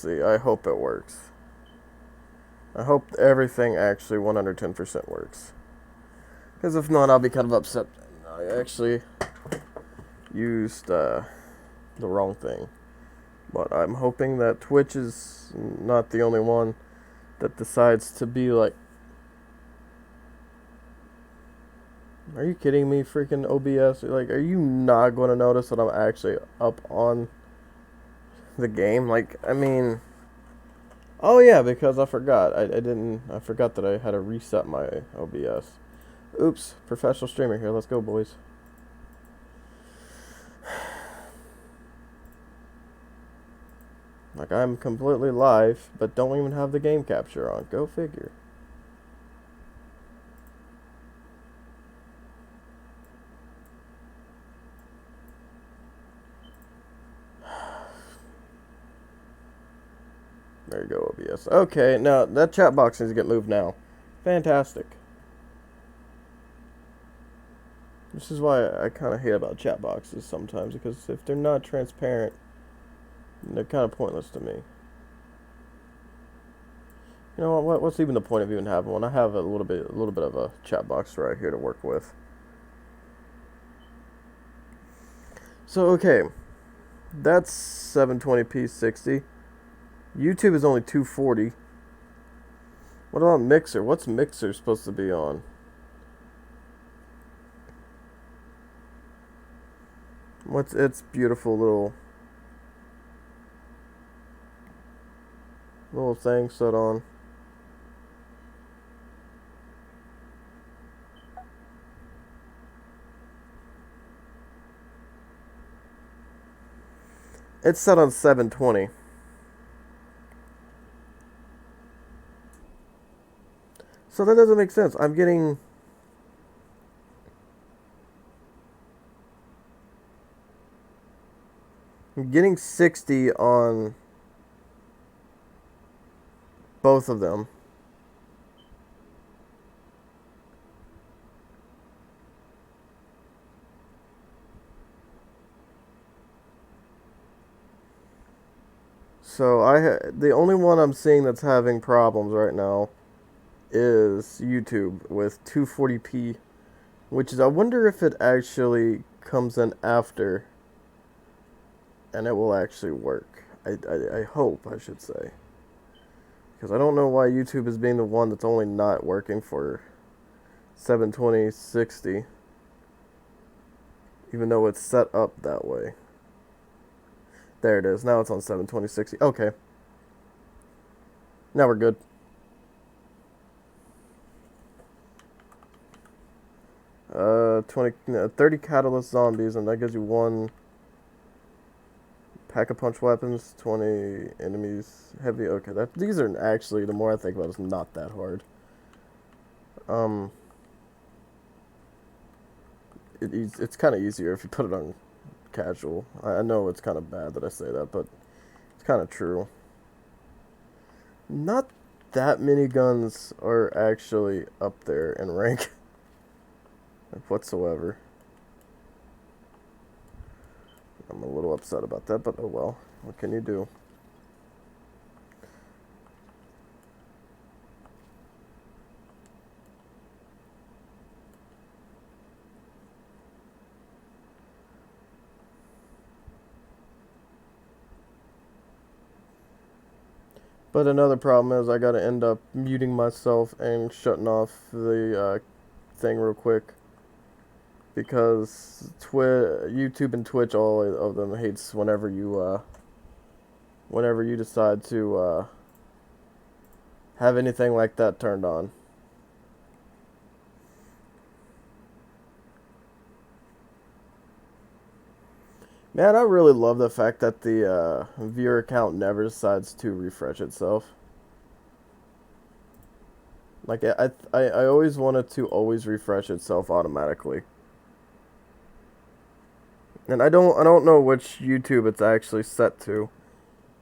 see. I hope it works. I hope everything actually 110% works. Because if not, I'll be kind of upset. I actually used the wrong thing. But I'm hoping that Twitch is not the only one that decides to be like... Are you kidding me, freaking OBS? Like, are you not going to notice that I'm actually up on the game? Like, I mean... Oh yeah, because I forgot. I forgot that I had to reset my OBS. Oops, professional streamer here. Let's go, boys. Like, I'm completely live, but don't even have the game capture on. Go figure. There you go, OBS. Okay, now that chat box needs to get moved now. Fantastic. This is why I kind of hate about chat boxes sometimes, because if they're not transparent, they're kind of pointless to me. You know what? What's even the point of even having one? I have a little bit of a chat box right here to work with. So okay, that's 720p 60. YouTube is only 240. What about Mixer? What's Mixer supposed to be on? What's its beautiful little thing set on? It's set on 720. So that doesn't make sense. I'm getting 60 on both of them. So the only one I'm seeing that's having problems right now is YouTube with 240p, which is, I wonder if it actually comes in after and it will actually work. I hope, I should say. Because I don't know why YouTube is being the one that's only not working for 720 60, even though it's set up that way. There it is. Now it's on 720 60. Okay. Now we're good. 30 catalyst zombies, and that gives you one pack of punch weapons, 20 enemies, heavy. Okay, these are actually, the more I think about it, it's not that hard. It's kind of easier if you put it on casual. I know it's kind of bad that I say that, but it's kind of true. Not that many guns are actually up there in rank whatsoever. I'm a little upset about that, but oh well. What can you do? But another problem is I gotta end up muting myself and shutting off the thing real quick, because YouTube and Twitch, all of them hates whenever you decide to have anything like that turned on. Man, I really love the fact that the viewer account never decides to refresh itself. Like, I always wanted to always refresh itself automatically. And I don't know which YouTube it's actually set to,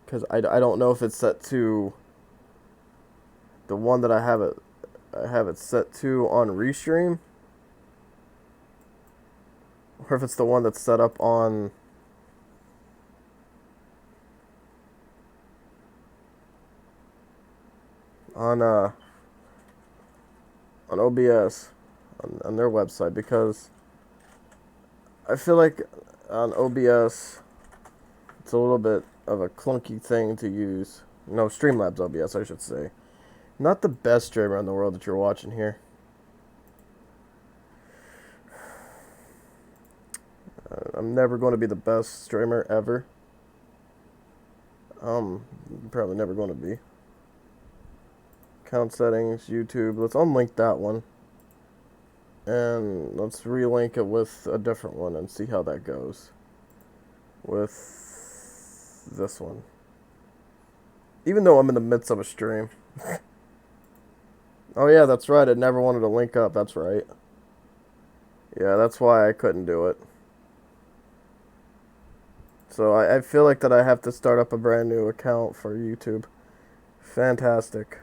because I don't know if it's set to the one that I have it set to on Restream, or if it's the one that's set up on on on OBS on their website, because I feel like on OBS it's a little bit of a clunky thing to use. No, Streamlabs OBS, I should say. Not the best streamer in the world that you're watching here. I'm never going to be the best streamer ever. Probably never going to be. Account settings, YouTube. Let's unlink that one. And let's relink it with a different one and see how that goes. With this one. Even though I'm in the midst of a stream. Oh yeah, that's right. I never wanted to link up. That's right. Yeah, that's why I couldn't do it. So I feel like that I have to start up a brand new account for YouTube. Fantastic.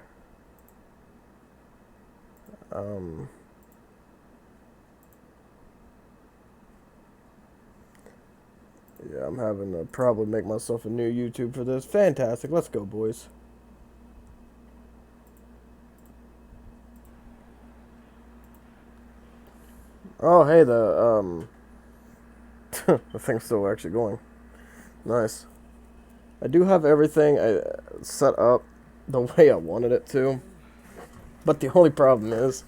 Yeah, I'm having to probably make myself a new YouTube for this. Fantastic. Let's go, boys. Oh, hey, the thing's still actually going. Nice. I do have everything set up the way I wanted it to. But the only problem is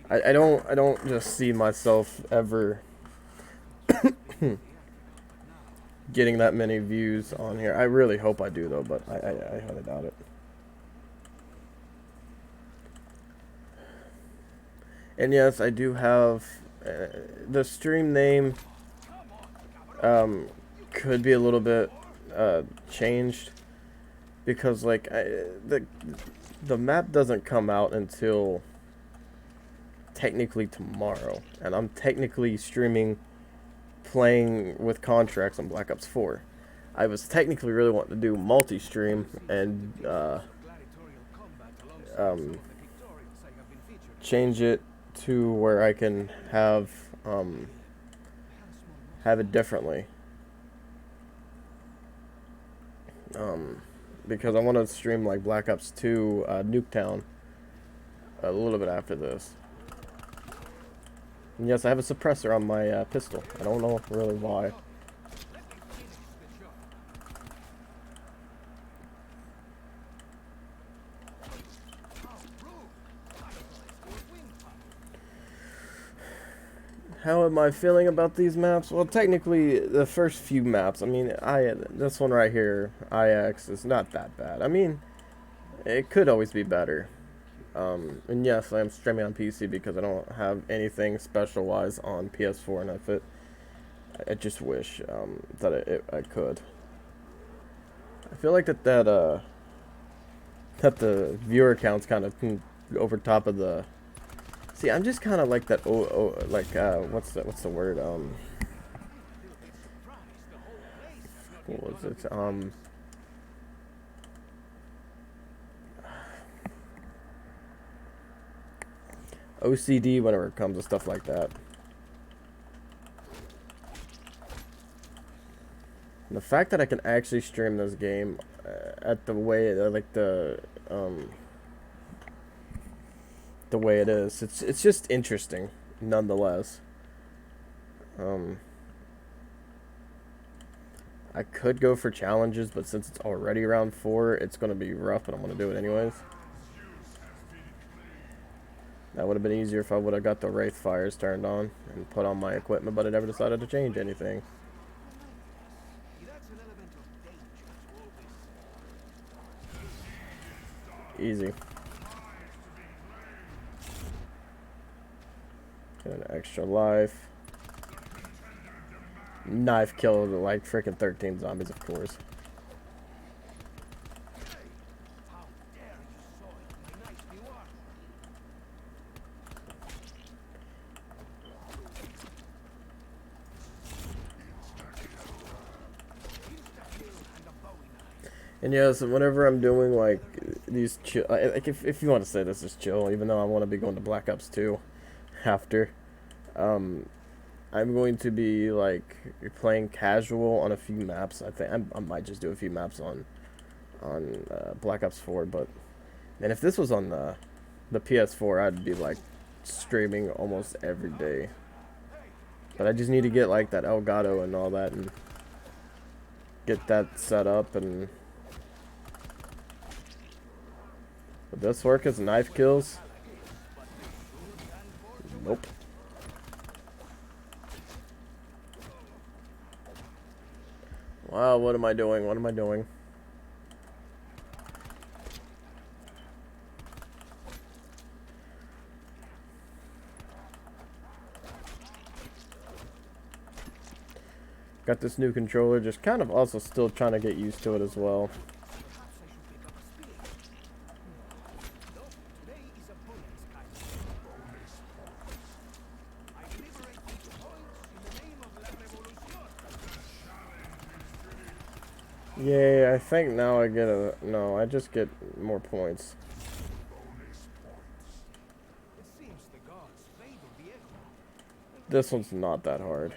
I don't just see myself ever getting that many views on here. I really hope I do though, but I highly doubt it. And yes, I do have the stream name could be a little bit changed, because like the map doesn't come out until technically tomorrow, and I'm technically streaming playing with contracts on Black Ops 4. I was technically really wanting to do multi-stream and change it to where I can have it differently. Because I want to stream like Black Ops 2 Nuketown a little bit after this. And yes, I have a suppressor on my pistol. I don't know really why. How am I feeling about these maps? Well, technically, the first few maps, I mean, this one right here, IX, is not that bad. I mean, it could always be better. And yes, I am streaming on PC because I don't have anything special-wise on PS4, and I just wish that I could. I feel like that the viewer count's kind of over top of the. See, I'm just kind of like that. What's the word? What was it? OCD whenever it comes to stuff like that. And the fact that I can actually stream this game at the way the way it is, it's just interesting, nonetheless. I could go for challenges, but since it's already round 4, it's gonna be rough, but I'm gonna do it anyways. That would have been easier if I would have got the Wraith Fires turned on and put on my equipment, but I never decided to change anything. Easy. Get an extra life. Knife killed like freaking 13 zombies, of course. And yeah, so whenever I'm doing like these chill, like if you want to say this is chill, even though I want to be going to Black Ops 2 after, I'm going to be like playing casual on a few maps. I think I might just do a few maps on Black Ops 4, but And if this was on the PS4, I'd be like streaming almost every day. But I just need to get like that Elgato and all that and get that set up. And would this work as knife kills? Nope. Wow, what am I doing? What am I doing? Got this new controller, just kind of also still trying to get used to it as well. Yay, I think now I get a... No, I just get more points. This one's not that hard.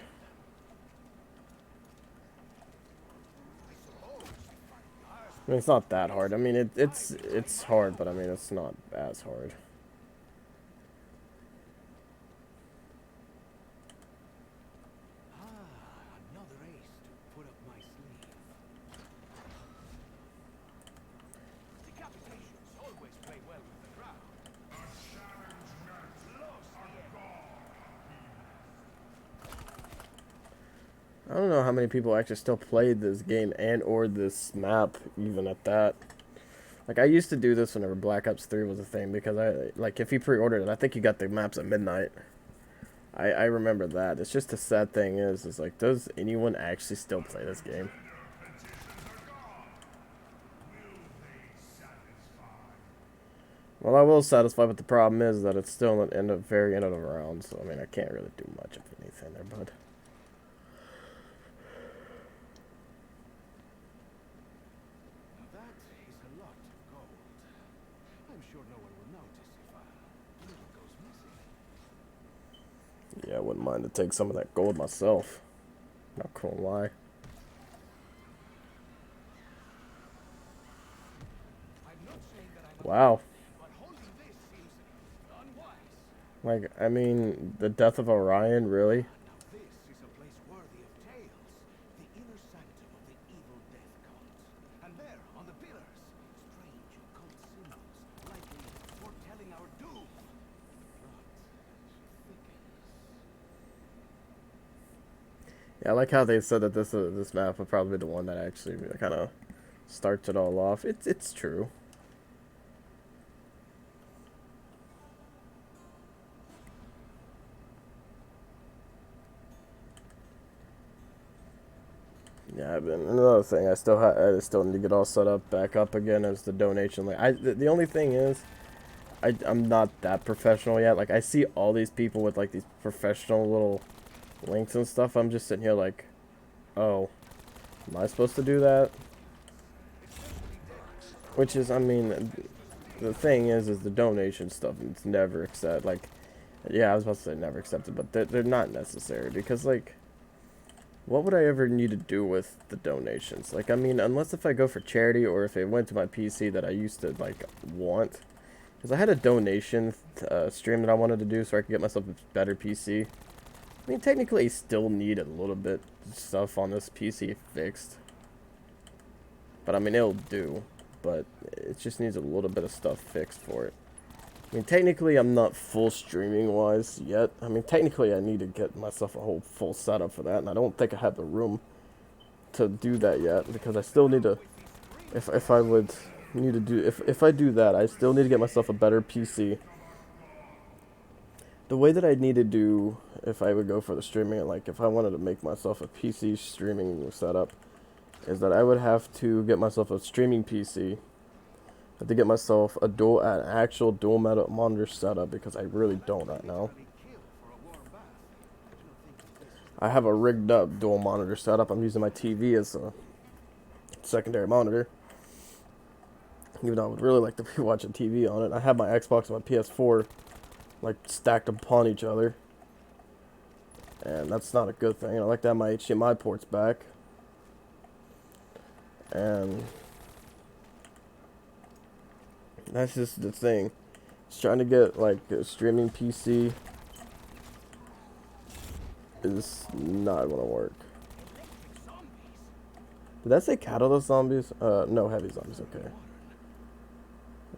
I mean, it's not that hard. I mean, it's hard, but I mean, it's not as hard. I don't know how many people actually still played this game and or this map, even at that. Like, I used to do this whenever Black Ops 3 was a thing, because like, if you pre-ordered it, I think you got the maps at midnight. I remember that. It's just the sad thing is like, does anyone actually still play this game? Well, I will satisfy, but the problem is that it's still at the very end of the round, so I mean, I can't really do much of anything there, bud. Yeah, I wouldn't mind to take some of that gold myself. Not gonna lie. Wow. Like, I mean, the death of Orion, really? Yeah, I like how they said that this map would probably be the one that actually kind of starts it all off. It's true. Yeah, but another thing, I still need to get all set up back up again as the donation. Like, the only thing is, I'm not that professional yet. Like, I see all these people with like these professional little links and stuff. I'm just sitting here like, oh, am I supposed to do that? Which is, I mean, the thing is the donation stuff. It's never accepted. Like, yeah, I was about to say never accepted, but they're not necessary because like, what would I ever need to do with the donations? Like, I mean, unless if I go for charity or if it went to my PC that I used to like want. Because I had a donation stream that I wanted to do so I could get myself a better PC. I mean, technically, I still need a little bit of stuff on this PC fixed. But, I mean, it'll do. But it just needs a little bit of stuff fixed for it. I mean, technically, I'm not full streaming-wise yet. I mean, technically, I need to get myself a whole full setup for that. And I don't think I have the room to do that yet. Because I still need to... If I would need to do... If I do that, I still need to get myself a better PC. The way that I'd need to do if I would go for the streaming, like if I wanted to make myself a PC streaming setup, is that I would have to get myself a streaming PC. I have to get myself an actual dual monitor setup because I really don't right now. I have a rigged up dual monitor setup. I'm using my TV as a secondary monitor. Even though I would really like to be watching TV on it. I have my Xbox and my PS4 like stacked upon each other, and that's not a good thing. I like to have my HDMI ports back, and That's just the thing. Just trying to get like a streaming PC is not gonna work. Did that say catalyst zombies? No, heavy zombies, okay.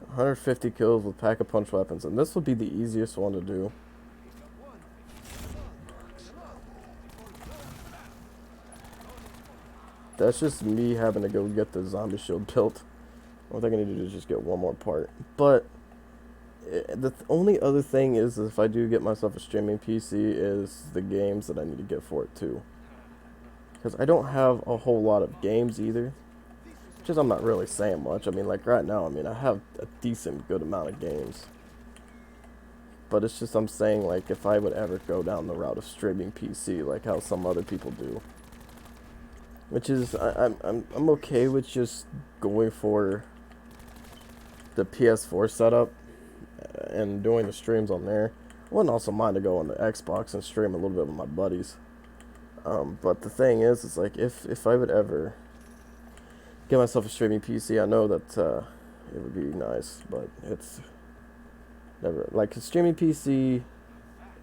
150 kills with pack-a-punch weapons, and this would be the easiest one to do. That's just me having to go get the zombie shield built. All I need to do is just get one more part. But the only other thing is, if I do get myself a streaming PC, is the games that I need to get for it too. Because I don't have a whole lot of games either. Just I'm not really saying much. I mean, like right now, I mean, I have a decent good amount of games. But it's just I'm saying, like, if I would ever go down the route of streaming PC, like how some other people do. Which is, I'm okay with just going for the PS4 setup and doing the streams on there. I wouldn't also mind to go on the Xbox and stream a little bit with my buddies. But the thing is, it's like if I would ever get myself a streaming PC, I know that it would be nice, but it's never like a streaming PC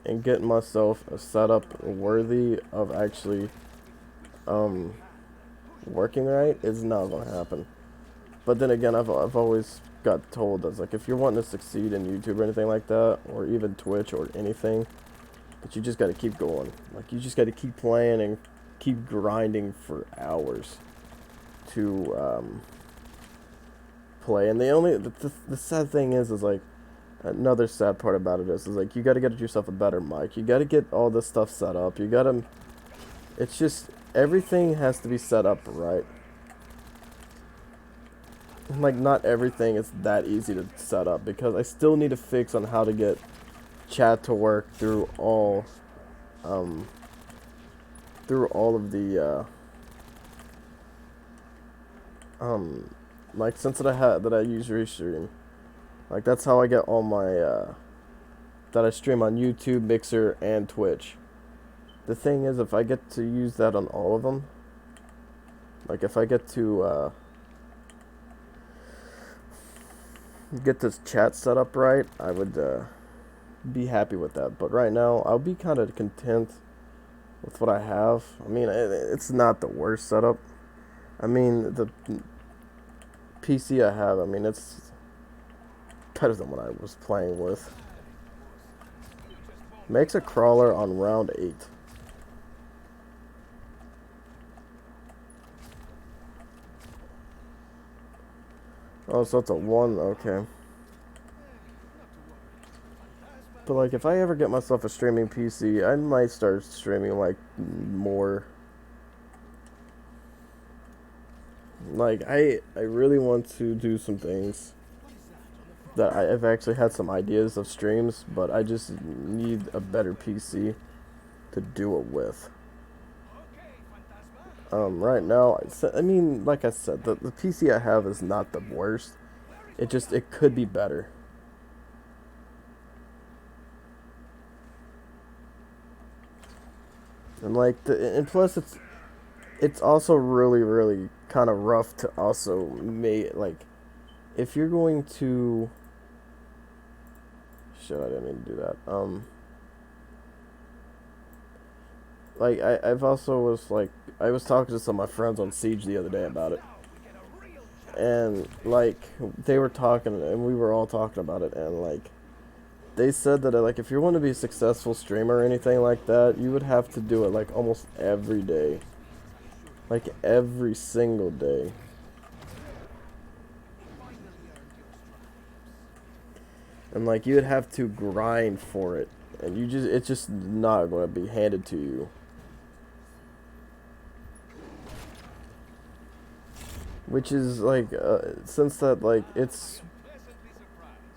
and getting myself a setup worthy of actually working right is not gonna happen. But then again, I've always got told that, like, if you're wanting to succeed in YouTube or anything like that, or even Twitch or anything, that you just got to keep going. Like, you just got to keep playing and keep grinding for hours to play. And the sad thing is like, another sad part about it is like, you got to get yourself a better mic. You got to get all this stuff set up. You got to, it's just, everything has to be set up right. Like, not everything is that easy to set up, because I still need to fix on how to get chat to work through all of the like, since that I use Restream, like, that's how I get all my that I stream on YouTube, Mixer, and Twitch. The thing is, if I get to use that on all of them, like, if I get to get this chat set up right, I would be happy with that. But right now, I'll be kind of content with what I have. I mean, it's not the worst setup. I mean, the PC I have, I mean, it's better than what I was playing with. Makes a crawler on round 8. Oh, so it's a 1, okay. But, like, if I ever get myself a streaming PC, I might start streaming, like, more. Like, I really want to do some things that I've actually had some ideas of streams, but I just need a better PC to do it with. Right now, I mean, like I said, the PC I have is not the worst. It could be better. And like, and plus it's also really kind of rough to also make, like, if you're going to, shit, I didn't mean to do that. Like, I've also was like, I was talking to some of my friends on Siege the other day about it, and like, they were talking, and we were all talking about it, and like, they said that, like, if you want to be a successful streamer or anything like that, you would have to do it like almost every day, like every single day. And like, you would have to grind for it, and it's just not going to be handed to you. Which is like, since that, like, it's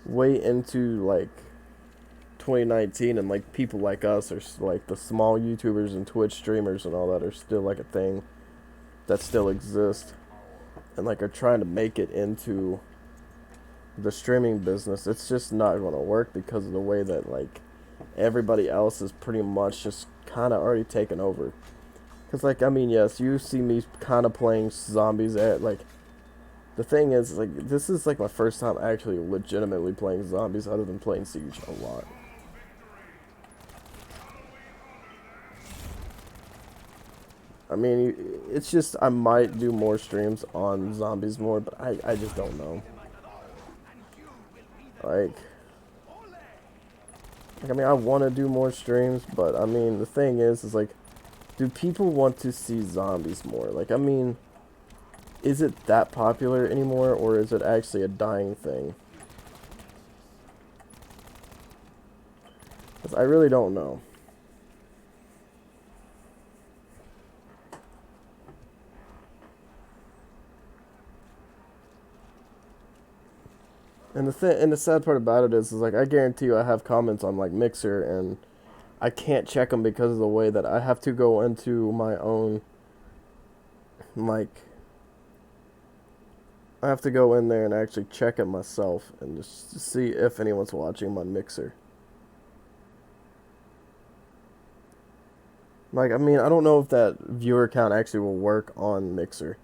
way into like 2019, and like, people like us are like the small YouTubers and Twitch streamers and all that are still like a thing that still exists, and like, are trying to make it into the streaming business. It's just not going to work because of the way that, like, everybody else is pretty much just kind of already taken over. Because, like, I mean, yes, you see me kind of playing zombies at, like, The thing is, like, this is like my first time actually legitimately playing zombies other than playing Siege a lot. I mean, it's just I might do more streams on zombies more, but I just don't know. Like, I mean, I want to do more streams, but I mean, the thing is like, do people want to see zombies more? Like, I mean, is it that popular anymore, or is it actually a dying thing? 'Cause I really don't know. And the sad part about it is like I guarantee you I have comments on like Mixer and I can't check them because of the way that I have to go into my own like I have to go in there and actually check it myself and just see if anyone's watching my Mixer. Like, I mean, I don't know if that viewer count actually will work on Mixer.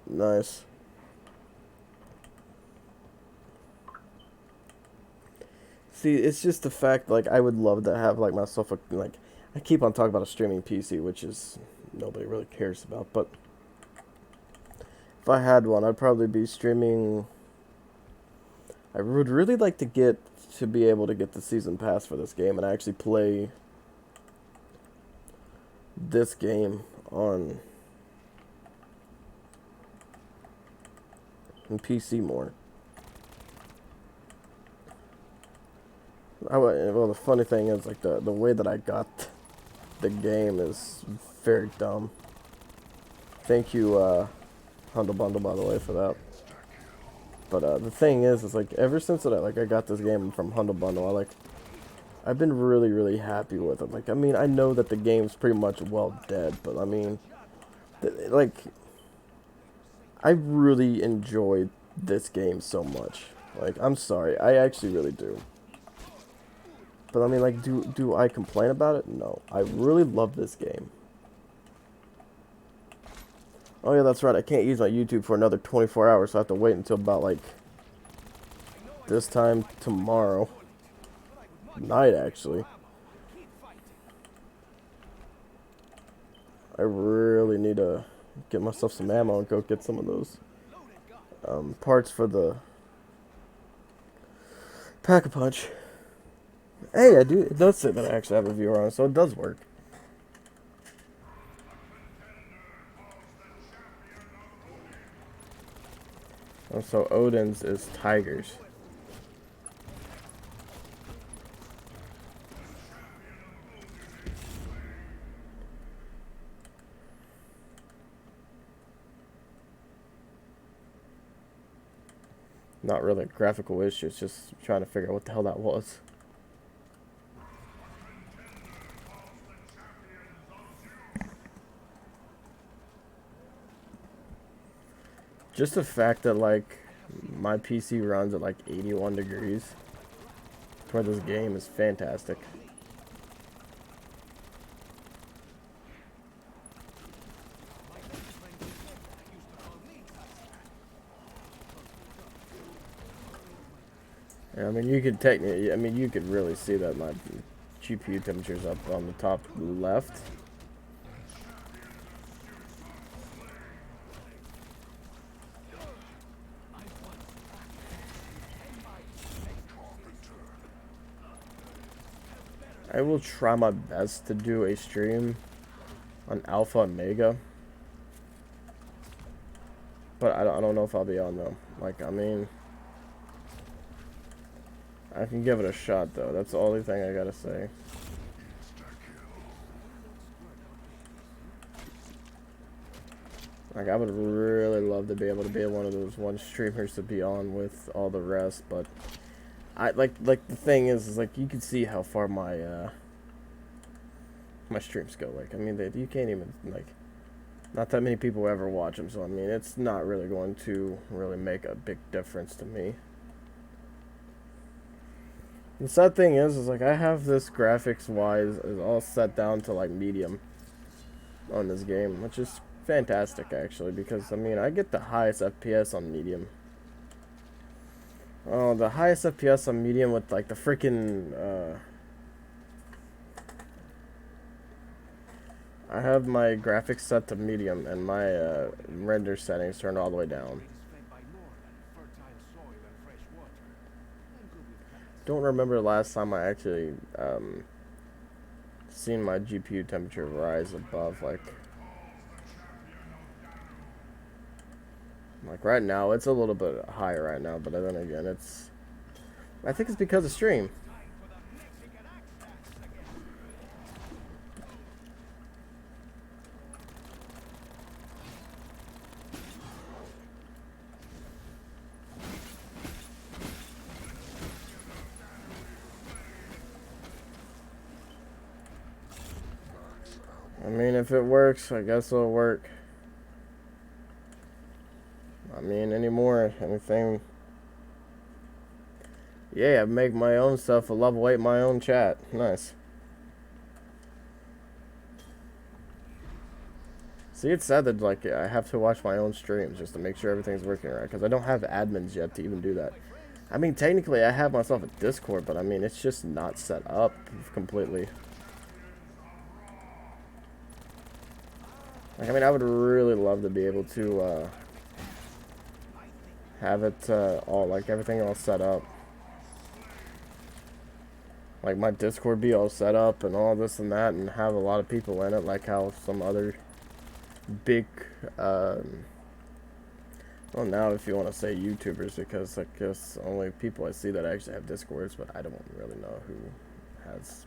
Nice. See, it's just the fact, like, I would love to have, like, myself, like, I keep on talking about a streaming PC, which is, nobody really cares about, but if I had one, I'd probably be streaming. I would really like to be able to get the season pass for this game and actually play this game on PC more. Well, the funny thing is, like, the way that I got the game is very dumb. Thank you, Humble Bundle, by the way, for that. But the thing is like ever since that I got this game from Humble Bundle, I've been really really happy with it. Like I mean I know that the game's pretty much well dead, but I mean, like I really enjoyed this game so much. Like I'm sorry, I actually really do. But I mean, like, do I complain about it? No, I really love this game. Oh yeah, that's right. I can't use my YouTube for another 24 hours, so I have to wait until about like this time tomorrow night, actually. I really need to get myself some ammo and go get some of those parts for the Pack-a-Punch. Hey, I do. It does say that I actually have a viewer on it, so it does work. Oh, so Odin's is tigers. Not really a graphical issue, it's just trying to figure out what the hell that was. Just the fact that, like, my PC runs at, like, 81 degrees for this game is fantastic. I mean, you could technically, I mean, you could really see that my GPU temperature's up on the top left. I will try my best to do a stream on Alpha and Mega, but I don't know if I'll be on though. Like, I mean, I can give it a shot though. That's the only thing I gotta say. Like, I would really love to be able to be one of those streamers to be on with all the rest, but I like the thing is like you can see how far my my streams go. Like, I mean, you can't even, like, not that many people ever watch them, so I mean, it's not really going to really make a big difference to me. The sad thing is like I have this graphics wise is all set down to like medium on this game, which is fantastic actually because I mean I get the highest FPS on medium. Oh, the highest FPS on medium with like the freaking I have my graphics set to medium and my render settings turned all the way down. Don't remember the last time I actually seen my GPU temperature rise above like right now. It's a little bit higher right now, but then again, I think it's because of stream. I mean, if it works, I guess it'll work. I mean, anything. Yeah, I make my own stuff, a level 8 my own chat. Nice. See, it's sad that like I have to watch my own streams just to make sure everything's working right because I don't have admins yet to even do that. I mean, technically I have myself a Discord, but I mean it's just not set up completely. Like, I mean, I would really love to be able to have it all like everything all set up. Like my Discord be all set up and all this and that, and have a lot of people in it, like how some other big well, now if you want to say YouTubers, because I guess only people I see that actually have Discords, but I don't really know who has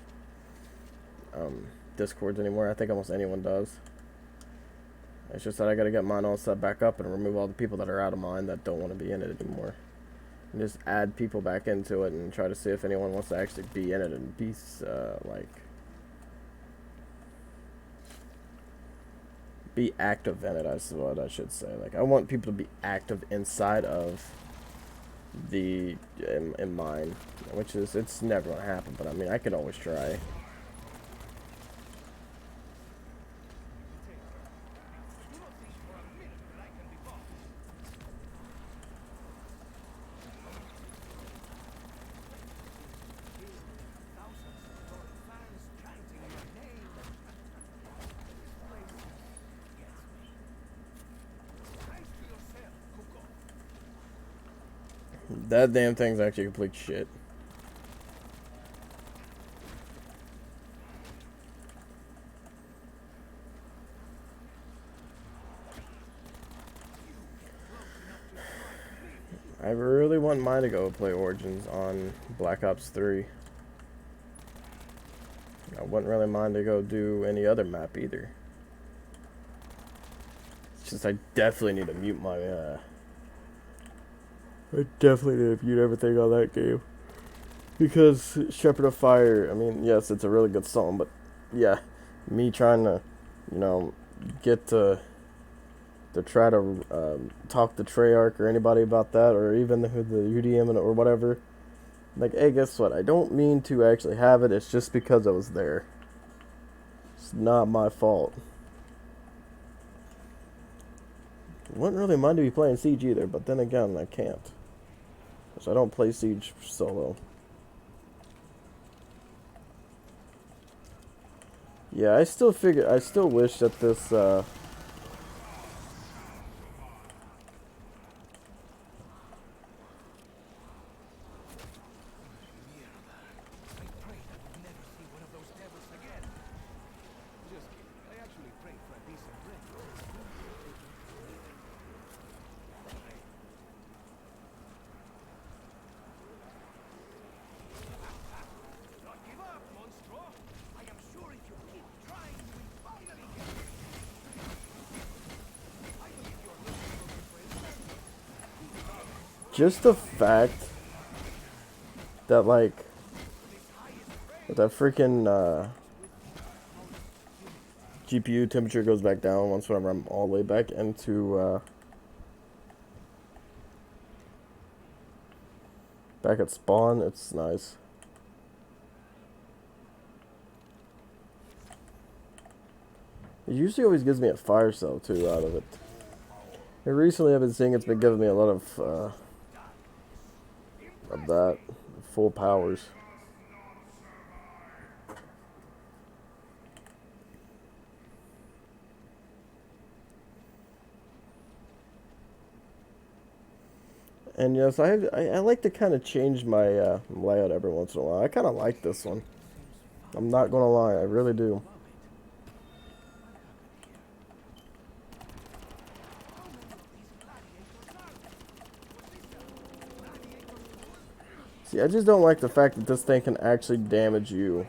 Discords anymore. I think almost anyone does. It's just that I gotta get mine all set back up and remove all the people that are out of mine that don't want to be in it anymore. And just add people back into it and try to see if anyone wants to actually be in it and be be active in it, is what I should say. Like, I want people to be active inside of in mine, which is, it's never gonna happen, but I mean, I can always try. That damn thing's actually complete shit. I really want mine to go play Origins on Black Ops 3. I wouldn't really mind to go do any other map either. It's just I definitely need to mute my I definitely need to mute everything on that game. Because Shepherd of Fire, I mean, yes, it's a really good song, but yeah, me trying to, you know, get to try to talk to Treyarch or anybody about that, or even the UDM or whatever. Like, hey, guess what? I don't mean to actually have it. It's just because I was there. It's not my fault. Wouldn't really mind to be playing Siege either, but then again, I can't. Because I don't play Siege solo. Yeah, I still wish that this, just the fact that, like, that freaking, GPU temperature goes back down once whenever I'm all the way back into, back at spawn, it's nice. It usually always gives me a fire cell too out of it. And recently I've been seeing it's been giving me a lot of that full powers. And yes, I like to kind of change my layout every once in a while. I kind of like this one. I'm not gonna lie, I really do. See, I just don't like the fact that this thing can actually damage you.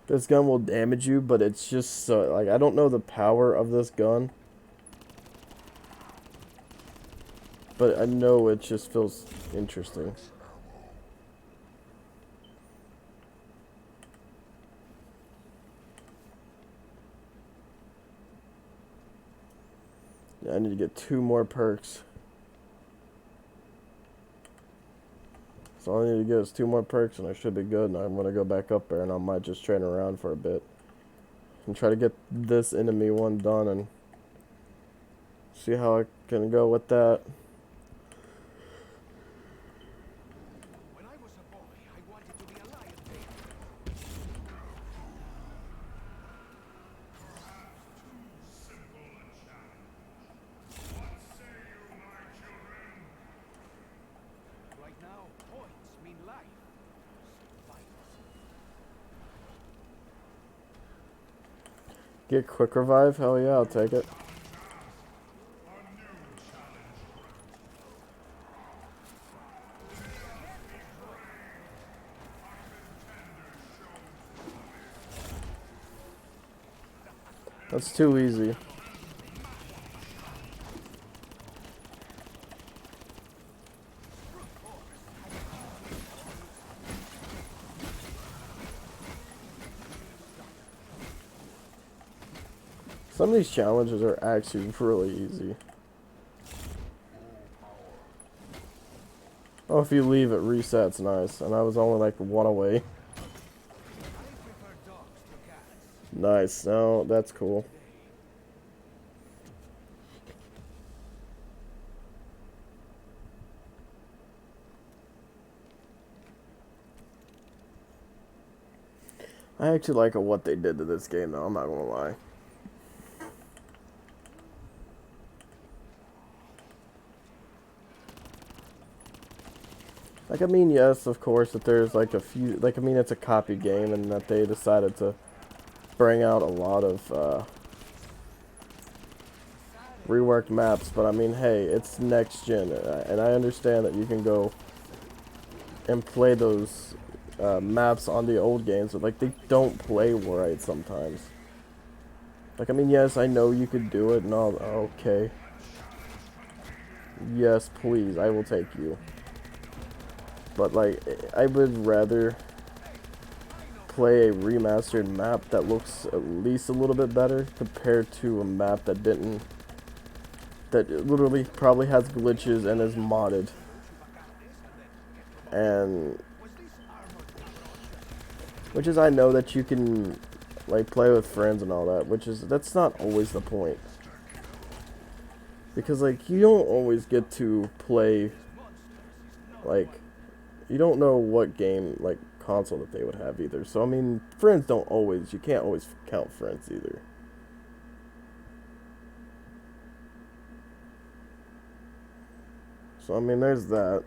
This gun will damage you, but it's just so, like, I don't know the power of this gun. But I know it just feels interesting. Yeah, I need to get 2 more perks. So all I need to get is 2 more perks and I should be good. And I'm going to go back up there and I might just train around for a bit. And try to get this enemy one done and see how I can go with that. When I was a boy, I wanted to be a lion tamer. Right now, points mean life. Get quick revive? Hell yeah, I'll take it. That's too easy. Some of these challenges are actually really easy. Oh, if you leave it resets, nice. And I was only like 1 away. Nice, no, that's cool. I actually like what they did to this game though, I'm not gonna lie. Like, I mean, yes, of course, that there's like a few, like, I mean, it's a copy game and that they decided to bring out a lot of reworked maps, but I mean, hey, it's next gen, and I understand that you can go and play those maps on the old games, but like, they don't play right sometimes. Like, I mean, yes, I know you could do it and all, okay. Yes, please, I will take you. But like, I would rather play a remastered map that looks at least a little bit better compared to a map that didn't, that literally probably has glitches and is modded. And which is, I know that you can like play with friends and all that, which is, that's not always the point. Because like, you don't always get to play, like, you don't know what game, like, console that they would have either. So I mean, friends don't always, you can't always count friends either. So I mean, there's that.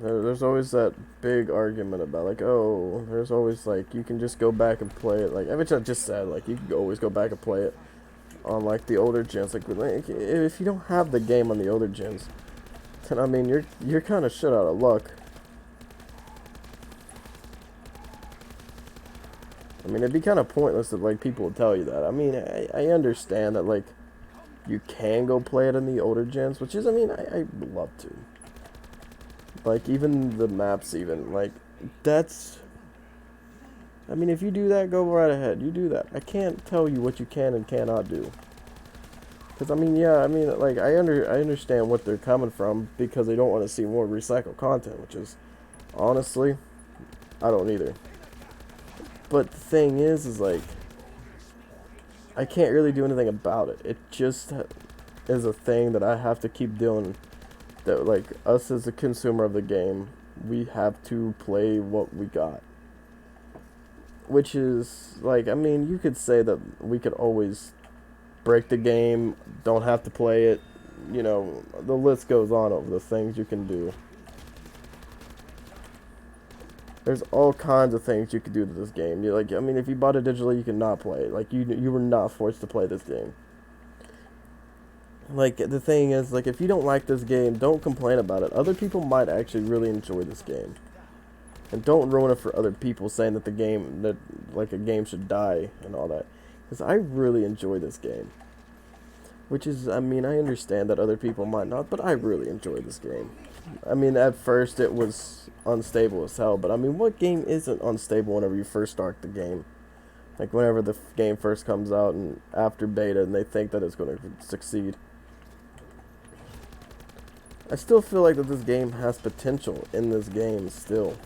There's always that big argument about like, oh, there's always like, you can just go back and play it. Like, which I just said, like, you can always go back and play it on like the older gens. Like, if you don't have the game on the older gens, then I mean, you're kind of shit out of luck. I mean, it'd be kind of pointless if like people would tell you that. I mean, I understand that like you can go play it in the older gens, which is, I mean, I'd love to. Like, even the maps, even like, that's, I mean, if you do that, go right ahead. You do that. I can't tell you what you can and cannot do. Because, I mean, yeah, I mean, like, I understand what they're coming from because they don't want to see more recycled content, which is, honestly, I don't either. But the thing is like, I can't really do anything about it. It just is a thing that I have to keep doing. That, like, us as a consumer of the game, we have to play what we got. Which is, like, I mean, you could say that we could always break the game, don't have to play it. You know, the list goes on of the things you can do. There's all kinds of things you could do to this game. You like, I mean, if you bought it digitally, you could not play it. Like, you were not forced to play this game. Like, the thing is, like, if you don't like this game, don't complain about it. Other people might actually really enjoy this game. And don't ruin it for other people saying that like, a game should die and all that. Because I really enjoy this game. Which is, I mean, I understand that other people might not, but I really enjoy this game. I mean, at first it was unstable as hell, but I mean, what game isn't unstable whenever you first start the game? Like, whenever the game first comes out and after beta and they think that it's going to succeed. I still feel like that this game has potential in this game still.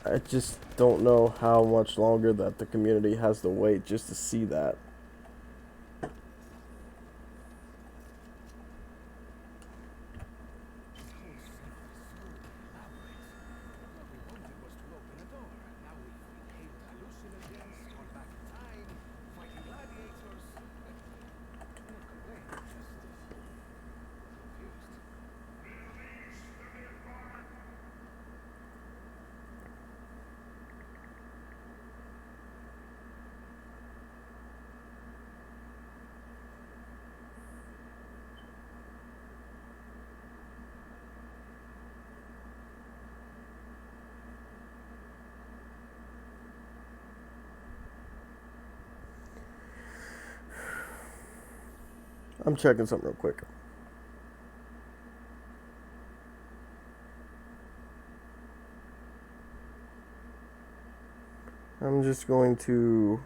I just don't know how much longer that the community has to wait just to see that. I'm checking something real quick. I'm just going to...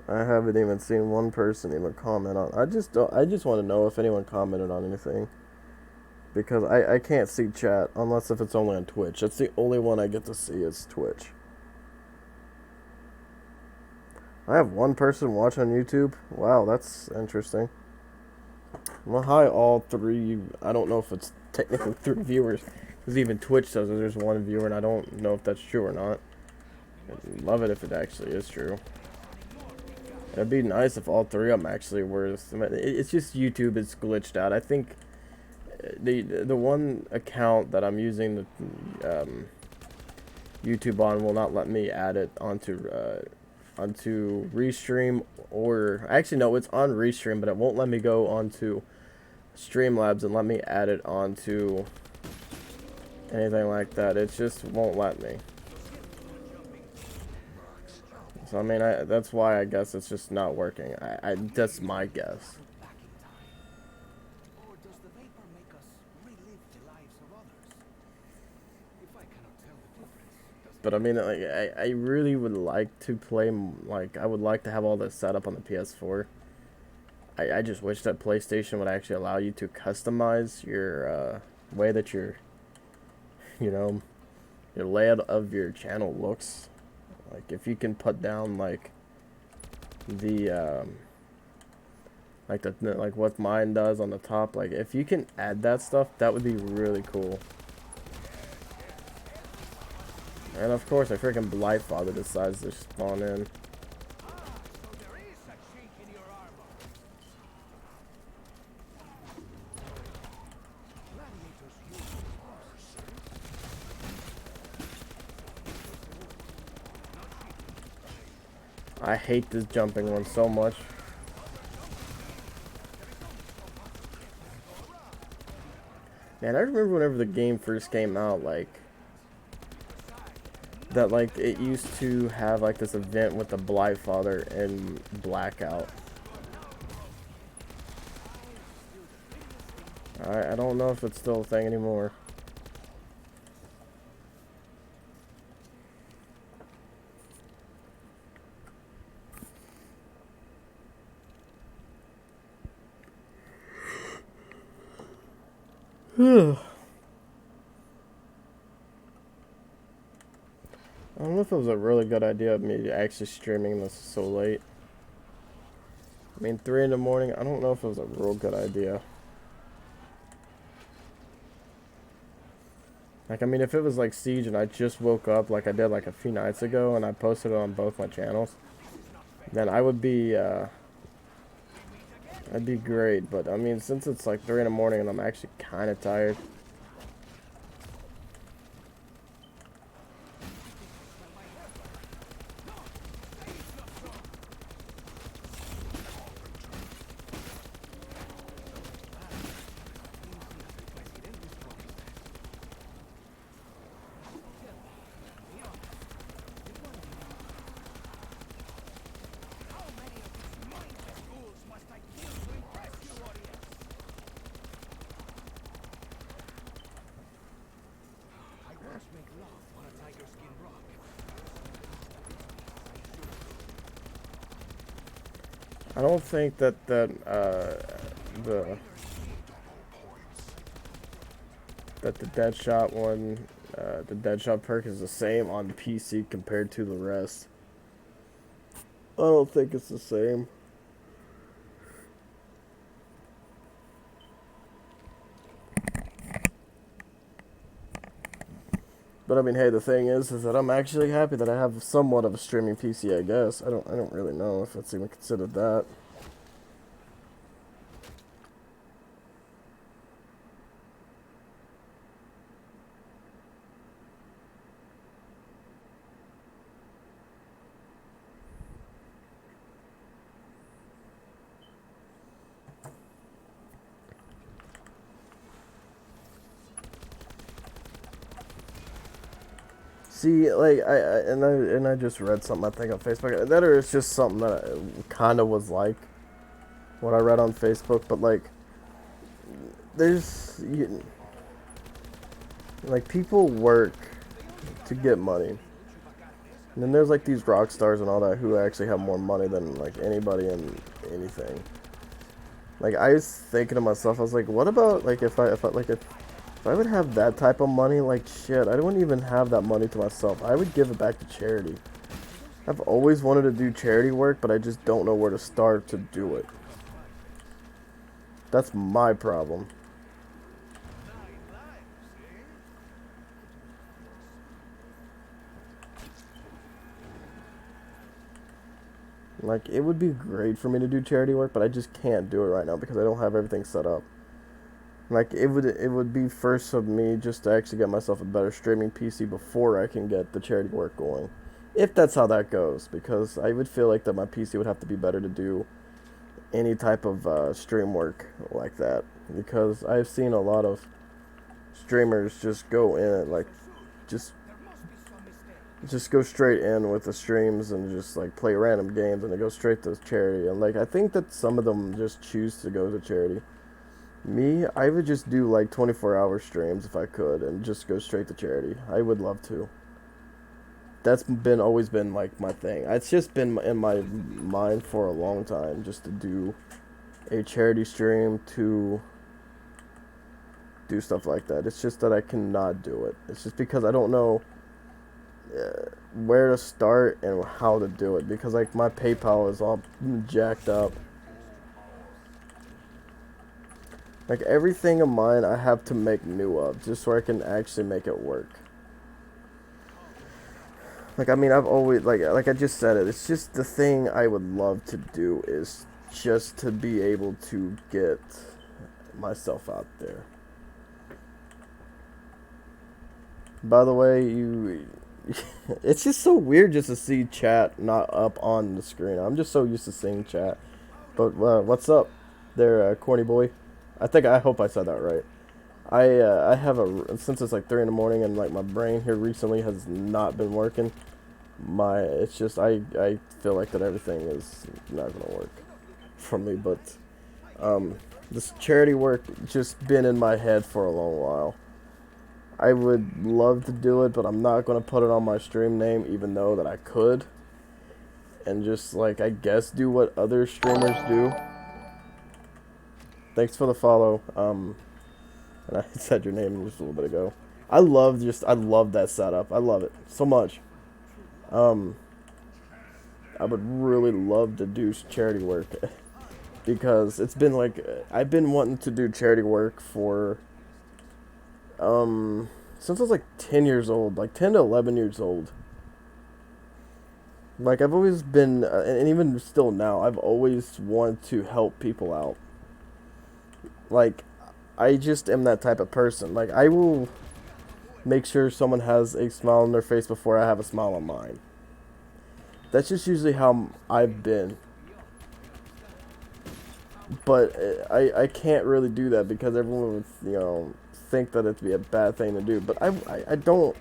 I haven't even seen one person even comment on. I just want to know if anyone commented on anything. Because I can't see chat unless if it's only on Twitch. That's the only one I get to see is Twitch. I have one person watch on YouTube. Wow, that's interesting. Well, hi all three. I don't know if it's technically 3 viewers. Because even Twitch says that there's 1 viewer, and I don't know if that's true or not. I'd love it if it actually is true. It'd be nice if all 3 of them actually were. It's just YouTube is glitched out. I think the one account that I'm using the YouTube on will not let me add it onto Restream, or actually no, it's on Restream, but it won't let me go onto Streamlabs and let me add it onto anything like that. It just won't let me. So I mean, that's why I guess it's just not working. That's my guess. But I mean, like, I really would like to play, like, I would like to have all this set up on the PS4. I just wish that PlayStation would actually allow you to customize your way that your layout of your channel looks. Like, if you can put down, like, the, like what mine does on the top, like, if you can add that stuff, that would be really cool. And of course, a freaking Blightfather decides to spawn in. I hate this jumping one so much. Man, I remember whenever the game first came out, like, that, like, it used to have, like, this event with the Blightfather and Blackout. I don't know if it's still a thing anymore. I don't know if it was a really good idea of me actually streaming this so late. I mean, 3 in the morning, I don't know if it was a real good idea. Like, I mean, if it was like Siege and I just woke up like I did like a few nights ago and I posted it on both my channels, then I would be, that'd be great. But, I mean, since it's like 3 in the morning and I'm actually kind of tired. I don't think that the Deadshot one, the Deadshot perk is the same on PC compared to the rest. I don't think it's the same. But I mean, hey, the thing is that I'm actually happy that I have somewhat of a streaming PC. I guess I don't really know if it's even considered that. See, like I just read something I think on Facebook. That or it's just something that kind of was like what I read on Facebook, but like like people work to get money, and then there's like these rock stars and all that who actually have more money than like anybody in anything. Like I was thinking to myself, I was like, what about like if I would have that type of money, like shit, I wouldn't even have that money to myself. I would give it back to charity. I've always wanted to do charity work, but I just don't know where to start to do it. That's my problem. Like, it would be great for me to do charity work, but I just can't do it right now because I don't have everything set up. Like, it would be first of me just to actually get myself a better streaming PC before I can get the charity work going. If that's how that goes, because I would feel like that my PC would have to be better to do any type of stream work like that. Because I've seen a lot of streamers just go in, like, just just go straight in with the streams and just like play random games and they go straight to charity. And like I think that some of them just choose to go to charity. Me, I would just do like 24-hour streams if I could and just go straight to charity. I would love to. That's been always been like my thing. It's just been in my mind for a long time just to do a charity stream to do stuff like that. It's just that I cannot do it. It's just because I don't know where to start and how to do it because like my PayPal is all jacked up. Like everything of mine I have to make new of just so I can actually make it work. Like I mean I've always like I just said it, it's just the thing I would love to do is just to be able to get myself out there. By the way, it's just so weird just to see chat not up on the screen. I'm just so used to seeing chat. But what's up there, corny boy? I hope I said that right. I have since it's like 3 in the morning and like my brain here recently has not been working. It's just I feel like that everything is not gonna work for me. But this charity work just been in my head for a long while. I would love to do it, but I'm not going to put it on my stream name, even though that I could. And just, like, I guess do what other streamers do. Thanks for the follow. And I said your name just a little bit ago. I love that setup. I love it so much. Um, I would really love to do charity work because it's been like I've been wanting to do charity work for since I was like 10 years old, like 10 to 11 years old. Like I've always been and even still now, I've always wanted to help people out. Like I just am that type of person. Like I will make sure someone has a smile on their face before I have a smile on mine. That's just usually how I've been. But I can't really do that because everyone would, think that it'd be a bad thing to do. But I don't.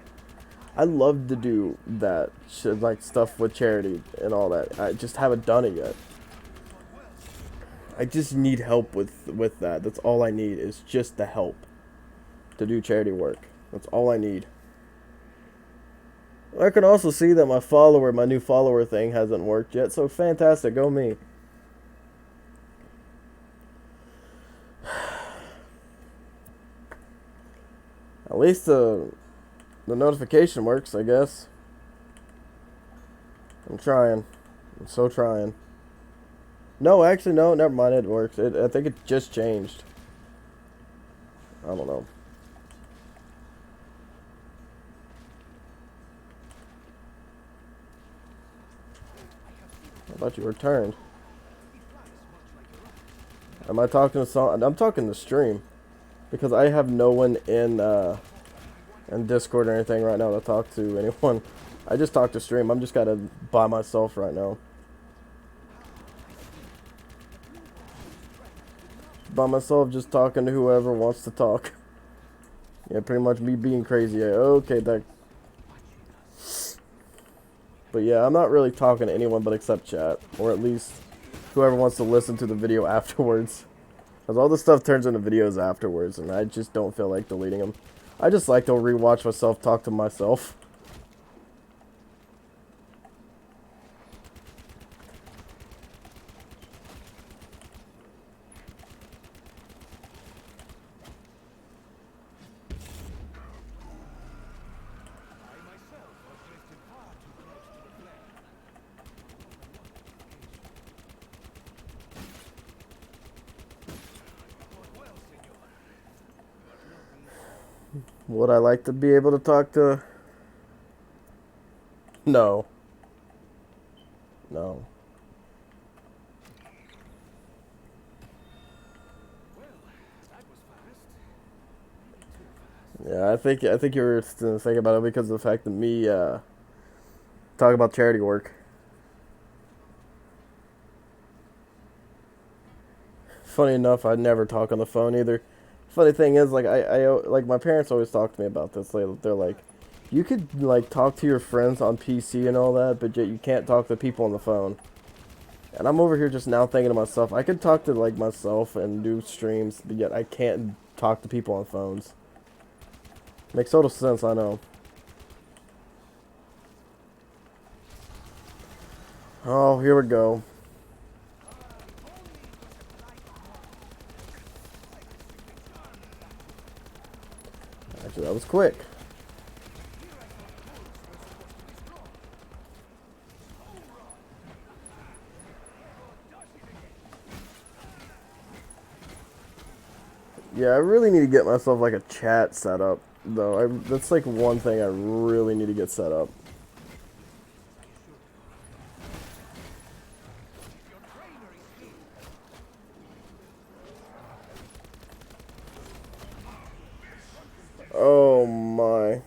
I love to do that shit, like stuff with charity and all that. I just haven't done it yet. I just need help with that. That's all I need is just the help to do charity work. That's all I need. I can also see that my new follower thing hasn't worked yet. So fantastic, go me. At least the notification works, I guess. I'm trying. I'm so trying. No, actually, no, never mind. It works. I think it just changed. I don't know. I thought you returned. Am I talking to someone? I'm talking to stream. Because I have no one in Discord or anything right now to talk to anyone. I just talk to stream. I'm just kind of by myself right now. By myself, just talking to whoever wants to talk. Yeah, pretty much me being crazy. Yeah, okay, that. But yeah, I'm not really talking to anyone but except chat. Or at least whoever wants to listen to the video afterwards. Because all this stuff turns into videos afterwards, and I just don't feel like deleting them. I just like to rewatch myself talk to myself. Would I like to be able to talk to... No. No. Yeah, I think you were thinking about it because of the fact that me talk about charity work. Funny enough, I never talk on the phone either. Funny thing is, like like my parents always talk to me about this. They're like, you could like talk to your friends on PC and all that, but yet you can't talk to people on the phone. And I'm over here just now thinking to myself, I could talk to like myself and do streams, but yet I can't talk to people on phones. Makes total sense, I know. Oh, here we go. Actually, that was quick. Yeah, I really need to get myself like a chat set up, though. That's like one thing I really need to get set up. Oh my.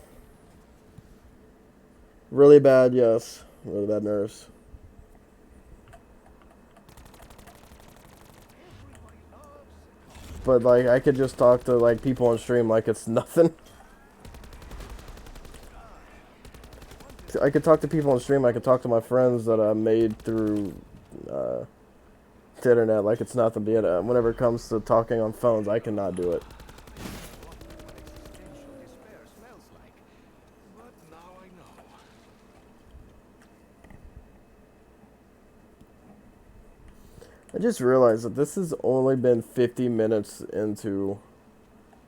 Really bad, yes. Really bad nerves. But like I could just talk to like people on stream like it's nothing. I could talk to people on stream. I could talk to my friends that I made through the internet like it's nothing. But whenever it comes to talking on phones, I cannot do it. I just realized that this has only been 50 minutes into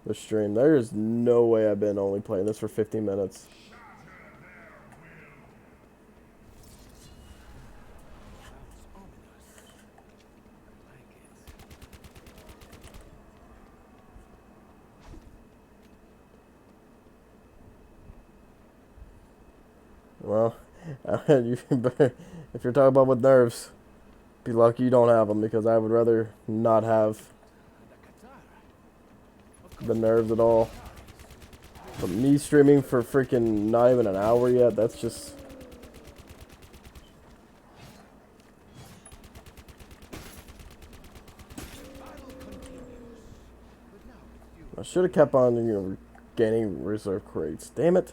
the stream. There is no way I've been only playing this for 50 minutes. Sounds ominous. I like it. Well, you better, if you're talking about with nerves, be lucky you don't have them, because I would rather not have The Qatar. the nerves at all. But me streaming for freaking not even an hour yet, that's just... Battle continues. But now it's you. I should have kept on, gaining reserve crates. Damn it.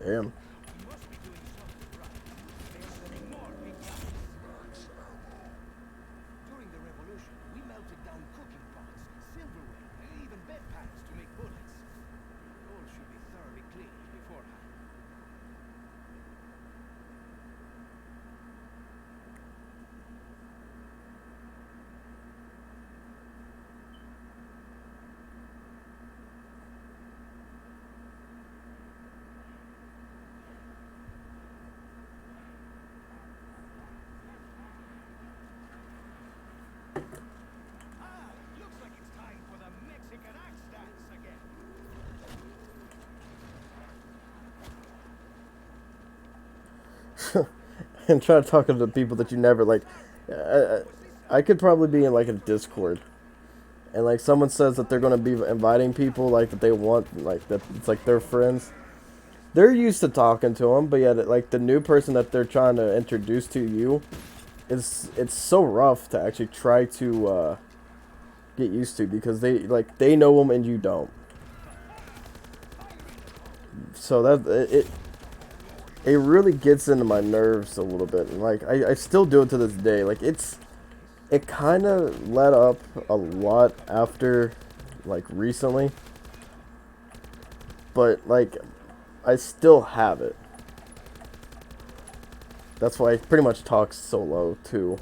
Damn. We must be doing something right. They are sending more big guys. During the revolution, we melted down cooking pots, silverware, and even bed pans to make bullets. All should be thoroughly cleaned beforehand. Looks like it's time for the Mexican axe dance again. And try to talk to the people that you never, like... I could probably be in, like, a Discord. And, like, someone says that they're going to be inviting people, like, that they want, like, that it's, like, their friends. They're used to talking to them, but yet, like, the new person that they're trying to introduce to you, it's so rough to actually try to, get used to, because they know them and you don't. So it really gets into my nerves a little bit, and like I still do it to this day. Like it kind of let up a lot after, like, recently, but like I still have it. That's why I pretty much talk so low too.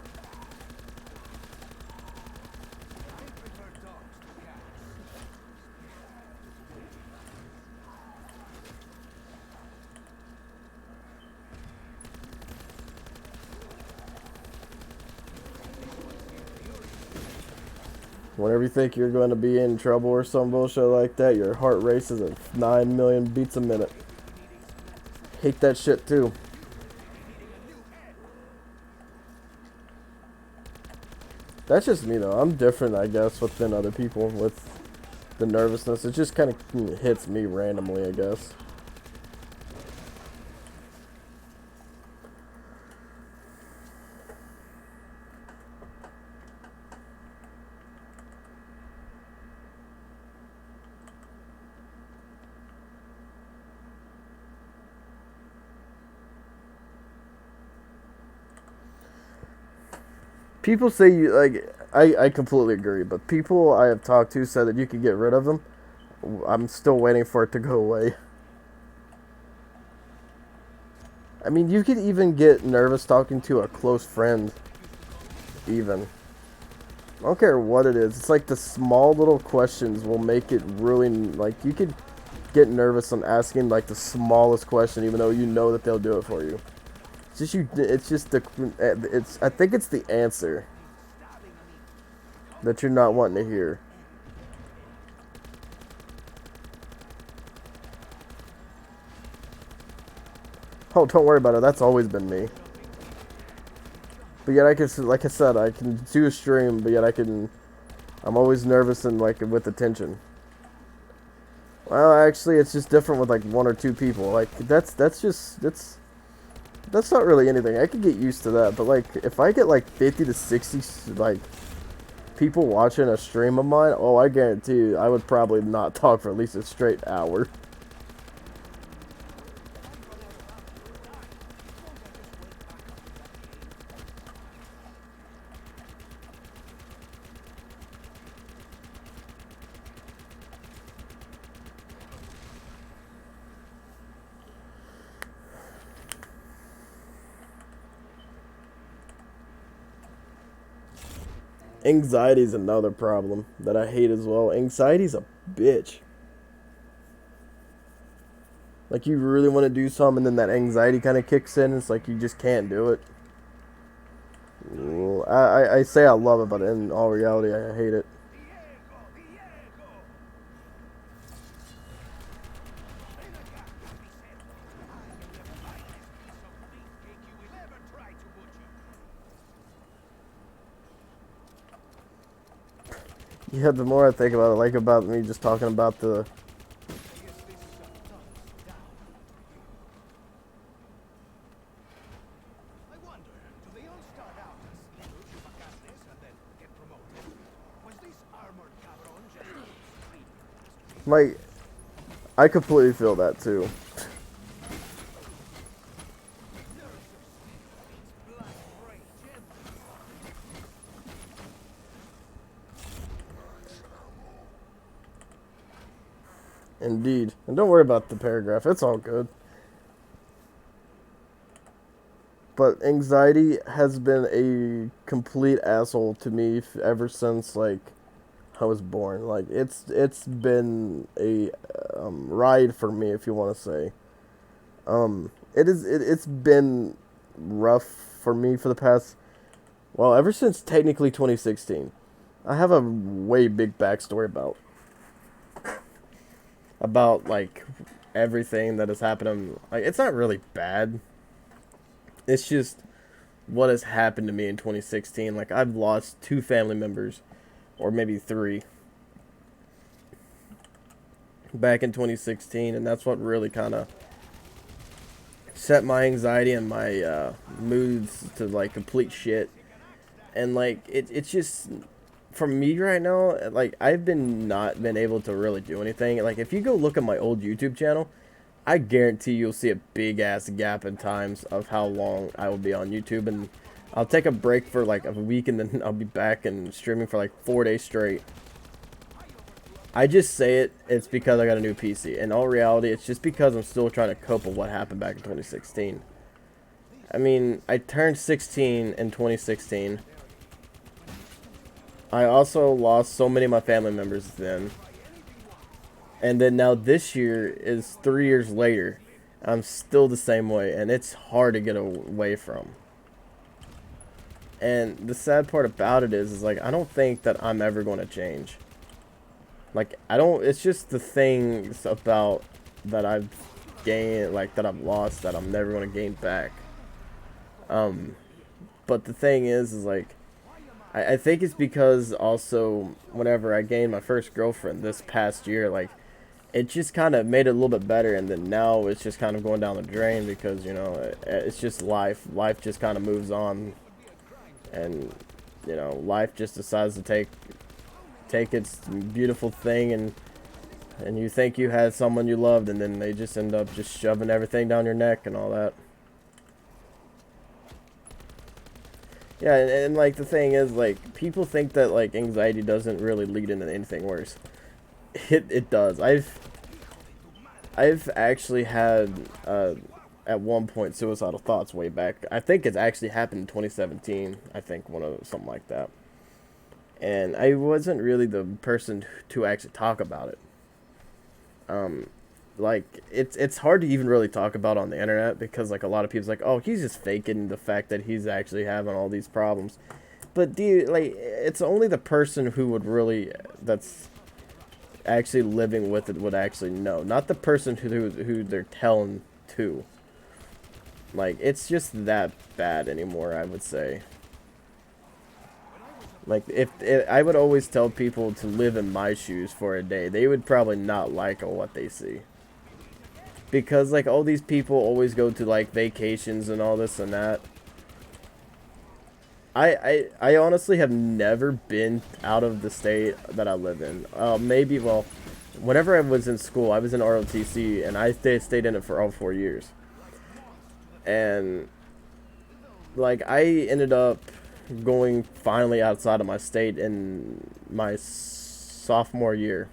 I prefer dogs to cats. Whenever you think you're going to be in trouble or some bullshit like that, your heart races at 9 million beats a minute. Hate that shit too. That's just me though. I'm different, I guess, than other people with the nervousness. It just kind of hits me randomly, I guess. People say you, like, I completely agree, but people I have talked to said that you could get rid of them. I'm still waiting for it to go away. I mean, you could even get nervous talking to a close friend, even. I don't care what it is. It's like the small little questions will make it really, like, you could get nervous on asking, like, the smallest question, even though you know that they'll do it for you. It's just I think it's the answer that you're not wanting to hear. Oh, don't worry about it. That's always been me. But yet I can, like I said, I can do a stream, but yet I'm always nervous and, like, with attention. Well, actually, it's just different with, like, one or two people. Like, that's not really anything. I could get used to that, but, like, if I get, like, 50 to 60, like, people watching a stream of mine, oh, I guarantee you, I would probably not talk for at least a straight hour. Anxiety is another problem that I hate as well. Anxiety's a bitch. Like, you really want to do something, and then that anxiety kind of kicks in. It's like you just can't do it. Well, I say I love it, but in all reality, I hate it. Diego! Diego! Ven acá, carnicero. I am the finest piece of beefcake you will ever try to butcher. Yeah, the more I think about it, like about me just talking about the. I guess this is a thumbs down. I wonder, do they all start out as little chupacanes and then get promoted? Was this armored cabron just a street? Like, I completely feel that too. Blood rage everywhere. Indeed. And don't worry about the paragraph, it's all good. But anxiety has been a complete asshole to me ever since, like, I was born. Like, it's been a ride for me, if you want to say. It's been rough for me for the past, well, ever since technically 2016. I have a way big backstory about like everything that has happened. Like, it's not really bad. It's just what has happened to me in 2016. Like, I've lost 2 family members, or maybe 3, back in 2016, and that's what really kind of set my anxiety and my moods to like complete shit. And like it's just for me right now. Like, I've been not been able to really do anything. Like, if you go look at my old YouTube channel, I guarantee you'll see a big ass gap in times of how long I will be on YouTube, and I'll take a break for like a week, and then I'll be back and streaming for like 4 days straight. I just say it's because I got a new PC. In all reality, it's just because I'm still trying to cope with what happened back in 2016. I mean, I turned 16 in 2016. I also lost so many of my family members then. And then now this year is 3 years later. I'm still the same way, and it's hard to get away from. And the sad part about it is like, I don't think that I'm ever going to change. Like, I don't, it's just the things about that I've gained, like, that I've lost, that I'm never going to gain back. But the thing is like, I think it's because also, whenever I gained my first girlfriend this past year, like, it just kind of made it a little bit better, and then now it's just kind of going down the drain because, you know, it's just life. Life just kind of moves on, and, you know, life just decides to take its beautiful thing, and you think you had someone you loved, and then they just end up just shoving everything down your neck and all that. Yeah, and like, the thing is, like, people think that like anxiety doesn't really lead into anything worse. It does. I've actually had at one point suicidal thoughts way back. I think it's actually happened in 2017. I think something like that. And I wasn't really the person to actually talk about it. Like, it's hard to even really talk about on the internet because like a lot of people's like, oh, he's just faking the fact that he's actually having all these problems. But dude, like, it's only the person who would really, that's actually living with it, would actually know, not the person who they're telling to. Like, it's just that bad anymore, I would say. Like, if I would always tell people to live in my shoes for a day, they would probably not like what they see. Because like, all these people always go to like vacations and all this and that. I honestly have never been out of the state that I live in. Maybe, well, whenever I was in school, I was in ROTC, and I stayed in it for all 4 years. And like, I ended up going finally outside of my state in my sophomore year.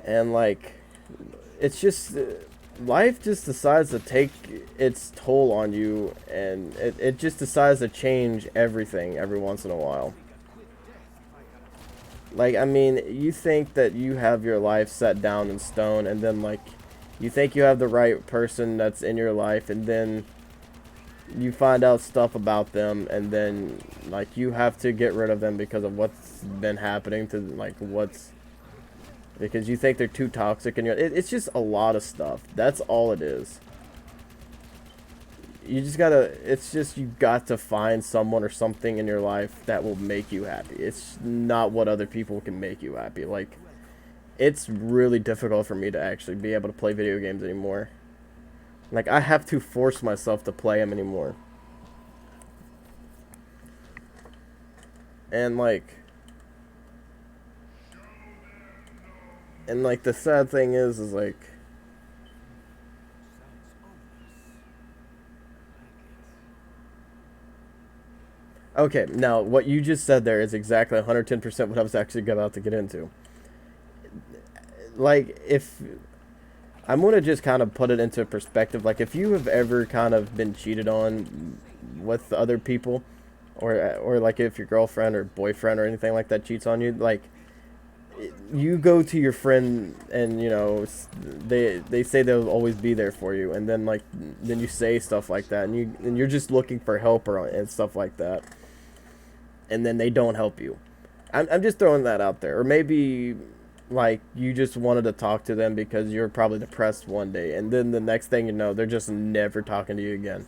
And like, it's just life just decides to take its toll on you, and it just decides to change everything every once in a while. Like, I mean, you think that you have your life set down in stone, and then, like, you think you have the right person that's in your life, and then you find out stuff about them, and then, like, you have to get rid of them because of what's been happening to, like, because you think they're too toxic, and it's just a lot of stuff. That's all it is. You just gotta, it's just, you got to find someone or something in your life that will make you happy. It's not what other people can make you happy. Like, it's really difficult for me to actually be able to play video games anymore. Like, I have to force myself to play them anymore. And like the sad thing is like, okay, now what you just said there is exactly 110% what I was actually about to get into. Like, if I'm gonna just kind of put it into perspective, like if you have ever kind of been cheated on with other people, or like if your girlfriend or boyfriend or anything like that cheats on you, like you go to your friend and they say they'll always be there for you, and then then you say stuff like that, and you're just looking for help and stuff like that, and then they don't help you. I'm just throwing that out there. Or maybe like you just wanted to talk to them because you're probably depressed one day, and then the next thing you know, they're just never talking to you again.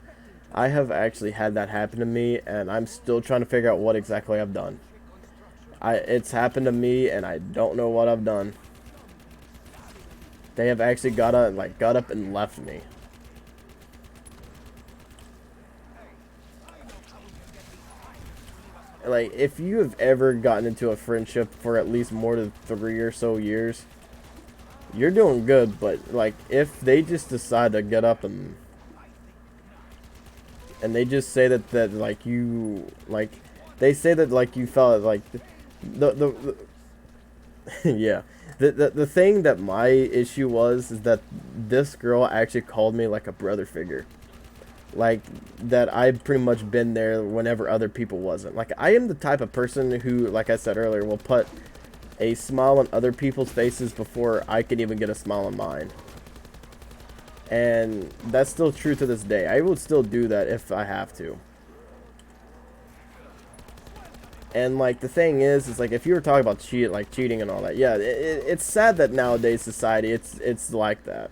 I have actually had that happen to me, and I'm still trying to figure out what exactly I've done. It's happened to me, and I don't know what I've done. They have actually got up and left me. Like, if you have ever gotten into a friendship for at least more than 3 or so years, you're doing good. But like, if they just decide to get up and they just say that like you like, they say that like you felt like the yeah, the thing that my issue was is that this girl actually called me like a brother figure. Like, that I've pretty much been there whenever other people wasn't. Like, I am the type of person who, like I said earlier, will put a smile on other people's faces before I can even get a smile on mine. And that's still true to this day. I will still do that if I have to. And like, the thing is like, if you were talking about cheating and all that, yeah, it's sad that nowadays society it's like that.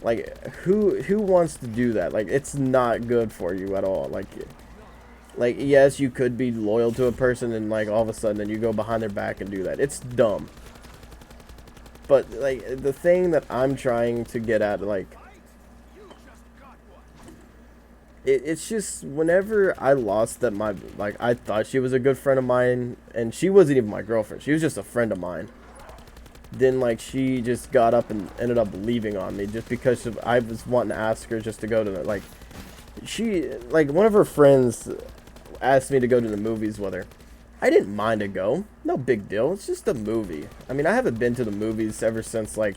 Like, who wants to do that? Like, it's not good for you at all. Like yes, you could be loyal to a person, and like all of a sudden then you go behind their back and do that. It's dumb. But like, the thing that I'm trying to get at, like, it's just whenever I lost that I thought she was a good friend of mine, and she wasn't even my girlfriend. She was just a friend of mine. Then like, she just got up and ended up leaving on me just because I was wanting to ask her just to go to like, one of her friends asked me to go to the movies with her. I didn't mind to go. No big deal. It's just a movie. I mean, I haven't been to the movies ever since like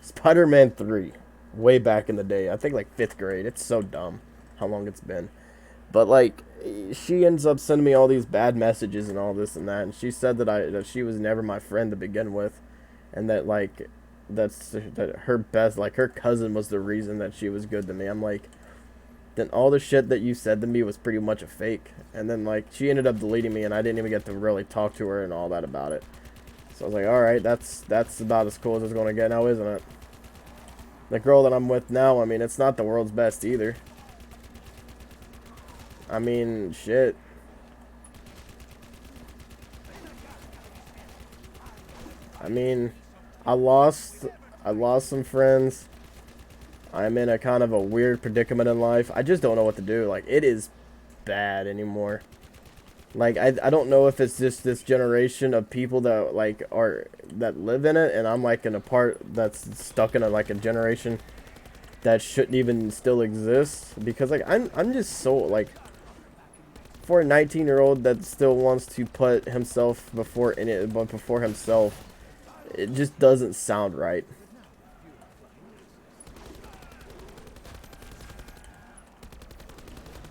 Spider-Man 3, way back in the day. I think like 5th grade. It's so dumb how long it's been. But like, she ends up sending me all these bad messages and all this and that, and she said that she was never my friend to begin with. And that like, that her cousin was the reason that she was good to me. I'm like, then all the shit that you said to me was pretty much a fake. And then like, she ended up deleting me, and I didn't even get to really talk to her and all that about it. So I was like, alright, that's about as cool as it's gonna get now, isn't it? The girl that I'm with now, I mean, it's not the world's best either. I mean, shit. I mean, I lost some friends. I'm in a kind of a weird predicament in life. I just don't know what to do. Like, it is bad anymore. Like, I don't know if it's just this generation of people that like that live in it, and I'm like in a part that's stuck in a generation that shouldn't even still exist, because like, I'm just so like, for a 19-year-old that still wants to put himself before himself, it just doesn't sound right.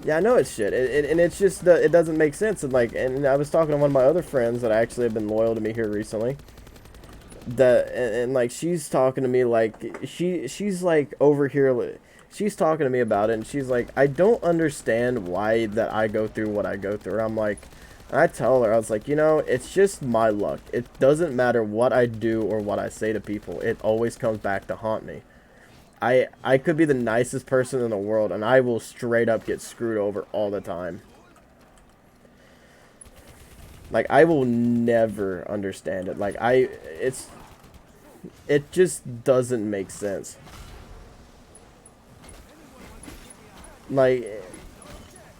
Yeah, I know it's shit, and it's just it doesn't make sense. And like, and I was talking to one of my other friends that actually have been loyal to me here recently. That and like she's talking to me like she's like over here. She's talking to me about it, and she's like, I don't understand why that I go through what I go through. I'm like, and I tell her, I was like, you know, it's just my luck. It doesn't matter what I do or what I say to people. It always comes back to haunt me. I could be the nicest person in the world, and I will straight up get screwed over all the time. Like, I will never understand it. Like, it just doesn't make sense. Like,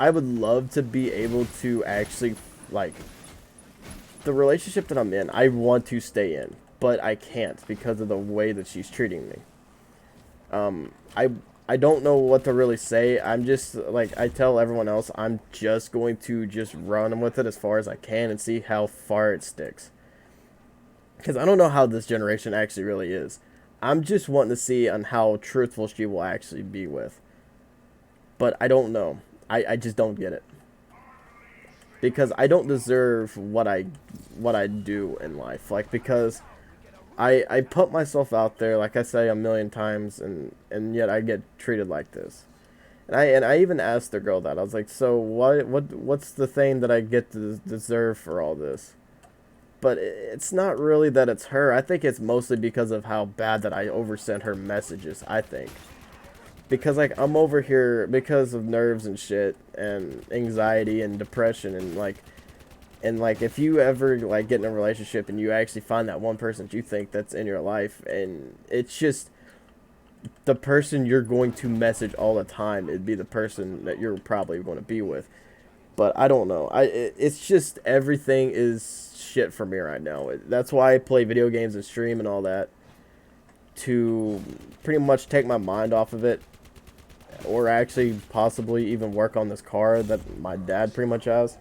I would love to be able to actually, like, the relationship that I'm in, I want to stay in, but I can't because of the way that she's treating me. Um, I I don't know what to really say. I'm just like I tell everyone else, I'm just going to just run with it as far as I can and see how far it sticks. Because I don't know how this generation actually really is. I'm just wanting to see on how truthful she will actually be with. But I don't know. I just don't get it. Because I don't deserve what I do in life. Like because I put myself out there, like I say a million times, and yet I get treated like this. And I even asked the girl that I was like, so what's the thing that I get to deserve for all this? But it's not really that it's her. I think it's mostly because of how bad that I oversent her messages. I think because like I'm over here because of nerves and shit and anxiety and depression and like if you ever like get in a relationship and you actually find that one person that you think that's in your life and it's just the person you're going to message all the time, it'd be the person that you're probably going to be with. But I don't know. It's just everything is shit for me right now. That's why I play video games and stream and all that to pretty much take my mind off of it or actually possibly even work on this car that my dad pretty much has.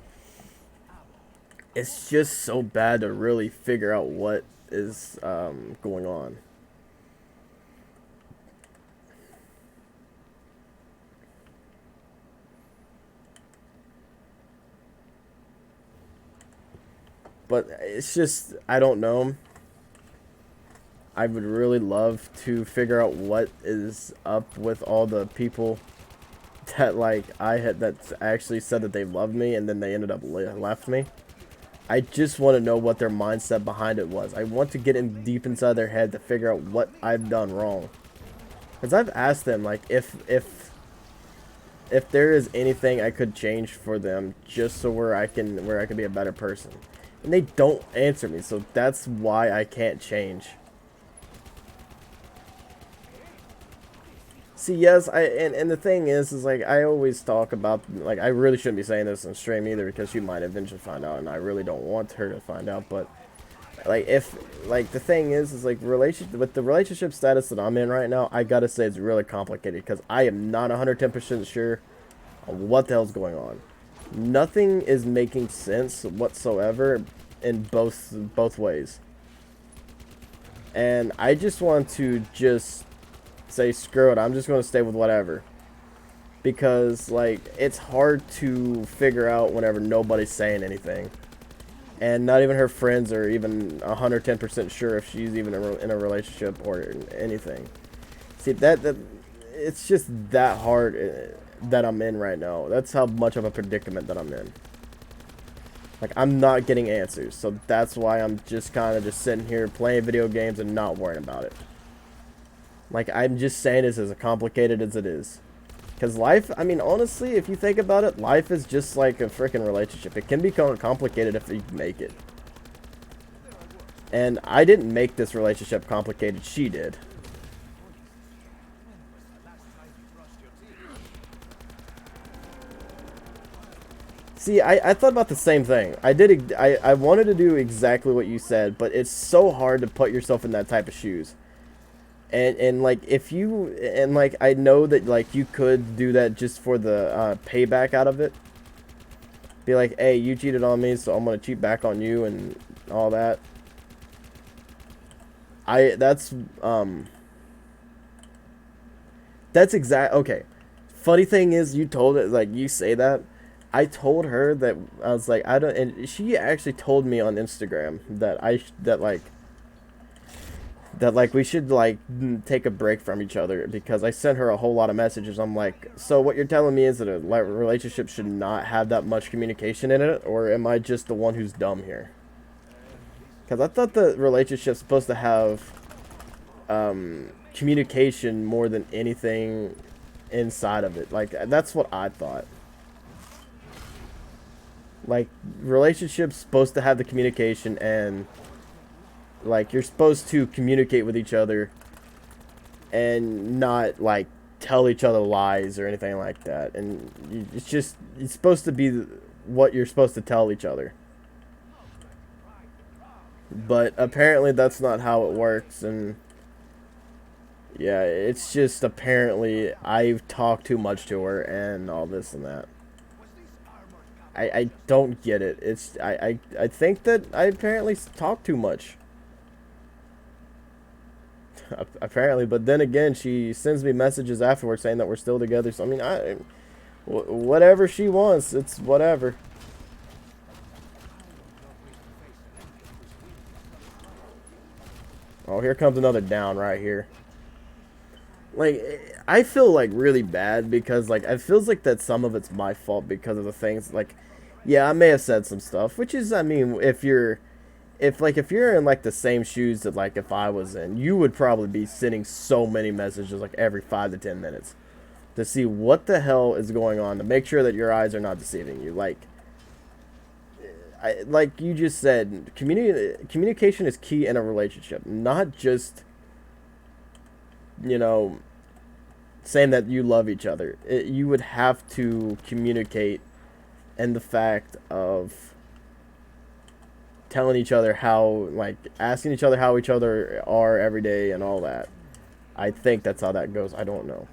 It's just so bad to really figure out what is going on. But it's just, I don't know. I would really love to figure out what is up with all the people that like I had that actually said that they loved me and then they ended up left me. I just want to know what their mindset behind it was. I want to get in deep inside their head to figure out what I've done wrong. Because I've asked them like if there is anything I could change for them just so where I can be a better person. And they don't answer me, so that's why I can't change. See, yes, and the thing is like I always talk about like I really shouldn't be saying this on stream either because she might eventually find out, and I really don't want her to find out. But like if like the thing is like relationship with the relationship status that I'm in right now, I gotta say it's really complicated because I am not 110% sure on what the hell's going on. Nothing is making sense whatsoever in both ways, and I just want to just say screw it, I'm just going to stay with whatever. Because, like, it's hard to figure out whenever nobody's saying anything. And not even her friends are even 110% sure if she's even in a relationship or anything. See, that it's just that hard that I'm in right now. That's how much of a predicament that I'm in. Like, I'm not getting answers. So that's why I'm just kind of just sitting here playing video games and not worrying about it. Like, I'm just saying this as complicated as it is. Because life, I mean, honestly, if you think about it, life is just like a freaking relationship. It can become complicated if you make it. And I didn't make this relationship complicated. She did. See, I thought about the same thing. I wanted to do exactly what you said, but it's so hard to put yourself in that type of shoes. And like if you and like I know that like you could do that just for the payback out of it. Be like, hey, you cheated on me, so I'm gonna cheat back on you and all that. That's exact. Okay, Funny thing is, you told it like you say that. I told her that I was like I don't, and she actually told me on Instagram that that like we should like take a break from each other because I sent her a whole lot of messages. I'm like, so what you're telling me is that a relationship should not have that much communication in it, or am I just the one who's dumb here? Because I thought the relationship's supposed to have communication more than anything inside of it. Like that's what I thought. Like relationships supposed to have the communication and like you're supposed to communicate with each other and not like tell each other lies or anything like that. And it's just it's supposed to be what you're supposed to tell each other. But apparently that's not how it works, and yeah, it's just apparently I've talked too much to her and all this and that. I don't get it. I think that I apparently talk too much. Apparently, but then again, she sends me messages afterwards saying that we're still together. So I mean, whatever she wants, it's whatever. Oh, here comes another down right here. Like, I feel like really bad because like it feels like that some of it's my fault because of the things like, yeah, I may have said some stuff, which is I mean, if you're in like the same shoes that like if I was in, you would probably be sending so many messages like every 5 to 10 minutes to see what the hell is going on to make sure that your eyes are not deceiving you. Like you just said, communication is key in a relationship, not just you know saying that you love each other. You would have to communicate, and the fact of telling each other how, like, asking each other how each other are every day and all that. I think that's how that goes. I don't know.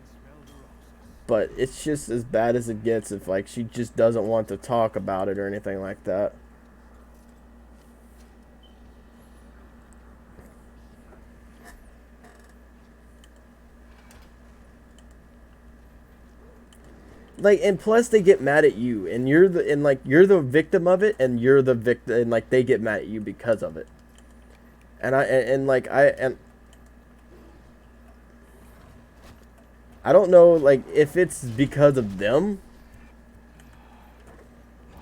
But it's just as bad as it gets if, like, she just doesn't want to talk about it or anything like that. Like, and plus they get mad at you, and you're the victim of it, and you're the victim, and like they get mad at you because of it. And I don't know like if it's because of them,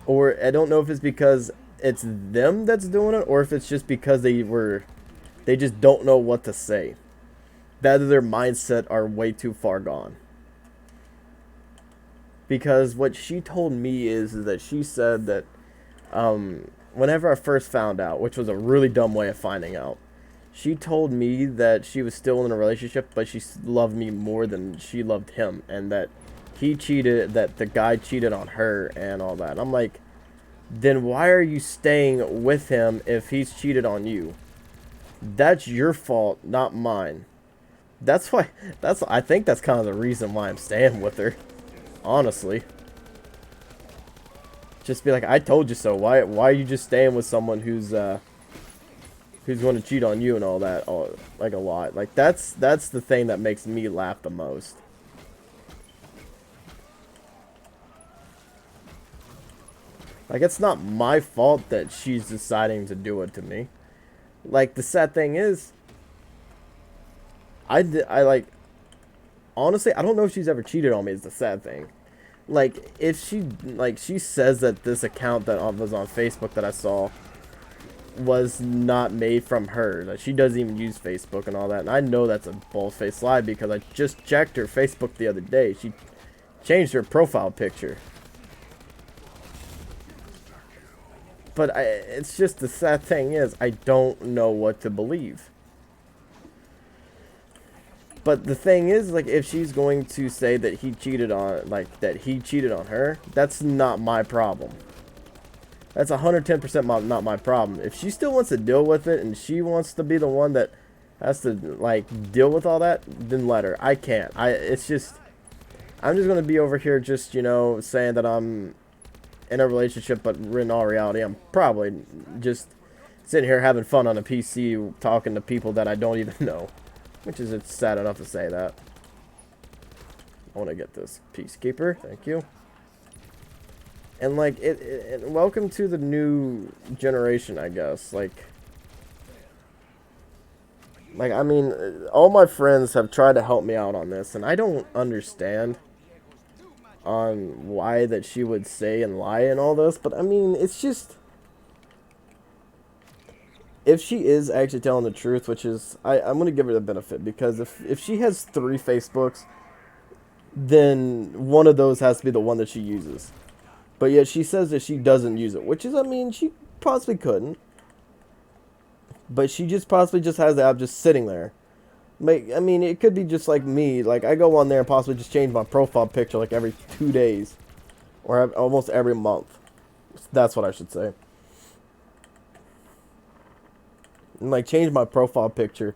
or I don't know if it's because it's them that's doing it, or if it's just because they just don't know what to say. That their mindset are way too far gone. Because what she told me is that she said that whenever I first found out, which was a really dumb way of finding out, she told me that she was still in a relationship, but she loved me more than she loved him, and that he cheated, that the guy cheated on her and all that. I'm like, then why are you staying with him if he's cheated on you? That's your fault, not mine. I think that's kind of the reason why I'm staying with her. Honestly, just be like, I told you so. Why are you just staying with someone who's going to cheat on you and all that? Like a lot. Like that's the thing that makes me laugh the most. Like it's not my fault that she's deciding to do it to me. Like the sad thing is, I like. Honestly, I don't know if she's ever cheated on me is the sad thing. Like, if she says that this account that was on Facebook that I saw was not made from her. That she doesn't even use Facebook and all that. And I know that's a bull-faced lie because I just checked her Facebook the other day. She changed her profile picture. But it's just the sad thing is, I don't know what to believe. But the thing is, like, if she's going to say that he cheated on, like, that he cheated on her, that's not my problem. That's 110% not my problem. If she still wants to deal with it, and she wants to be the one that has to, like, deal with all that, then let her. I can't. It's just, I'm just going to be over here just, you know, saying that I'm in a relationship, but in all reality, I'm probably just sitting here having fun on a PC, talking to people that I don't even know. Which is, it's sad enough to say that. I want to get this Peacekeeper. Thank you. And like and welcome to the new generation, I guess. Like I mean, all my friends have tried to help me out on this, and I don't understand on why that she would say and lie and all this, but I mean, it's just, if she is actually telling the truth, which is, I'm going to give her the benefit, because if she has 3 Facebooks, then one of those has to be the one that she uses. But yet she says that she doesn't use it, which is, I mean, she possibly couldn't. But she just possibly just has the app just sitting there. Like, I mean, it could be just like me. Like, I go on there and possibly just change my profile picture like every 2 days. Or almost every month. That's what I should say. And like, change my profile picture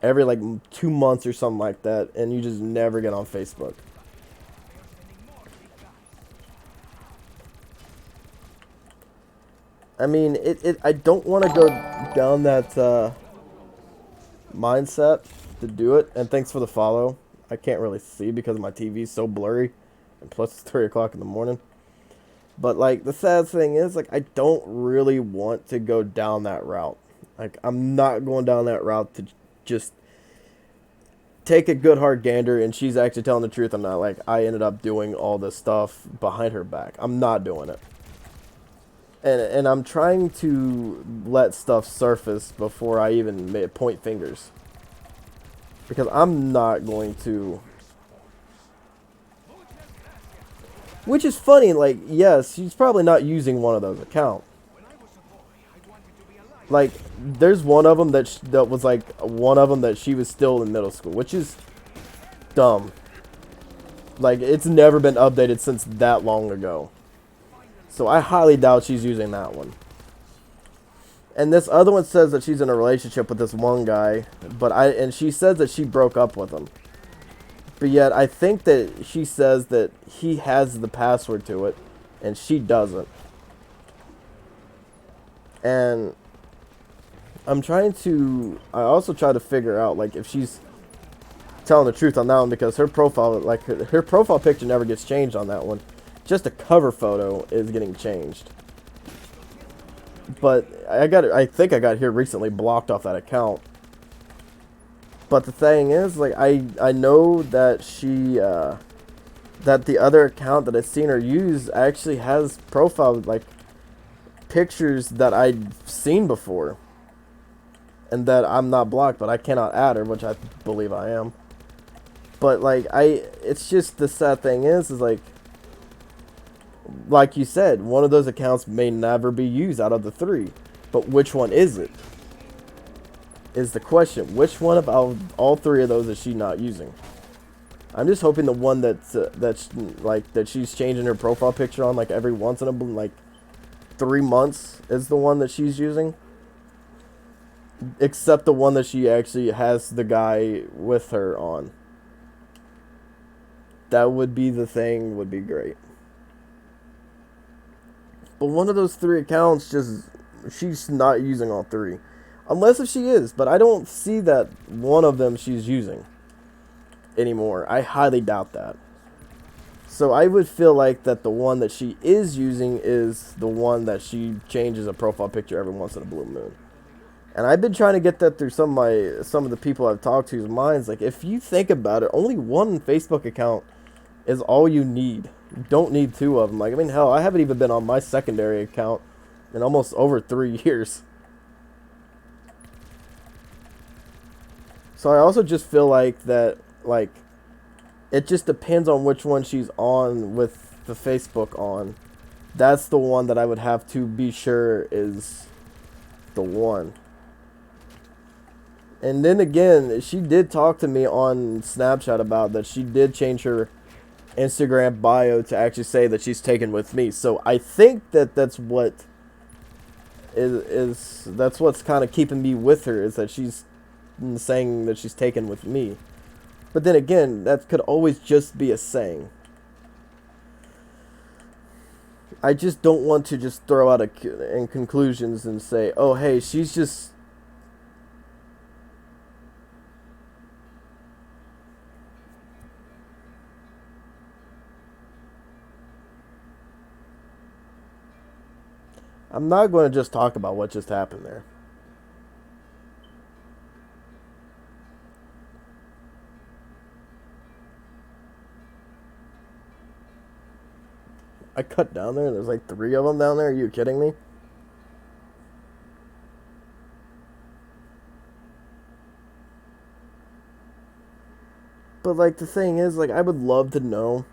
every like 2 months or something like that. And you just never get on Facebook. I mean, I don't want to go down that mindset to do it. And thanks for the follow. I can't really see because my TV is so blurry. And plus it's 3 o'clock in the morning. But like, the sad thing is, like, I don't really want to go down that route. Like, I'm not going down that route to just take a good hard gander and she's actually telling the truth. I'm not, like, I ended up doing all this stuff behind her back. I'm not doing it. And I'm trying to let stuff surface before I even point fingers. Because I'm not going to... Which is funny, like, yes, she's probably not using one of those accounts. Like, there's one of them that was like, one of them that she was still in middle school, which is dumb. Like, it's never been updated since that long ago. So I highly doubt she's using that one. And this other one says that she's in a relationship with this one guy, and she says that she broke up with him. But yet, I think that she says that he has the password to it, and she doesn't. And I also try to figure out, like, if she's telling the truth on that one, because her profile, like, her profile picture never gets changed on that one. Just a cover photo is getting changed. But I think I got here recently blocked off that account. But the thing is, like, I know that that the other account that I've seen her use actually has profile, like, pictures that I've seen before. And that I'm not blocked, but I cannot add her, which I believe I am. But, like, it's just, the sad thing is like you said, one of those accounts may never be used out of the 3. But which one is it? Is the question. Which one of all 3 of those is she not using? I'm just hoping the one that she's changing her profile picture on, like, every once in a, like, 3 months is the one that she's using. Except the one that she actually has the guy with her on. That would be the thing, would be great. But one of those 3 accounts, she's not using all 3. Unless if she is, but I don't see that one of them she's using anymore. I highly doubt that. So I would feel like that the one that she is using is the one that she changes a profile picture every once in a blue moon. And I've been trying to get that through some of the people I've talked to's minds. Like, if you think about it, only one Facebook account is all you need. You don't need 2 of them. Like, I mean, hell, I haven't even been on my secondary account in almost over 3 years. So I also just feel like that, like, it just depends on which one she's on with the Facebook on. That's the one that I would have to be sure is the one. And then again, she did talk to me on Snapchat about that she did change her Instagram bio to actually say that she's taken with me. So I think that that's what that's what's kind of keeping me with her, is that she's saying that she's taken with me. But then again, that could always just be a saying. I just don't want to just throw out in conclusions and say, oh, hey, she's just... I'm not going to just talk about what just happened there. I cut down there and there's like 3 of them down there. Are you kidding me? But like the thing is, like I would love to know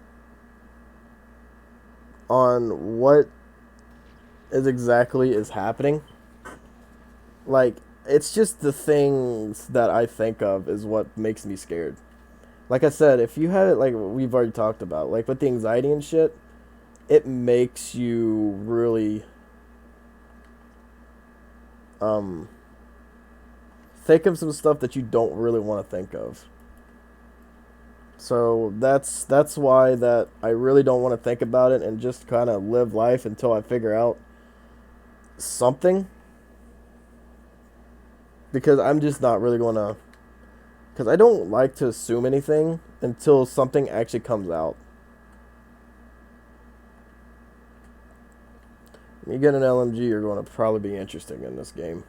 on what is exactly is happening. Like it's just the things that I think of is what makes me scared. Like I said, if you had it like we've already talked about, like with the anxiety and shit, it makes you really um think of some stuff that you don't really want to think of. So that's why that I really don't want to think about it and just kind of live life until I figure out something because I'm just not really going to cuz I don't like to assume anything until something actually comes out. You get an LMG, you're going to probably be interesting in this game.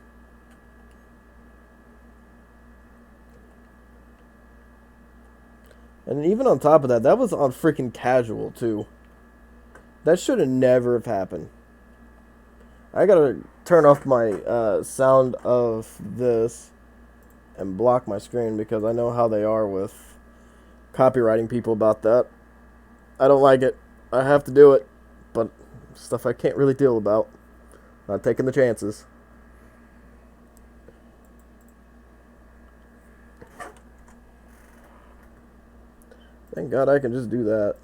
And even on top of that, that was on freaking casual too. That should have never have happened. I gotta turn off my sound of this and block my screen because I know how they are with copywriting people about that. I don't like it. I have to do it, but stuff I can't really deal about. Not taking the chances. Thank God I can just do that.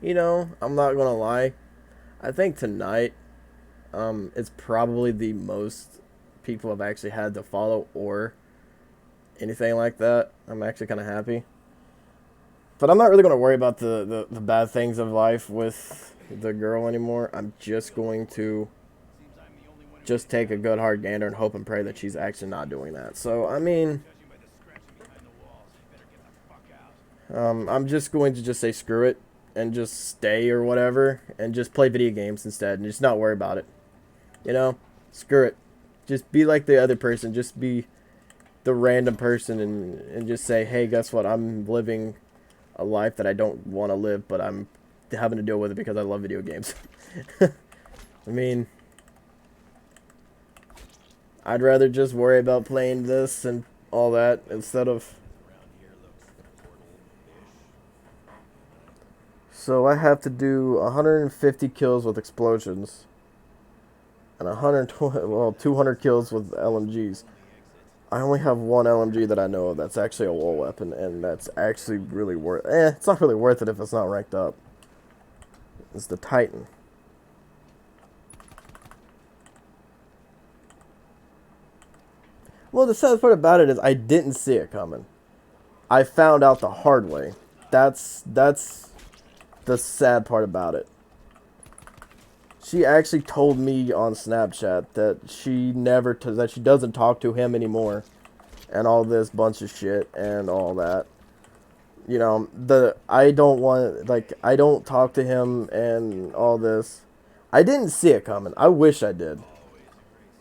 You know, I'm not gonna lie. I think tonight, it's probably the most people have actually had to follow or anything like that. I'm actually kind of happy. But I'm not really gonna worry about the bad things of life with the girl anymore. I'm just going to just take a good hard gander and hope and pray that she's actually not doing that. So, I mean, I'm just going to just say screw it and just stay or whatever and just play video games instead and just not worry about it. You know, screw it. Just be like the other person. Just be the random person and just say, hey, guess what? I'm living a life that I don't want to live, but I'm having to deal with it because I love video games. I mean, I'd rather just worry about playing this and all that instead of... So I have to do 150 kills with explosions and 120, well, 200 kills with LMGs. I only have one LMG that I know of that's actually a wall weapon, and that's actually really worth... it's not really worth it if it's not ranked up. It's the Titan. Well, the sad part about it is I didn't see it coming. I found out the hard way. That's the sad part about it. She actually told me on Snapchat that that she doesn't talk to him anymore, and all this bunch of shit and all that. You know, I don't talk to him and all this. I didn't see it coming. I wish I did.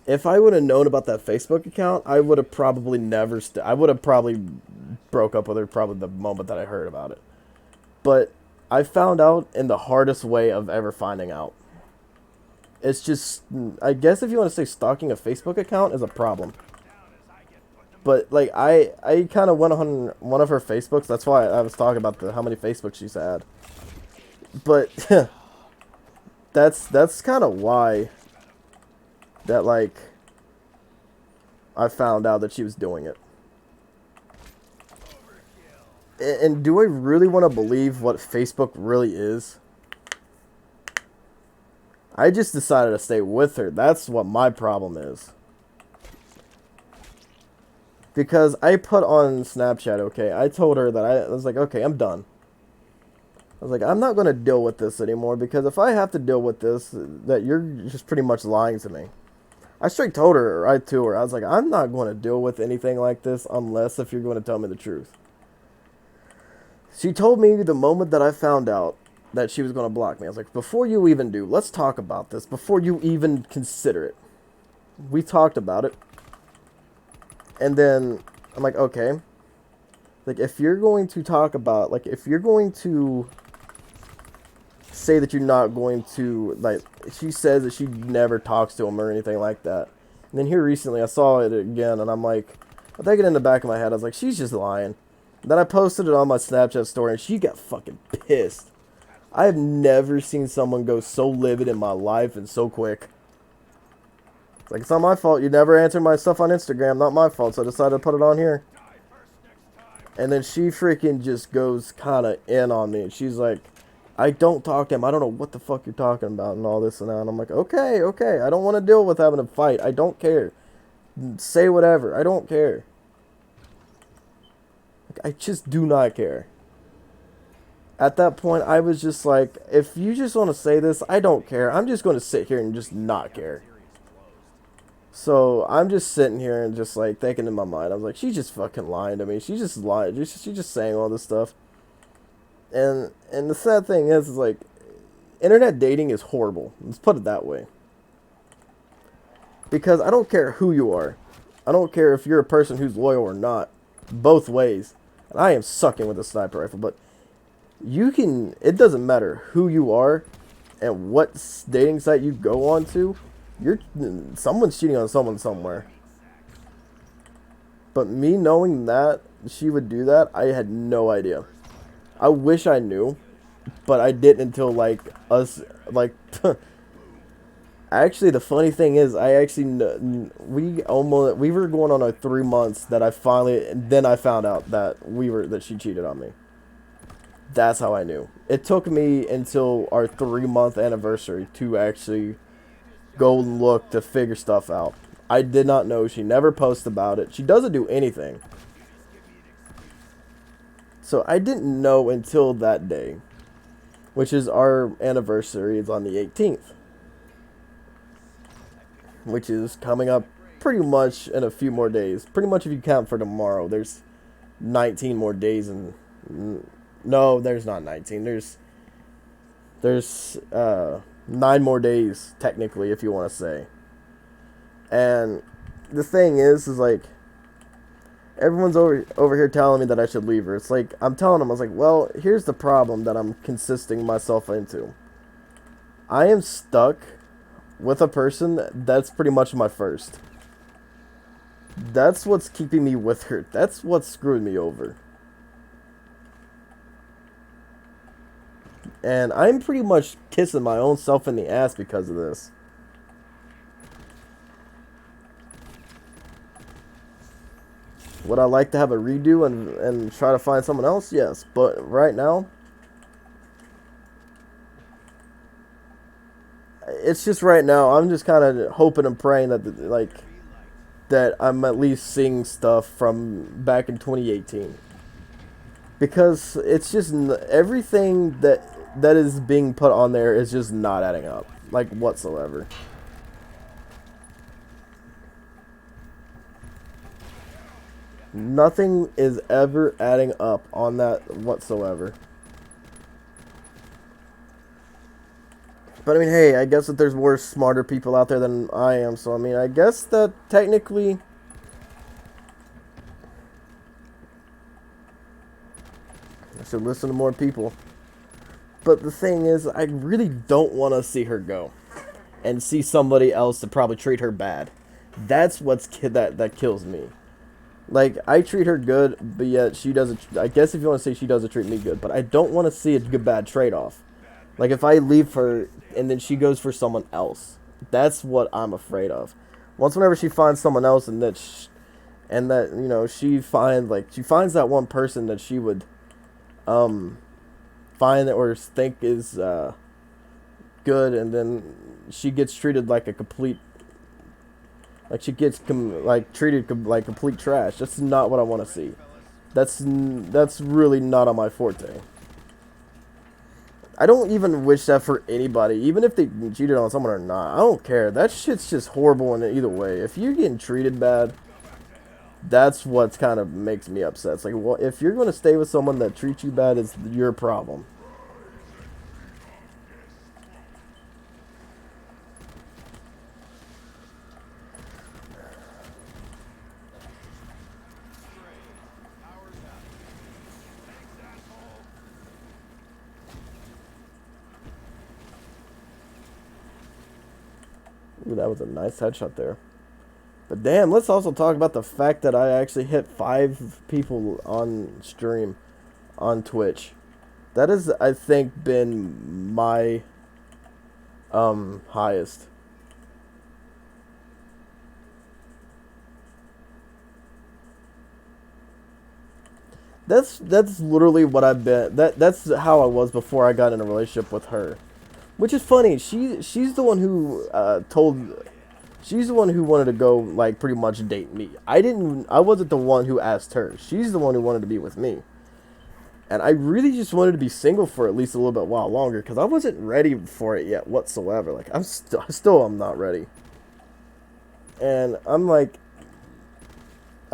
If I would have known about that Facebook account, I would have probably never... I would have probably broke up with her probably the moment that I heard about it. But I found out in the hardest way of ever finding out. It's just... I guess if you want to say stalking a Facebook account is a problem. But, like, I kind of went on one of her Facebooks. That's why I was talking about how many Facebooks she's had. But, that's kind of why... that, like, I found out that she was doing it. And do I really want to believe what Facebook really is? I just decided to stay with her. That's what my problem is. Because I put on Snapchat, okay, I told her that I was like, okay, I'm done. I was like, I'm not going to deal with this anymore, because if I have to deal with this, that you're just pretty much lying to me. I straight told her right to her. I was like, I'm not going to deal with anything like this unless if you're going to tell me the truth. She told me the moment that I found out that she was going to block me. I was like, before you even do, let's talk about this. Before you even consider it. We talked about it. And then I'm like, okay. Like, if you're going to talk about, like, if you're going to say that you're not going to, like, she says that she never talks to him or anything like that. And then here recently, I saw it again, and I'm like, I think it in the back of my head, I was like, she's just lying. Then I posted it on my Snapchat story, and she got fucking pissed. I have never seen someone go so livid in my life and so quick. It's like, it's not my fault. You never answered my stuff on Instagram. Not my fault, so I decided to put it on here. And then she freaking just goes kind of in on me. She's like, I don't talk to him. I don't know what the fuck you're talking about and all this and that. And I'm like, okay, okay. I don't want to deal with having a fight. I don't care. Say whatever. I don't care. I just do not care. At that point, I was just like, if you just want to say this, I don't care. I'm just going to sit here and just not care. So I'm just sitting here and just like thinking in my mind, I was like, she's just fucking lying to me. She's just lying. She's just saying all this stuff. And the sad thing is like, internet dating is horrible. Let's put it that way. Because I don't care who you are. I don't care if you're a person who's loyal or not. Both ways. And I am sucking with a sniper rifle, but you can, it doesn't matter who you are and what dating site you go on to. Someone's cheating on someone somewhere. But me knowing that she would do that, I had no idea. I wish I knew, but I didn't until like us, like, actually the funny thing is we were going on our 3 months that then I found out that that she cheated on me. That's how I knew. It took me until our 3-month anniversary to actually go and look to figure stuff out. I did not know. She never posts about it. She doesn't do anything. So I didn't know until that day, which is our anniversary. It's on the 18th, which is coming up pretty much in a few more days. Pretty much if you count for tomorrow, there's 19 more days and... No, there's not 19. There's 9 more days, technically, if you want to say. And the thing is like, everyone's over here telling me that I should leave her. It's like, I'm telling them, I was like, well, here's the problem that I'm consisting myself into. I am stuck with a person that's pretty much my first. That's what's keeping me with her. That's what's screwing me over. And I'm pretty much kissing my own self in the ass because of this. Would I like to have a redo and try to find someone else? Yes. But right now, it's just right now, I'm just kind of hoping and praying that, like, that I'm at least seeing stuff from back in 2018. Because it's just everything that is being put on there is just not adding up, like, whatsoever. Nothing is ever adding up on that whatsoever. But I mean, hey, I guess that there's more smarter people out there than I am, so I mean, I guess that technically I should listen to more people. But the thing is, I really don't want to see her go and see somebody else to probably treat her bad. That's that kills me. Like, I treat her good, but yet she doesn't. I guess if you want to say she doesn't treat me good, but I don't want to see a bad trade-off. Like, if I leave her and then she goes for someone else, that's what I'm afraid of. Whenever she finds someone else and that you know, she finds that one person that she would find or think is good, and then she gets treated like a complete, like she gets treated like complete trash. That's not what I want to see. That's really not on my forte. I don't even wish that for anybody, even if they cheated on someone or not. I don't care. That shit's just horrible in either way. If you're getting treated bad, that's what kind of makes me upset. It's like, well, if you're going to stay with someone that treats you bad, it's your problem. Ooh, that was a nice headshot there. But damn, let's also talk about the fact that I actually hit 5 people on stream on Twitch. That has, I think, been my highest. That's literally what I've been. That's how I was before I got in a relationship with her. Which is funny. She's the one who she's the one who wanted to go, like, pretty much date me. I wasn't the one who asked her. She's the one who wanted to be with me. And I really just wanted to be single for at least a little bit while longer, because I wasn't ready for it yet whatsoever. Like, I'm not ready. And I'm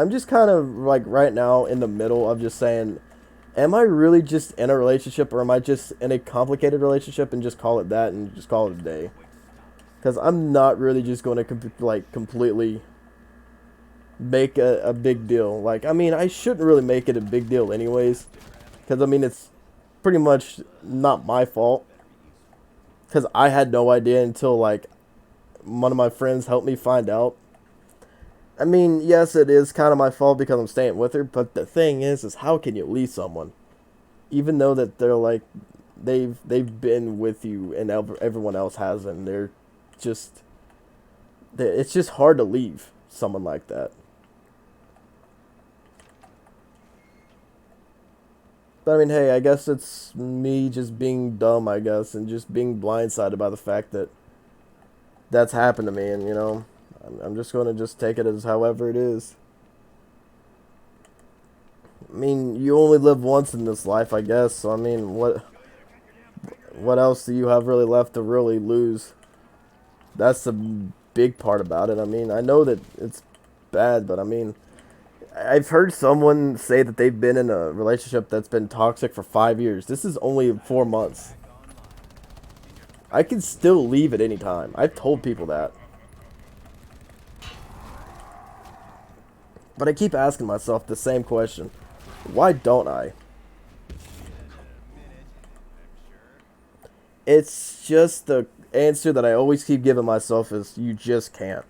just kind of, like, right now in the middle of just saying, am I really just in a relationship, or am I just in a complicated relationship and just call it that and just call it a day? Because I'm not really just going to completely make a big deal. Like, I mean, I shouldn't really make it a big deal anyways. Because, I mean, it's pretty much not my fault. Because I had no idea until, like, one of my friends helped me find out. I mean, yes, it is kind of my fault because I'm staying with her. But the thing is how can you leave someone? Even though that they're, like, they've been with you and everyone else hasn't. It's just hard to leave someone like that. But I mean, hey, I guess it's me just being dumb, I guess, and just being blindsided by the fact that that's happened to me, and, you know, I'm just going to just take it as however it is. I mean, you only live once in this life, I guess, so I mean, what else do you have really left to really lose? That's the big part about it. I mean, I know that it's bad, but I mean, I've heard someone say that they've been in a relationship that's been toxic for 5 years. This is only 4 months. I can still leave at any time. I've told people that. But I keep asking myself the same question. Why don't I? It's just the answer that I always keep giving myself is you just can't.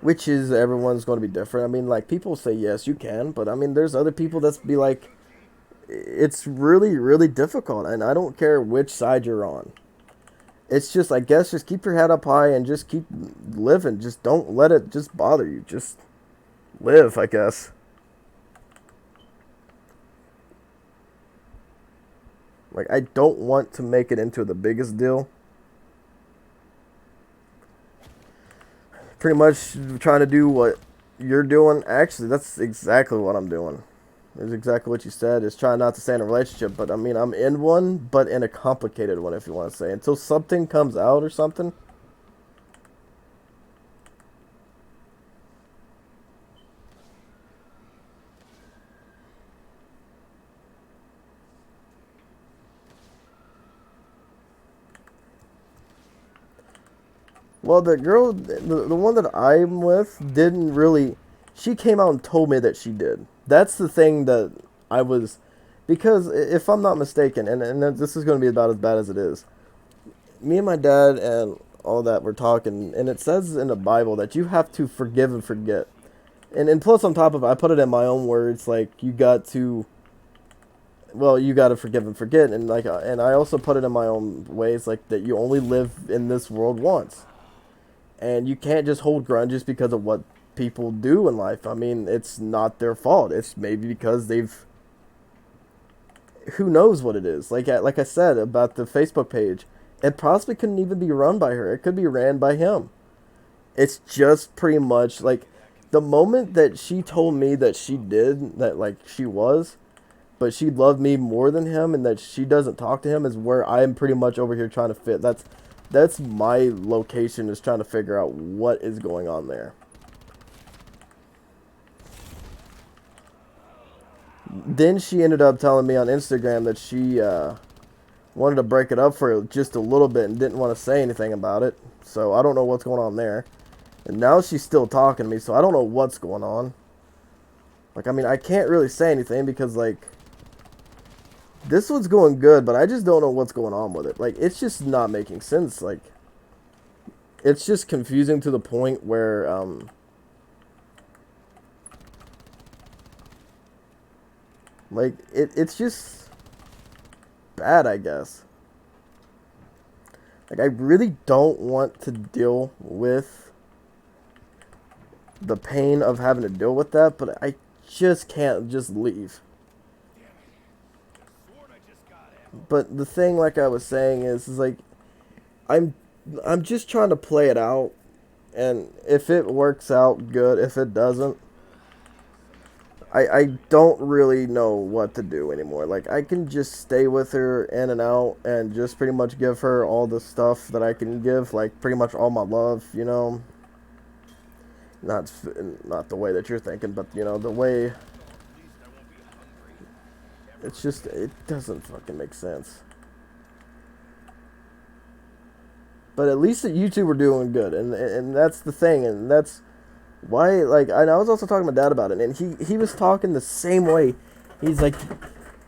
Which is, everyone's going to be different. I mean, like, people say yes, you can, but I mean, there's other people that's be like, it's really, really difficult, and I don't care which side you're on. It's just, I guess, just keep your head up high and just keep living. Just don't let it just bother you. Just live, I guess. Like, I don't want to make it into the biggest deal. Pretty much trying to do what you're doing. Actually, that's exactly what I'm doing. It's exactly what you said. Is trying not to stay in a relationship, but I mean, I'm in one, but in a complicated one, if you want to say. Until something comes out or something. Well, the girl, the one that I'm with, didn't really. She came out and told me that she did. That's the thing that I was. Because if I'm not mistaken, and this is going to be about as bad as it is, me and my dad and all that were talking, and it says in the Bible that you have to forgive and forget. And plus, on top of it, I put it in my own words, like, you got to. Well, you got to forgive and forget, and like, and I also put it in my own ways, like, that you only live in this world once. And you can't just hold grudges because of what people do in life. I mean, it's not their fault. It's maybe because they've... Who knows what it is. Like I said about the Facebook page, it possibly couldn't even be run by her. It could be ran by him. It's just pretty much, like, the moment that she told me that she did, that, like, she was... but she loved me more than him, and that she doesn't talk to him is where I'm pretty much over here trying to fit. That's my location, is trying to figure out what is going on there. Then she ended up telling me on Instagram that she wanted to break it up for just a little bit and didn't want to say anything about it. So I don't know what's going on there. And now she's still talking to me, so I don't know what's going on. Like, I mean, I can't really say anything because, like, this one's going good, but I just don't know what's going on with it. Like, it's just not making sense. Like, it's just confusing to the point where, like, it's just bad, I guess. Like, I really don't want to deal with the pain of having to deal with that, but I just can't just leave. But the thing, like I was saying, is like, I'm just trying to play it out, and if it works out, good. If it doesn't, I don't really know what to do anymore. Like, I can just stay with her in and out and just pretty much give her all the stuff that I can give, like pretty much all my love, you know. Not the way that you're thinking, but you know, the way. It's just, it doesn't fucking make sense. But at least at YouTube we're doing good, and that's the thing, and that's why, like, I was also talking to my dad about it, and he was talking the same way. He's like,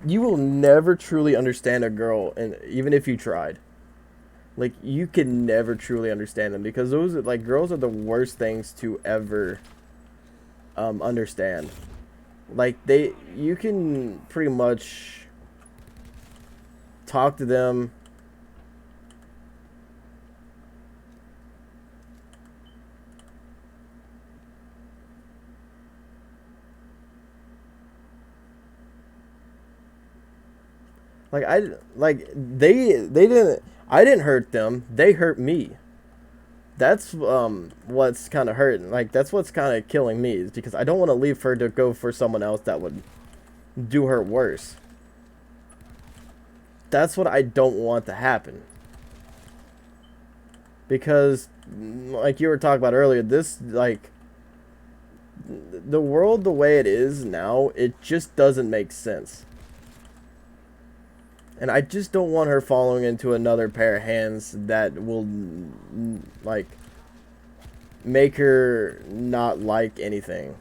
you will never truly understand a girl, and even if you tried. Like, you can never truly understand them, because those are, like, girls are the worst things to ever understand. Like, you can pretty much talk to them. Like, I didn't hurt them. They hurt me. That's what's kind of hurting. Like, that's what's kind of killing me, is because I don't want to leave her to go for someone else that would do her worse. That's what I don't want to happen. Because, like you were talking about earlier, this, like, the world the way it is now, it just doesn't make sense. And I just don't want her falling into another pair of hands that will, like, make her not like anything.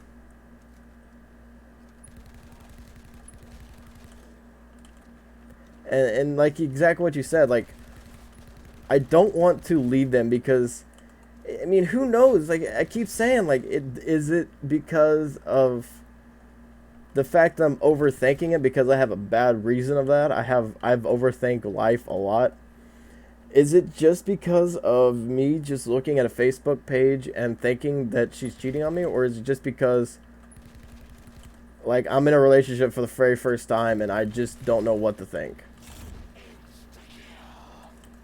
And like, exactly what you said, like, I don't want to leave them because, I mean, who knows? Like, I keep saying, like, is it because of the fact that I'm overthinking it, because I have a bad reason of that? I've overthink life a lot. Is it just because of me just looking at a Facebook page and thinking that she's cheating on me, or is it just because, like, I'm in a relationship for the very first time and I just don't know what to think?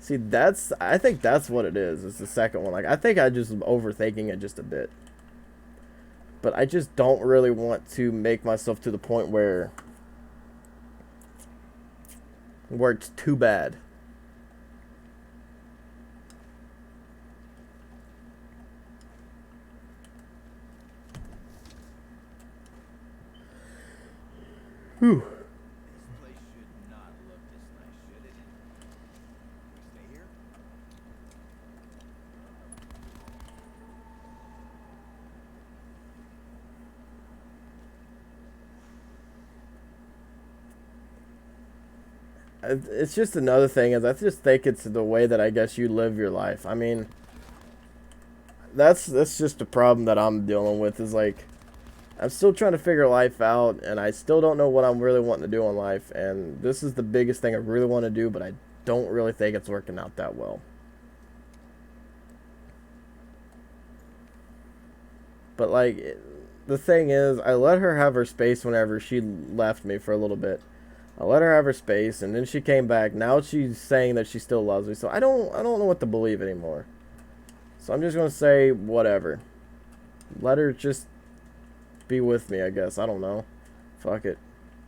See, I think that's what it is. It's the second one. Like, I think I just am overthinking it just a bit. But I just don't really want to make myself to the point where it's too bad. Whew. This place should not look this nice, should it? Stay here? It's just another thing, is I just think it's the way that I guess you live your life. I mean, that's just a problem that I'm dealing with, is like, I'm still trying to figure life out, and I still don't know what I'm really wanting to do in life, and this is the biggest thing I really want to do, but I don't really think it's working out that well. But, like, the thing is, I let her have her space whenever she left me for a little bit. I let her have her space, and then she came back. Now she's saying that she still loves me, so I don't know what to believe anymore. So I'm just gonna say whatever. Let her just be with me, I guess. I don't know. Fuck it.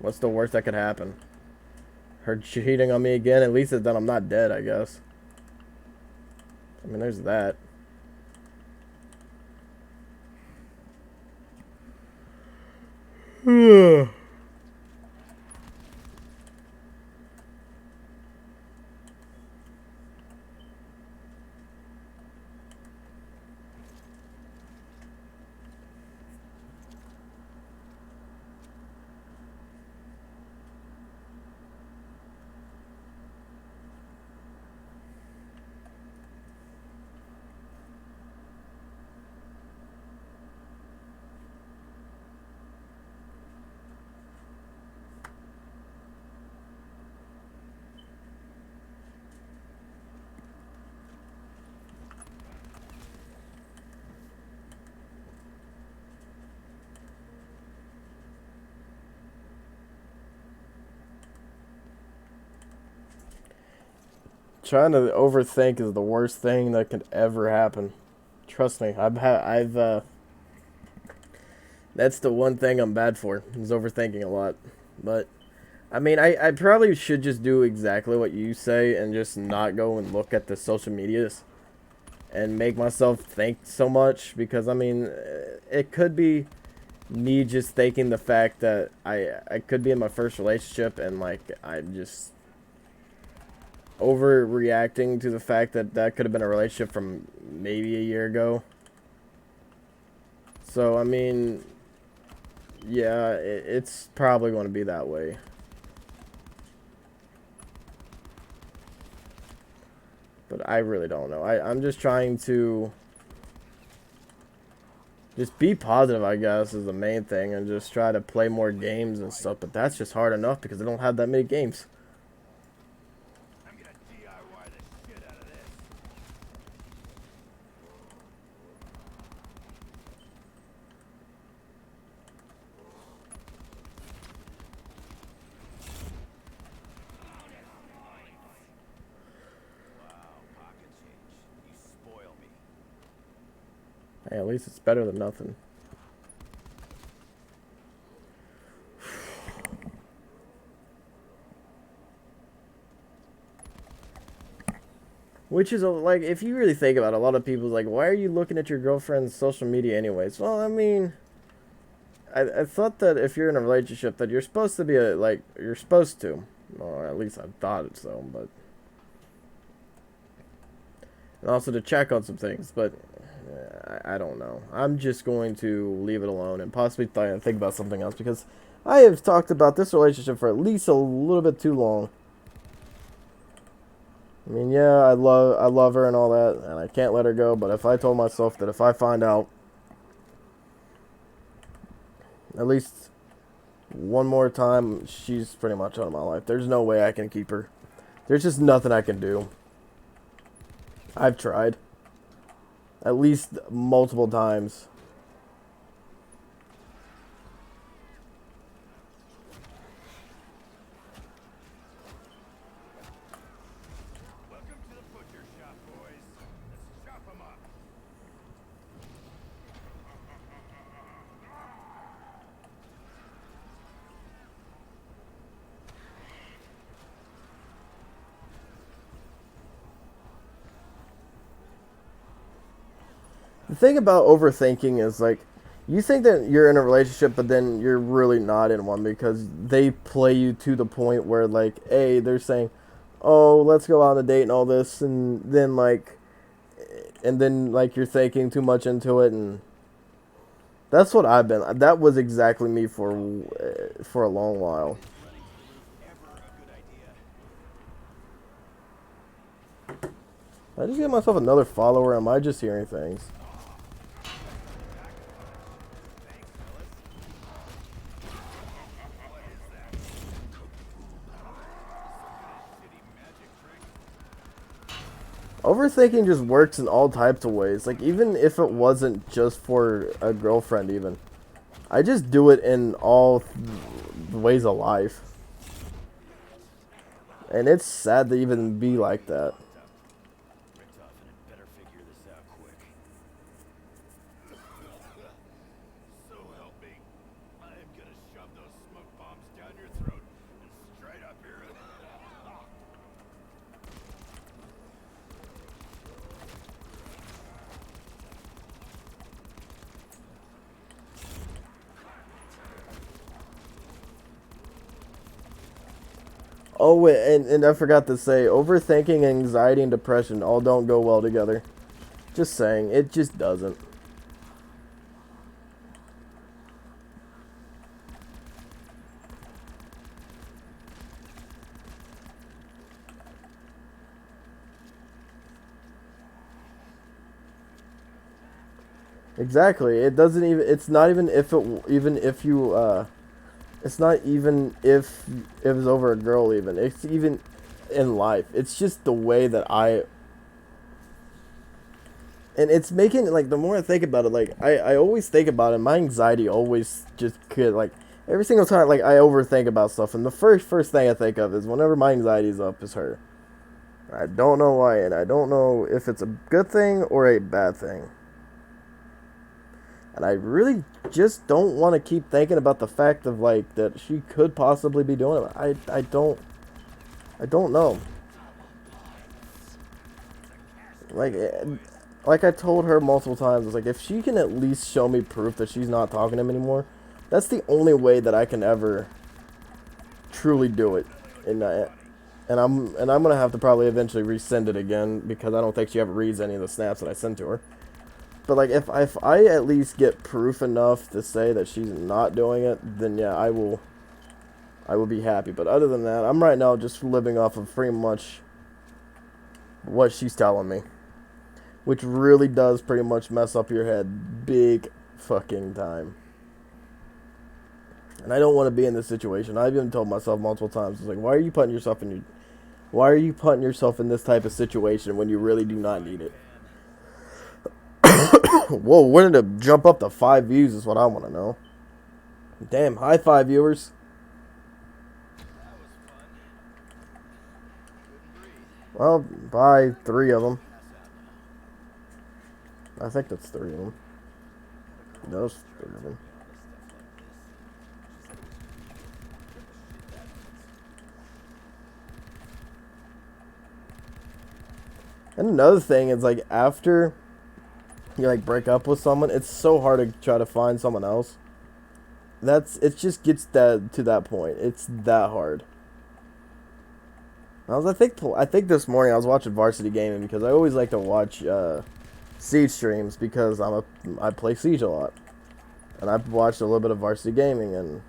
What's the worst that could happen? Her cheating on me again? At least it's done. I'm not dead, I guess. I mean, there's that. Trying to overthink is the worst thing that could ever happen. Trust me, that's the one thing I'm bad for, is overthinking a lot. But, I mean, I probably should just do exactly what you say and just not go and look at the social medias and make myself think so much, because, I mean, it could be me just thinking the fact that I could be in my first relationship and, like, I'm just overreacting to the fact that that could have been a relationship from maybe a year ago. So, I mean, yeah, it's probably going to be that way. But I really don't know. I'm just trying to just be positive, I guess, is the main thing, and just try to play more games and stuff. But that's just hard enough because I don't have that many games. I'm gonna DIY the shit out of this. Wow, pocket change. You spoil me. Hey, at least it's better than nothing. Which is, like, if you really think about it, a lot of people's like, why are you looking at your girlfriend's social media anyways? Well, I mean, I thought that if you're in a relationship that you're supposed to be, you're supposed to. Or at least I thought it so, but. And also to check on some things, but I don't know. I'm just going to leave it alone and possibly think about something else, because I have talked about this relationship for at least a little bit too long. I mean, yeah, I love her and all that, and I can't let her go, but if I told myself that if I find out at least one more time, she's pretty much out of my life, there's no way I can keep her. There's just nothing I can do. I've tried. At least multiple times. Welcome to the butcher shop, boys. Let's chop 'em up. The thing about overthinking is, like, you think that you're in a relationship, but then you're really not in one, because they play you to the point where, like, A, they're saying, oh, let's go on a date and all this, and then, like, you're thinking too much into it, and that's what I've been. That was exactly me for a long while. Ever a good idea. I just get myself another follower. Am I just hearing things? Thanks, fellas. What is that? Shitty magic trick. Overthinking just works in all types of ways. Like, even if it wasn't just for a girlfriend, even. I just do it in all ways of life. And it's sad to even be like that. Richtofen had better figure this out quick. So help me. I am gonna shove those smoke bombs down your Oh, wait, and I forgot to say, overthinking, anxiety, and depression all don't go well together. Just saying, it just doesn't. Exactly. It doesn't even. It's not even if it. Even if you. It's not even if it was over a girl. Even it's even in life. It's just the way that I. And it's making like the more I think about it, like I always think about it. My anxiety always just could like every single time like I overthink about stuff, and the first thing I think of is whenever my anxiety's up is her. I don't know why, and I don't know if it's a good thing or a bad thing. And I really just don't want to keep thinking about the fact of like that she could possibly be doing it. I don't know. Like like I told her multiple times, it's like if she can at least show me proof that she's not talking to him anymore, that's the only way that I can ever truly do it. And I'm gonna have to probably eventually resend it again because I don't think she ever reads any of the snaps that I sent to her. But like if I at least get proof enough to say that she's not doing it, then yeah, I will be happy. But other than that, I'm right now just living off of pretty much what she's telling me, which really does pretty much mess up your head big fucking time. And I don't want to be in this situation. I've even told myself multiple times, it's like, why are you putting yourself in this type of situation when you really do not need it? Whoa, when did it jump up to 5 views is what I want to know. Damn, high 5 viewers. Well, buy 3 of them. I think that's 3 of them. Those 3 of them. And another thing is like after you like break up with someone, it's so hard to try to find someone else. It just gets that to that point. It's that hard. I think this morning I was watching Varsity Gaming because I always like to watch Siege streams because I play Siege a lot, and I've watched a little bit of Varsity Gaming and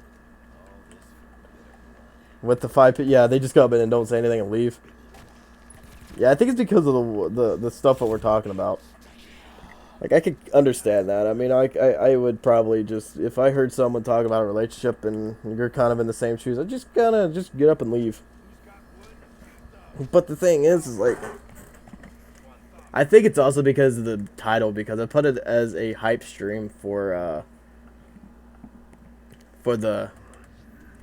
with the 5 yeah, they just come in and don't say anything and leave. Yeah, I think it's because of the stuff that we're talking about. Like, I could understand that. I mean, I would probably just, if I heard someone talk about a relationship and you're kind of in the same shoes, I'd just kind of just get up and leave. But the thing is like, I think it's also because of the title, because I put it as a hype stream for the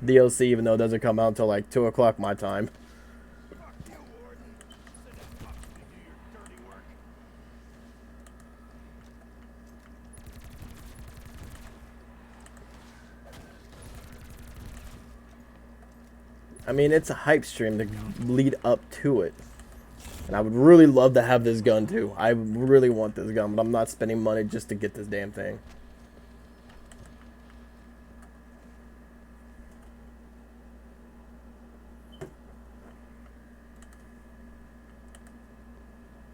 DLC, even though it doesn't come out until like 2 o'clock my time. I mean, it's a hype stream to lead up to it. And I would really love to have this gun too. I really want this gun, but I'm not spending money just to get this damn thing.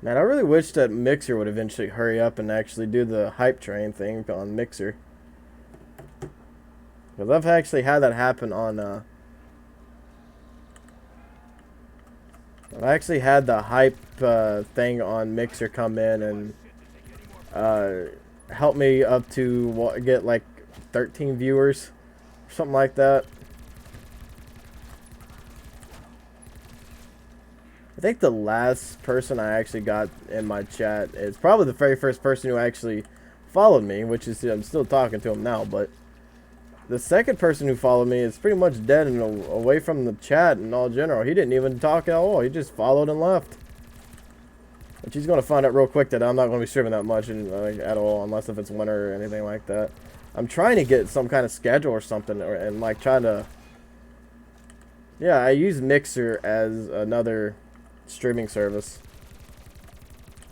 Man, I really wish that Mixer would eventually hurry up and actually do the hype train thing on Mixer. Because I've actually had that happen on, I've actually had the hype thing on Mixer come in and help me up to get like 13 viewers, something like that. I think the last person I actually got in my chat is probably the very first person who actually followed me, which is, I'm still talking to him now, but the second person who followed me is pretty much dead and away from the chat in all general. He didn't even talk at all. He just followed and left. Which he's going to find out real quick that I'm not going to be streaming that much at all, unless if it's winter or anything like that. I'm trying to get some kind of schedule or something, and like trying to... Yeah, I use Mixer as another streaming service.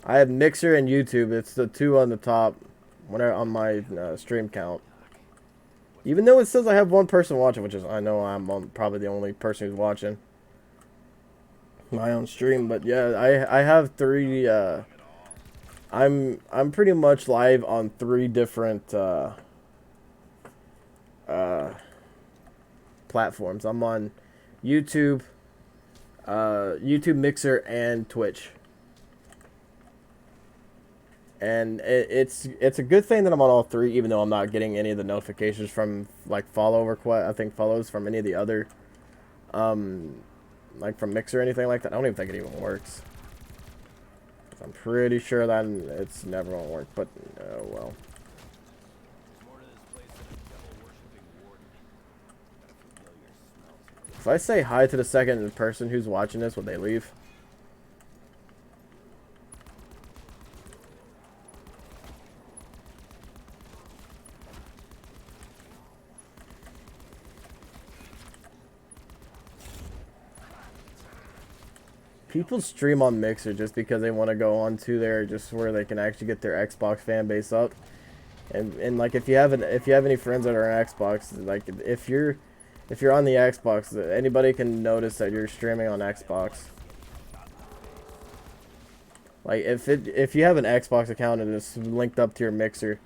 I have Mixer and YouTube. It's the 2 on the top on my stream count. Even though it says I have 1 person watching, which is, I know I'm probably the only person who's watching. my own stream. But yeah, I have three. I'm pretty much live on three different uh, platforms. I'm on YouTube, YouTube Mixer, and Twitch. And it's a good thing that I'm on all three, even though I'm not getting any of the notifications from like follow request. I think follows from any of the other, like from Mixer or anything like that. I don't even think it even works. I'm pretty sure that it's never gonna work. But oh well. If I say hi to the second person who's watching this, would they leave? People stream on Mixer just because they want to go onto there, just where they can actually get their Xbox fan base up. And like if you have any friends that are on Xbox, like if you're on the Xbox, anybody can notice that you're streaming on Xbox. Like if you have an Xbox account and it's linked up to your Mixer,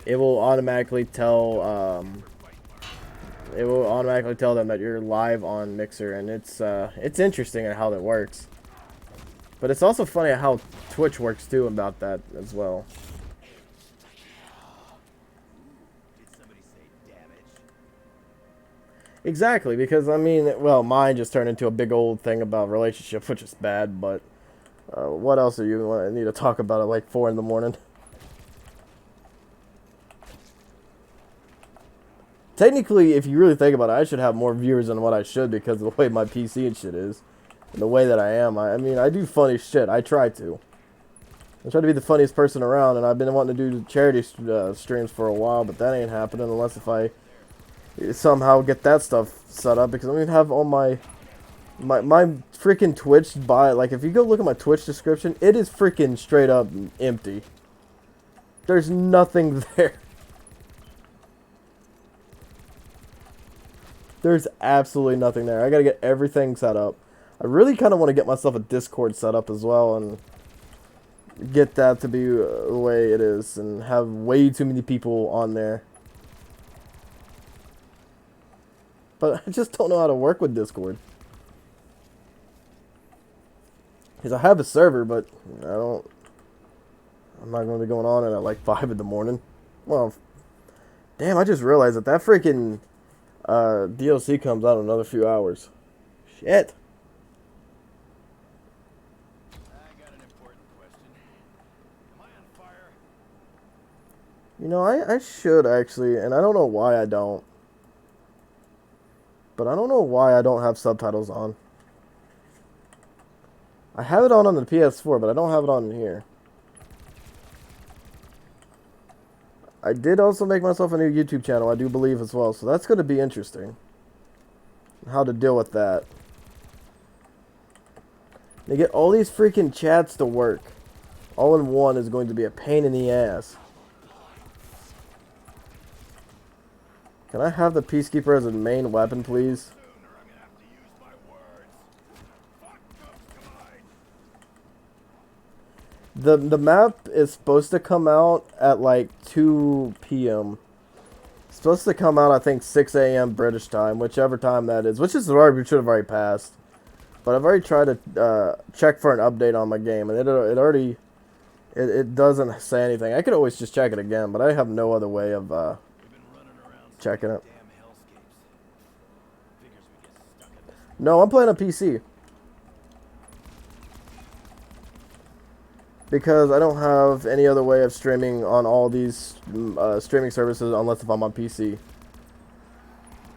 it will automatically tell them that you're live on Mixer, and it's interesting at how that works. But it's also funny how Twitch works too about that as well. Exactly, because I mean, well, mine just turned into a big old thing about relationship, which is bad. But what else are you need to talk about at like 4 in the morning? Technically, if you really think about it, I should have more viewers than what I should because of the way my PC and shit is. And the way that I am. I mean, I do funny shit. I try to. I try to be the funniest person around, and I've been wanting to do charity streams for a while, but that ain't happening unless if I somehow get that stuff set up, because I'm going to have all my freaking Twitch like, if you go look at my Twitch description, it is freaking straight up empty. There's nothing there. There's absolutely nothing there. I gotta get everything set up. I really kind of want to get myself a Discord set up as well and get that to be the way it is and have way too many people on there. But I just don't know how to work with Discord. Because I have a server, but I'm not going to be going on it at like 5 in the morning. Well, damn, I just realized that freaking DLC comes out in another few hours. Shit. I got an important question. Am I on fire? You know, I should actually, and I don't know why I don't. But I don't know why I don't have subtitles on. I have it on the PS4, but I don't have it on here. I did also make myself a new YouTube channel, I do believe, as well. So that's going to be interesting. How to deal with that. To get all these freaking chats to work all in one is going to be a pain in the ass. Can I have the Peacekeeper as a main weapon, please? The map is supposed to come out at like 2 p.m. It's supposed to come out, I think, 6 a.m. British time, whichever time that is, which is already, should have already passed. But I've already tried to check for an update on my game, and it doesn't say anything. I could always just check it again, but I have no other way of checking it. No, I'm playing on PC. Because I don't have any other way of streaming on all these streaming services unless if I'm on PC.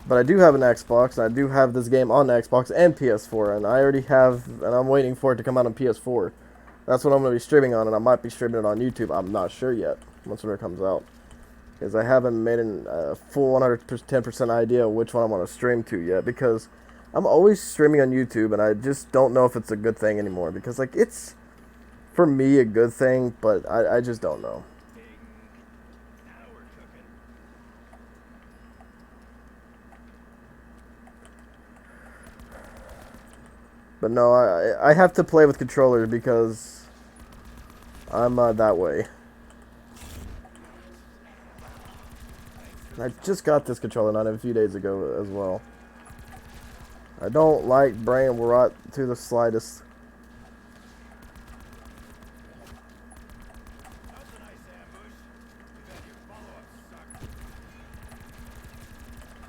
But I do have an Xbox, and I do have this game on Xbox and PS4, and I already have, and I'm waiting for it to come out on PS4. That's what I'm going to be streaming on, and I might be streaming it on YouTube. I'm not sure yet, once it comes out. Because I haven't made a full 110% idea of which one I'm going to stream to yet, because I'm always streaming on YouTube, and I just don't know if it's a good thing anymore, because, like, it's, for me, a good thing, but I just don't know. But no, I have to play with controllers because I'm that way. I just got this controller not a few days ago as well. I don't like brain rot to the slightest.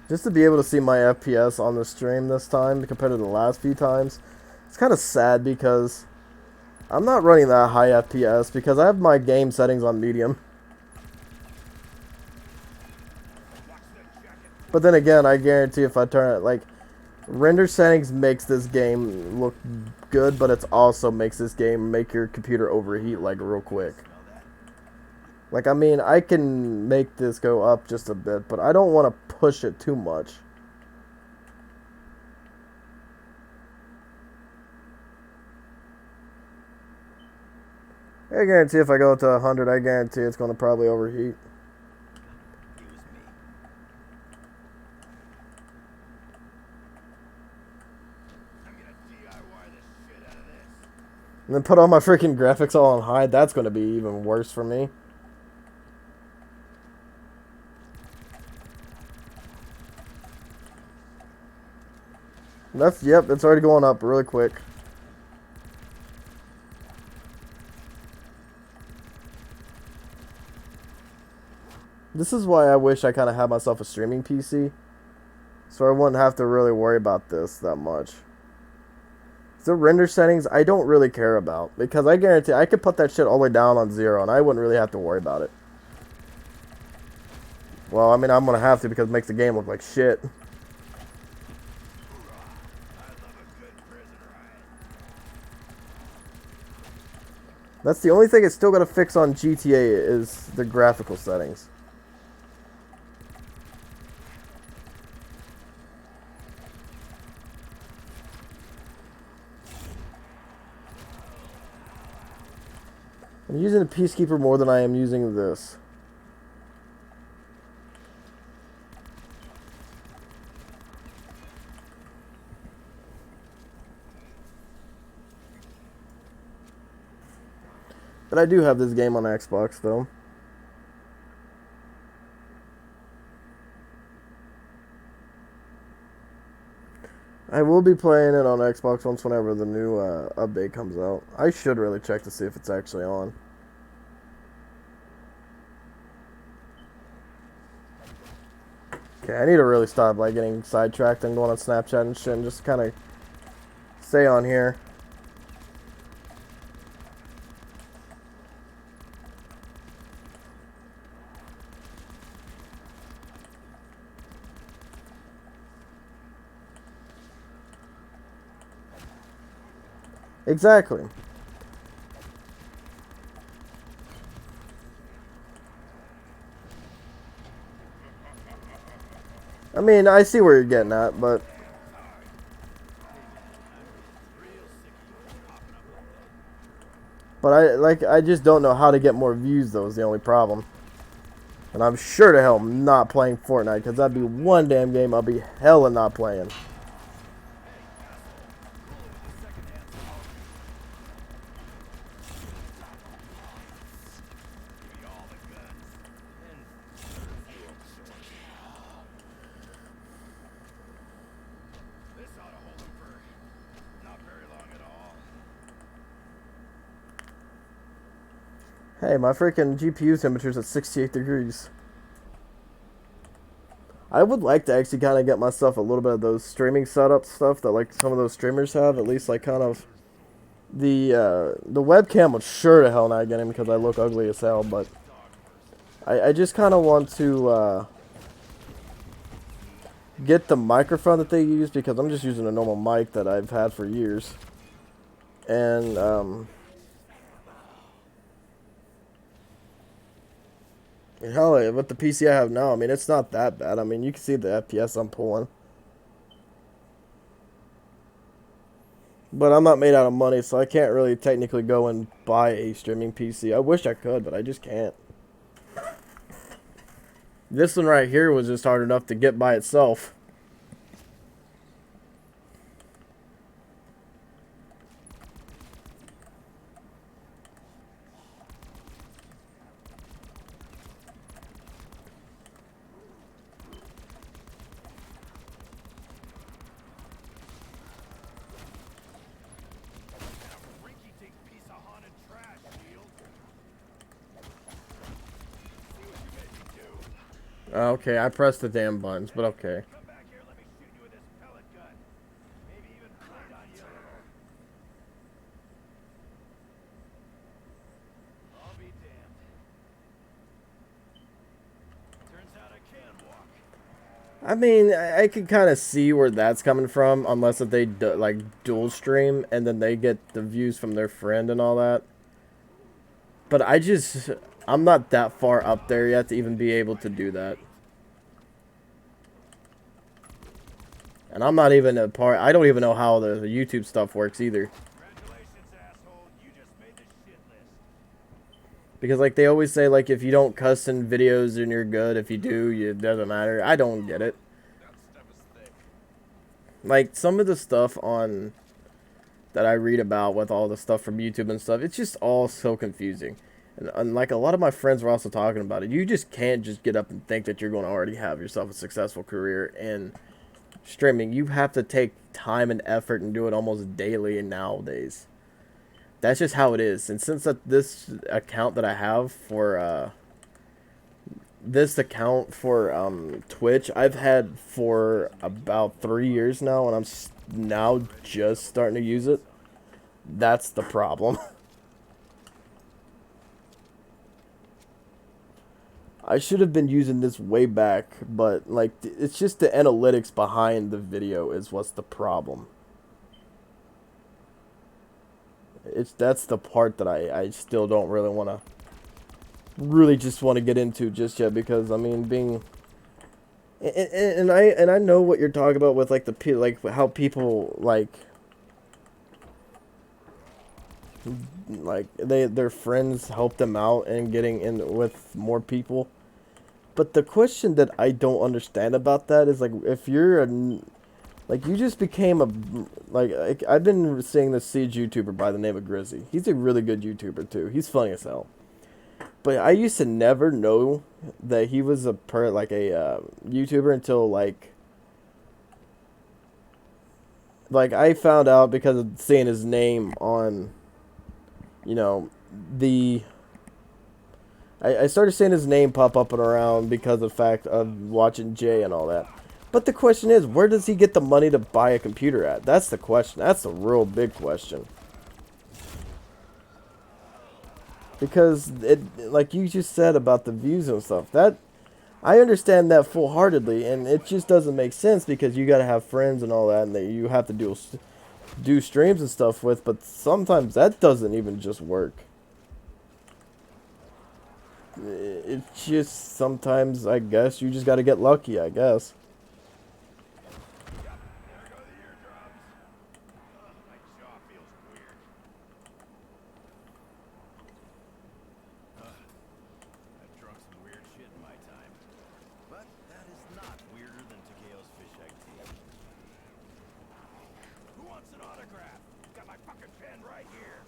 Just to be able to see my FPS on the stream this time compared to the last few times, it's kind of sad because I'm not running that high FPS because I have my game settings on medium. But then again, I guarantee if I turn it, like, render settings makes this game look good, but it also makes this game make your computer overheat, like, real quick. Like, I mean, I can make this go up just a bit, but I don't want to push it too much. I guarantee if I go to 100, I guarantee it's going to probably overheat. And then put all my freaking graphics all on high, that's going to be even worse for me. That's, yep, it's already going up really quick. This is why I wish I kind of had myself a streaming PC. So I wouldn't have to really worry about this that much. The render settings, I don't really care about. Because I guarantee I could put that shit all the way down on 0 and I wouldn't really have to worry about it. Well, I mean, I'm going to have to because it makes the game look like shit. That's the only thing it's still got to fix on GTA is the graphical settings. I'm using the Peacekeeper more than I am using this. But I do have this game on Xbox, though. I will be playing it on Xbox once whenever the new update comes out. I should really check to see if it's actually on. Okay, I need to really stop like getting sidetracked and going on Snapchat and shit and just kind of stay on here. Exactly. I mean, I see where you're getting at, but I just don't know how to get more views, though, is the only problem. And I'm sure to hell not playing Fortnite, because that'd be one damn game I'll be hella not playing. Hey, my freaking GPU temperature's at 68 degrees. I would like to actually kind of get myself a little bit of those streaming setup stuff that like some of those streamers have. At least like kind of the webcam would sure to hell not get in because I look ugly as hell. But I just kind of want to get the microphone that they use because I'm just using a normal mic that I've had for years. And hell, with the PC I have now, I mean, it's not that bad. I mean, you can see the FPS I'm pulling. But I'm not made out of money, so I can't really technically go and buy a streaming PC. I wish I could, but I just can't. This one right here was just hard enough to get by itself. Okay, I pressed the damn buttons, but okay. Come back here, let me shoot you with this pellet gun. Maybe even bleed on you. I'll be damned. Turns out I can walk. I mean, I can kind of see where that's coming from, unless if they like dual stream and then they get the views from their friend and all that. But I'm not that far up there yet to even be able to do that. And I'm not even a part, I don't even know how the YouTube stuff works either. Congratulations, asshole. You just made the shit list. Because like they always say, like if you don't cuss in videos then you're good. If you do, it doesn't matter. I don't get it. That stuff is thick. Like some of the stuff on that I read about with all the stuff from YouTube and stuff, it's just all so confusing. And like a lot of my friends were also talking about it. You just can't just get up and think that you're going to already have yourself a successful career in streaming. You have to take time and effort and do it almost daily and nowadays. That's just how it is. And since this account that I have for Twitch, I've had for about 3 years now, and I'm now just starting to use it. That's the problem. I should have been using this way back, but like it's just the analytics behind the video is what's the problem. That's the part that I still don't really want to just want to get into just yet, because I mean being and I know what you're talking about with like like how people like their friends help them out and getting in with more people. But the question that I don't understand about that is like if you're like you just became a like I've been seeing this Siege YouTuber by the name of Grizzy. He's a really good YouTuber too. He's funny as hell. But I used to never know that he was a YouTuber until like I found out because of seeing his name on, you know, I started seeing his name pop up and around because of the fact of watching Jay and all that. But the question is, where does he get the money to buy a computer at? That's the question. That's a real big question. Because like you just said about the views and stuff, that I understand that full-heartedly, and it just doesn't make sense because you gotta have friends and all that, and that you have to do streams and stuff with. But sometimes that doesn't even just work. It's just sometimes I guess you just gotta get lucky. I guess. There go the eardrums. My jaw feels weird. I've drunk some weird shit in my time. But that is not weirder than Takeo's fish egg tea. Who wants an autograph? Got my fucking pen right here.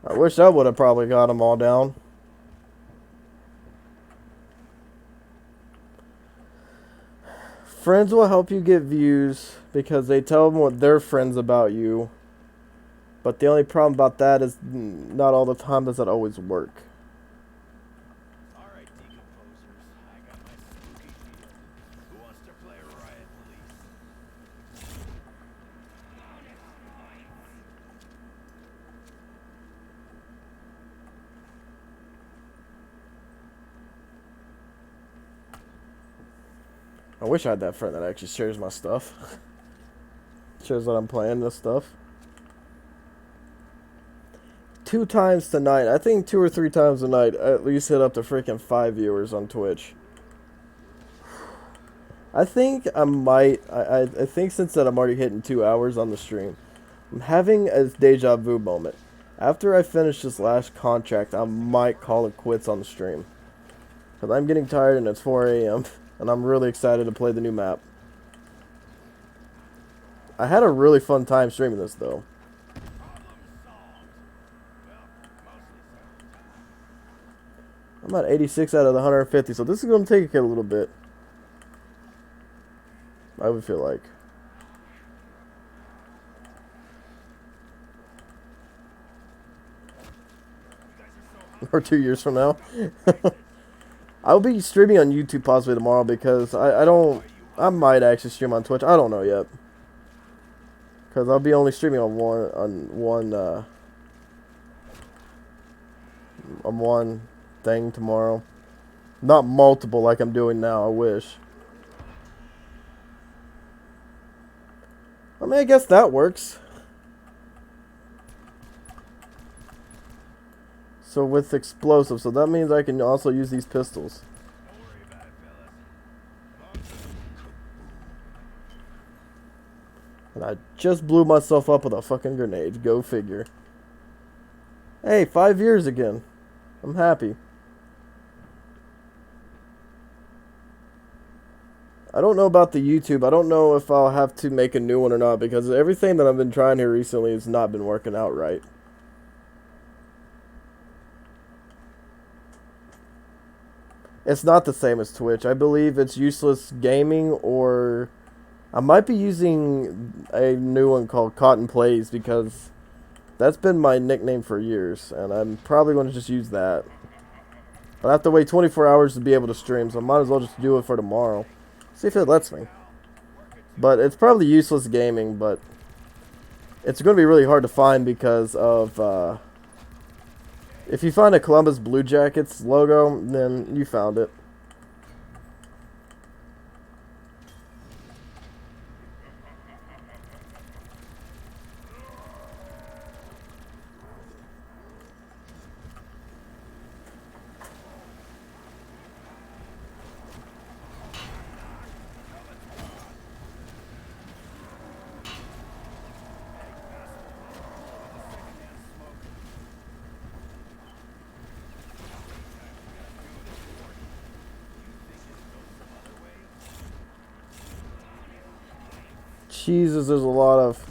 I wish I would have probably got them all down. Friends will help you get views because they tell them what their friends about you. But the only problem about that is not all the time does that always work. Alright, decomposers. I got my spooky shield. Who wants to play riot police? I wish I had that friend that actually shares my stuff. Shows that I'm playing this stuff. 2 times tonight. I think 2 or 3 times a night. I at least hit up to freaking 5 viewers on Twitch. I think I might. I think since that I'm already hitting 2 hours on the stream, I'm having a deja vu moment. After I finish this last contract, I might call it quits on the stream. Because I'm getting tired and it's 4 a.m. and I'm really excited to play the new map. I had a really fun time streaming this though. I'm at 86 out of the 150, so this is going to take a little bit. I would feel like. or 2 years from now. I'll be streaming on YouTube possibly tomorrow because I don't. I might actually stream on Twitch. I don't know yet. Because I'll be only streaming on one thing tomorrow. Not multiple like I'm doing now, I wish. I mean, I guess that works. So with explosives, so that means I can also use these pistols. And I just blew myself up with a fucking grenade. Go figure. Hey, 5 years again. I'm happy. I don't know about the YouTube. I don't know if I'll have to make a new one or not because everything that I've been trying here recently has not been working out right. It's not the same as Twitch. I believe it's Useless Gaming, or I might be using a new one called Cotton Plays because that's been my nickname for years, and I'm probably going to just use that. But I have to wait 24 hours to be able to stream, so I might as well just do it for tomorrow. See if it lets me. But it's probably Useless Gaming, but it's going to be really hard to find because of, if you find a Columbus Blue Jackets logo, then you found it. Jesus, there's a lot of...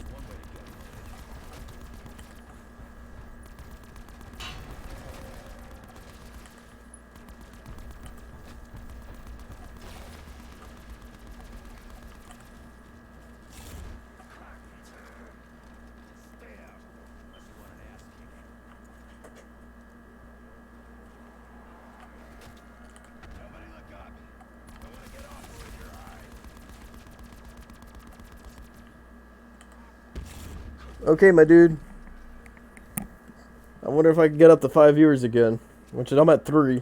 Okay, my dude. I wonder if I can get up to 5 viewers again. Which I'm at 3.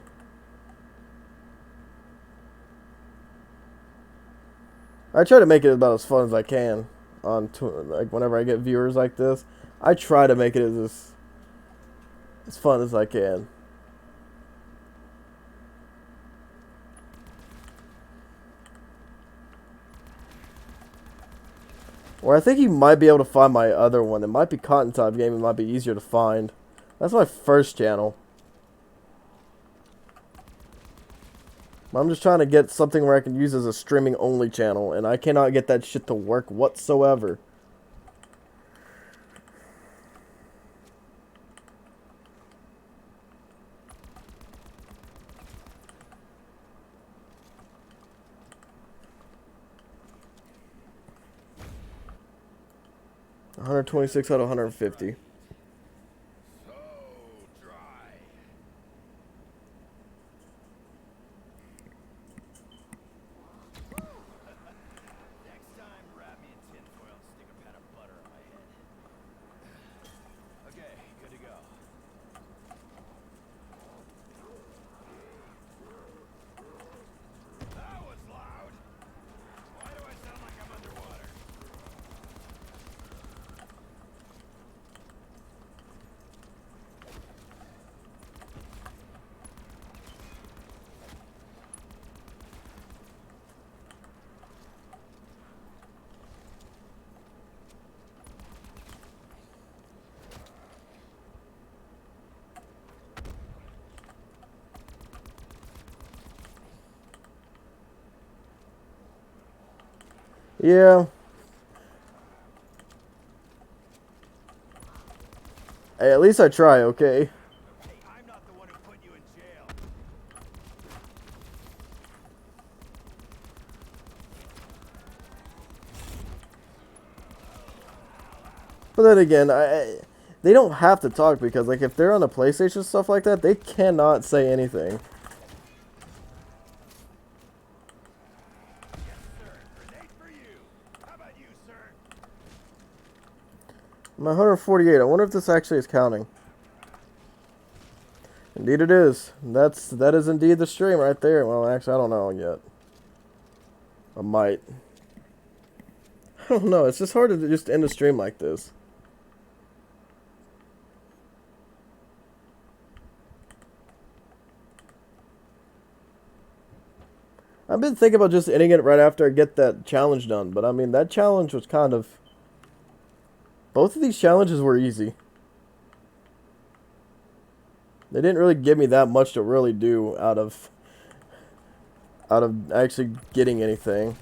I try to make it about as fun as I can on like whenever I get viewers like this. I try to make it as fun as I can. Or I think you might be able to find my other one. It might be Cotton Top Game. It might be easier to find. That's my first channel. I'm just trying to get something where I can use as a streaming only channel. And I cannot get that shit to work whatsoever. $126 out of 150. So dry. Next time, wrap me in tinfoil and stick a pat of butter on my head. Okay, good to go. That was loud. Why do I sound like I'm underwater? Yeah. Hey, at least I try, okay? Hey, I'm not the one who put you in jail. But then again, they don't have to talk because, like, if they're on a PlayStation stuff like that, they cannot say anything. Yes, sir. Grenade for you. How about you, sir? I'm at 148. I wonder if this actually is counting. Indeed, it is. That is indeed the stream right there. Well, actually, I don't know yet. I might. I don't know. It's just hard to just end a stream like this. I've been thinking about just ending it right after I get that challenge done, but I mean, that challenge was kind of... Both of these challenges were easy. They didn't really give me that much to really do out of actually getting anything.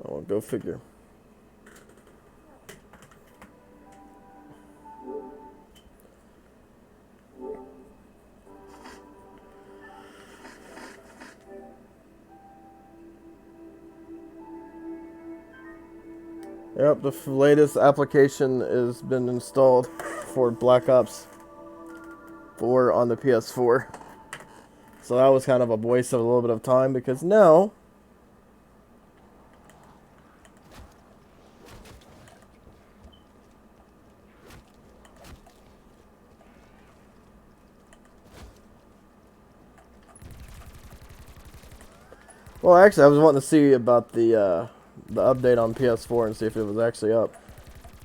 Oh, go figure. Yep, the latest application has been installed for Black Ops 4 on the PS4. So that was kind of a waste of a little bit of time because now... Well, actually, I was wanting to see about the update on PS4 and see if it was actually up.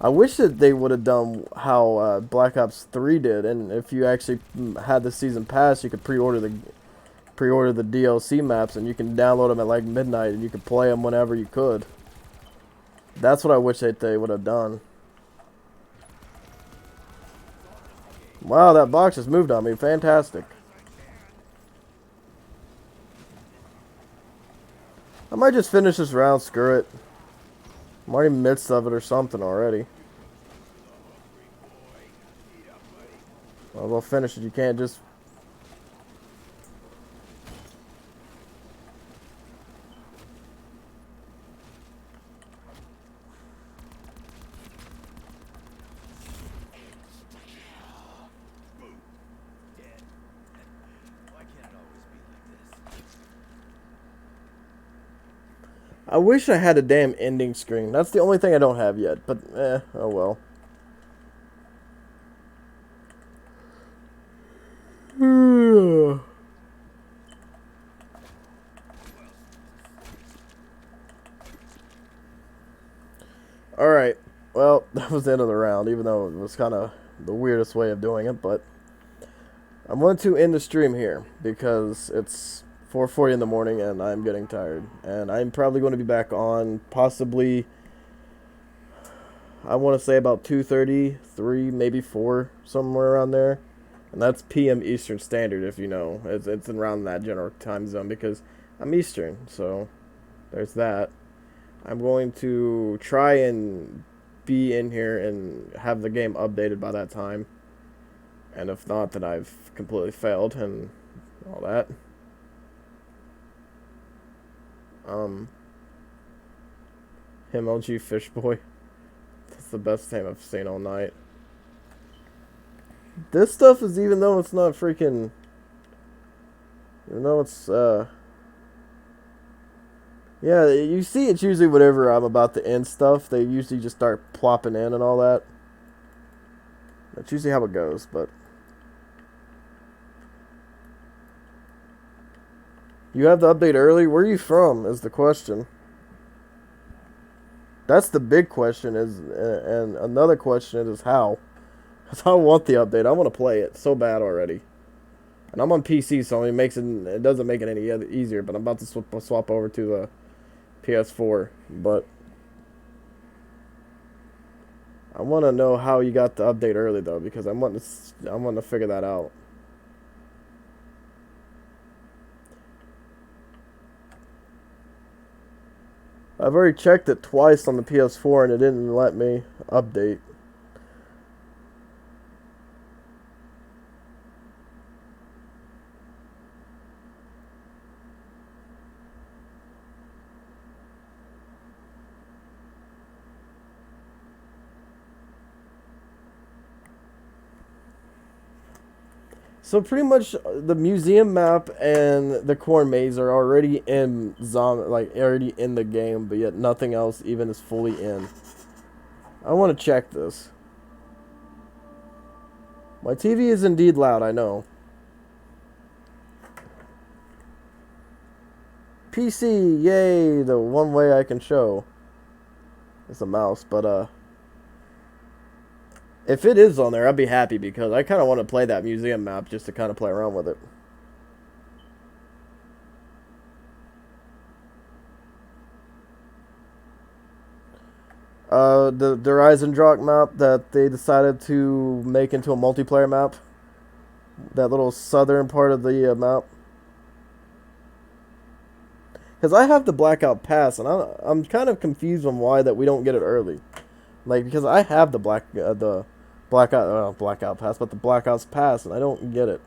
I wish that they would have done how Black Ops 3 did, and if you actually had the season pass, you could pre-order the DLC maps, and you can download them at like midnight, and you could play them whenever you could. That's what I wish that they would have done. Wow, that box has moved on me. Fantastic. I might just finish this round. Screw it. I'm already in the midst of it or something already. Well, we'll finish it. You can't just... Why can't it always be like this? I wish I had a damn ending screen. That's the only thing I don't have yet. But, oh well. Alright. Well, that was the end of the round, even though it was kind of the weirdest way of doing it, but I'm going to end the stream here because it's 4:40 in the morning and I'm getting tired. And I'm probably going to be back on possibly, I want to say about 2:30, 3, maybe 4, somewhere around there. And that's PM Eastern Standard, if you know. It's around that general time zone because I'm Eastern, so there's that. I'm going to try and be in here and have the game updated by that time. And if not, then I've completely failed and all that. MLG Fishboy. That's the best name I've seen all night. This stuff is, even though it's not freaking... Even though it's, yeah, you see it's usually whenever I'm about to end stuff, they usually just start plopping in and all that. That's usually how it goes, but... You have the update early? Where are you from, is the question. That's the big question, is, and another question is how. Because I want the update. I want to play it so bad already. And I'm on PC, so it doesn't make it any easier, but I'm about to swap over to the PS4, but I want to know how you got the update early, though, because I want to figure that out. I've already checked it twice on the PS4 and it didn't let me update. So pretty much the museum map and the corn maze are already in already in the game, but yet nothing else even is fully in. I want to check this. My TV is indeed loud, I know. PC, yay, the one way I can show is a mouse, but if it is on there, I'd be happy because I kind of want to play that museum map just to kind of play around with it. The Rise and Rock map that they decided to make into a multiplayer map. That little southern part of the map. Because I have the Blackout Pass, and I'm kind of confused on why that we don't get it early. Like, because I have the Blackout Pass, but the Blackouts Pass, and I don't get it.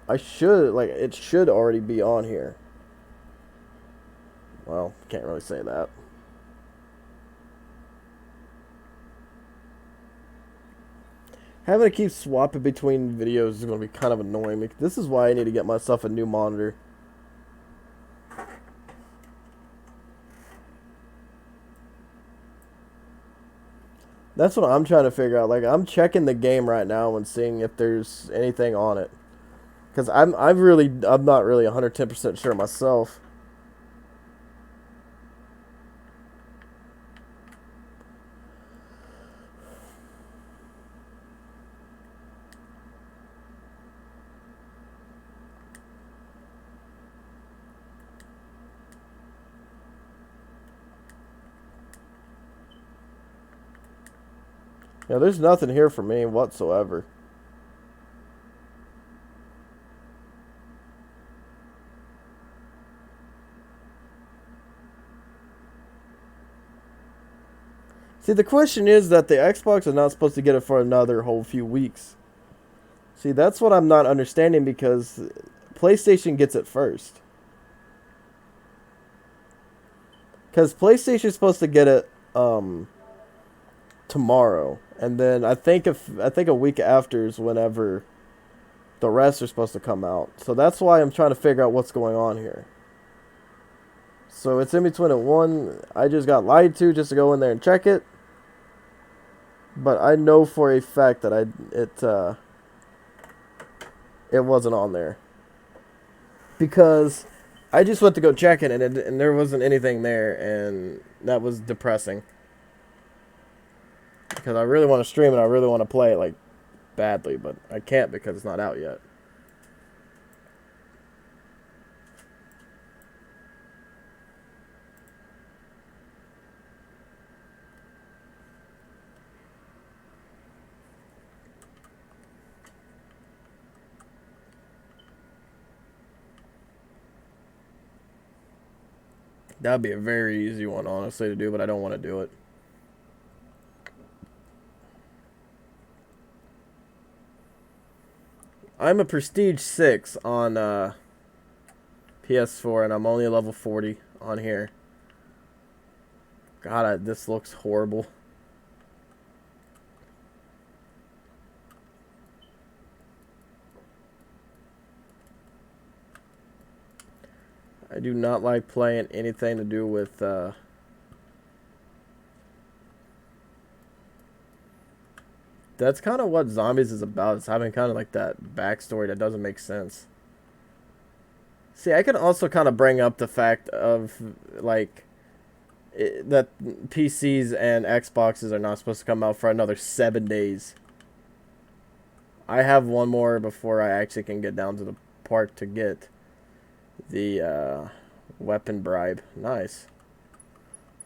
It should already be on here. Well, can't really say that. Having to keep swapping between videos is going to be kind of annoying. This is why I need to get myself a new monitor. That's what I'm trying to figure out. Like, I'm checking the game right now and seeing if there's anything on it. Because I'm not really 110% sure myself. Yeah, there's nothing here for me whatsoever. See, the question is that the Xbox is not supposed to get it for another whole few weeks. See, that's what I'm not understanding because PlayStation gets it first. Because PlayStation's supposed to get it tomorrow, and then I think a week after is whenever the rest are supposed to come out. So that's why I'm trying to figure out what's going on here. So it's in between at one. I just got lied to just to go in there and check it. But I know for a fact that it wasn't on there. Because I just went to go check it and there wasn't anything there, and that was depressing. Because I really want to stream it, I really want to play it like badly, but I can't because it's not out yet. That'd be a very easy one, honestly, to do, but I don't want to do it. I'm a Prestige 6 on PS4, and I'm only a level 40 on here. God, this looks horrible. I do not like playing anything to do with that's kind of what Zombies is about. It's having kind of like that backstory that doesn't make sense. See, I can also kind of bring up the fact of like that PCs and Xboxes are not supposed to come out for another 7 days. I have one more before I actually can get down to the part to get the weapon bribe. Nice.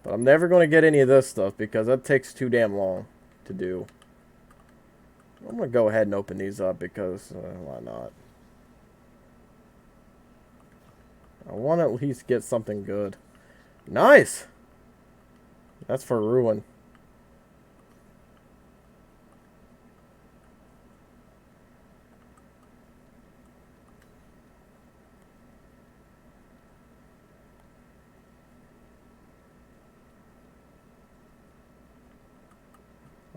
But I'm never going to get any of this stuff because that takes too damn long to do. I'm going to go ahead and open these up because why not? I want to at least get something good. Nice! That's for Ruin.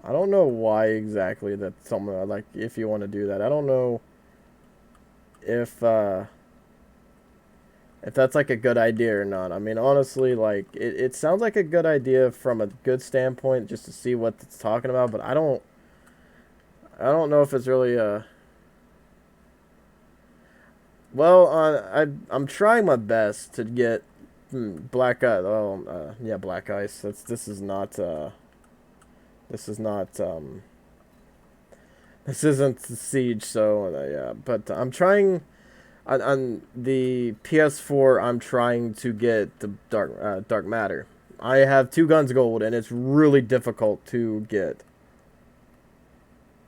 I don't know why exactly that's something like if you want to do that. I don't know if if that's like a good idea or not. I mean, honestly, like it sounds like a good idea from a good standpoint just to see what it's talking about, but I don't know if it's really well, I'm trying my best to get black ice. Oh, yeah, black ice. This is not this is not this isn't Siege, so yeah. But I'm trying on the PS4. I'm trying to get the dark matter. I have 2 guns gold, and it's really difficult to get.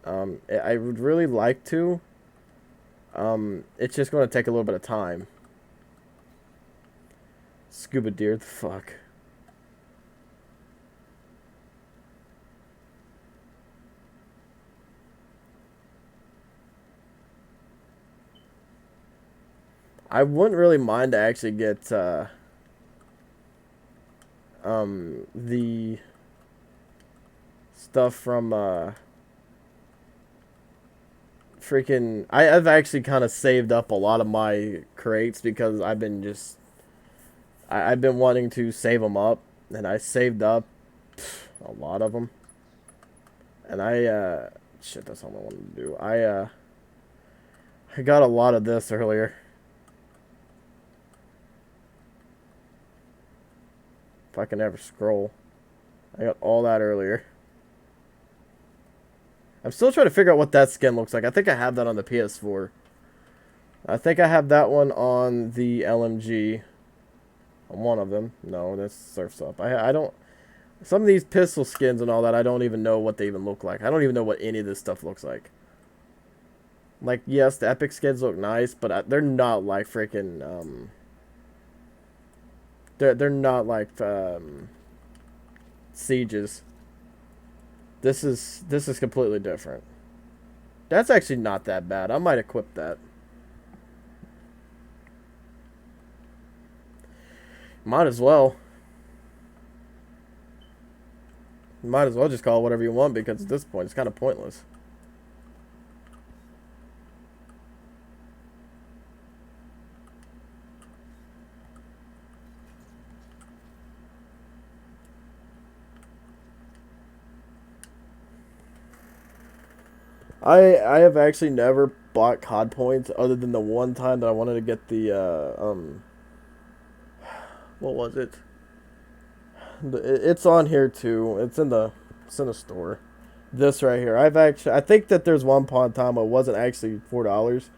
I would really like to. It's just going to take a little bit of time. Scuba deer, the fuck. I wouldn't really mind to actually get the stuff from freaking I've actually kind of saved up a lot of my crates because I've been wanting to save them up, and I saved up a lot of them. And shit, that's all I wanted to do. I got a lot of this earlier. If I can ever scroll. I got all that earlier. I'm still trying to figure out what that skin looks like. I think I have that on the PS4. I think I have that one on the LMG. On one of them. No, that's Surf's Up. I don't... Some of these pistol skins and all that, I don't even know what they even look like. I don't even know what any of this stuff looks like. Like, yes, the epic skins look nice, but they're not like freaking... They're not like Sieges. This is completely different. That's actually not that bad. I might equip that. Might as well. Might as well just call it whatever you want because at this point it's kind of pointless. I have actually never bought COD points other than the one time that I wanted to get the what was it? It's on here too. It's in the store. This right here. I think that there's one point in time it wasn't actually $4.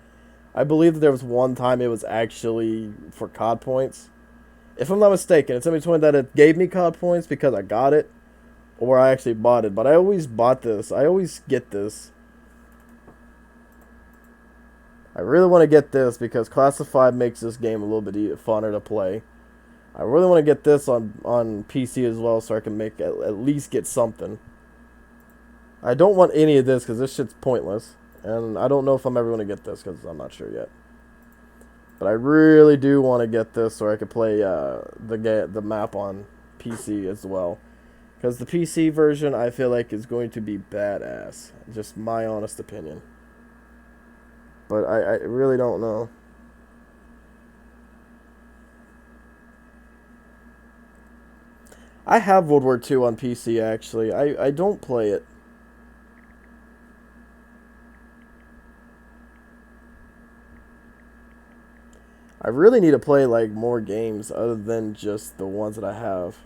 I believe that there was one time it was actually for COD points. If I'm not mistaken, it's in between that it gave me COD points because I got it, or I actually bought it. But I always bought this. I always get this. I really want to get this because Classified makes this game a little bit funner to play. I really want to get this on PC as well so I can make at least get something. I don't want any of this because this shit's pointless. And I don't know if I'm ever going to get this because I'm not sure yet. But I really do want to get this so I can play the map on PC as well. Because the PC version I feel like is going to be badass. Just my honest opinion. But I really don't know. I have World War II on PC, actually. I don't play it. I really need to play, like, more games other than just the ones that I have.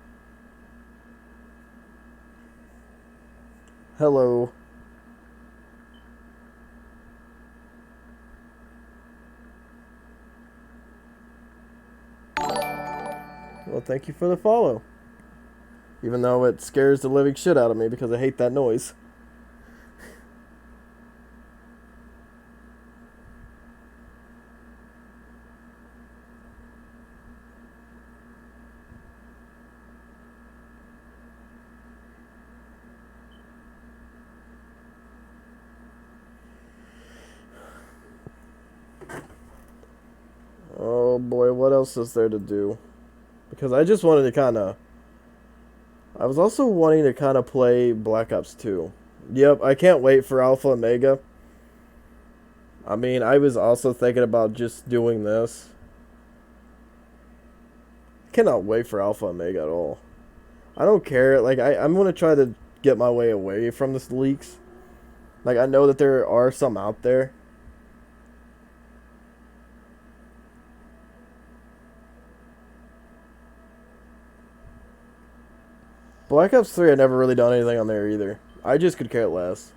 Hello. Well, thank you for the follow. Even though it scares the living shit out of me because I hate that noise. Oh boy, what else is there to do? Because I just wanted to kind of... I was also wanting to kind of play Black Ops 2. Yep, I can't wait for Alpha Omega. I mean, I was also thinking about just doing this. Cannot wait for Alpha Omega at all. I don't care. Like, I'm gonna try to get my way away from this leaks. Like, I know that there are some out there. Black Ops 3, I never really done anything on there either. I just could care less.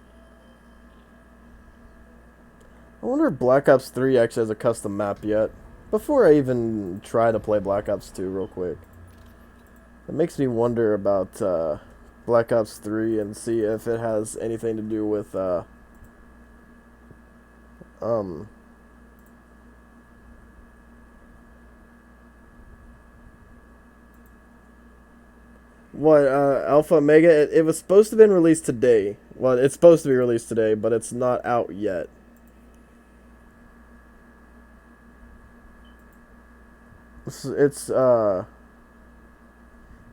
I wonder if Black Ops 3 actually has a custom map yet. Before I even try to play Black Ops 2 real quick. It makes me wonder about Black Ops 3 and see if it has anything to do with um what Alpha Omega. It was supposed to have been released today. Well, it's supposed to be released today, but it's not out yet. It's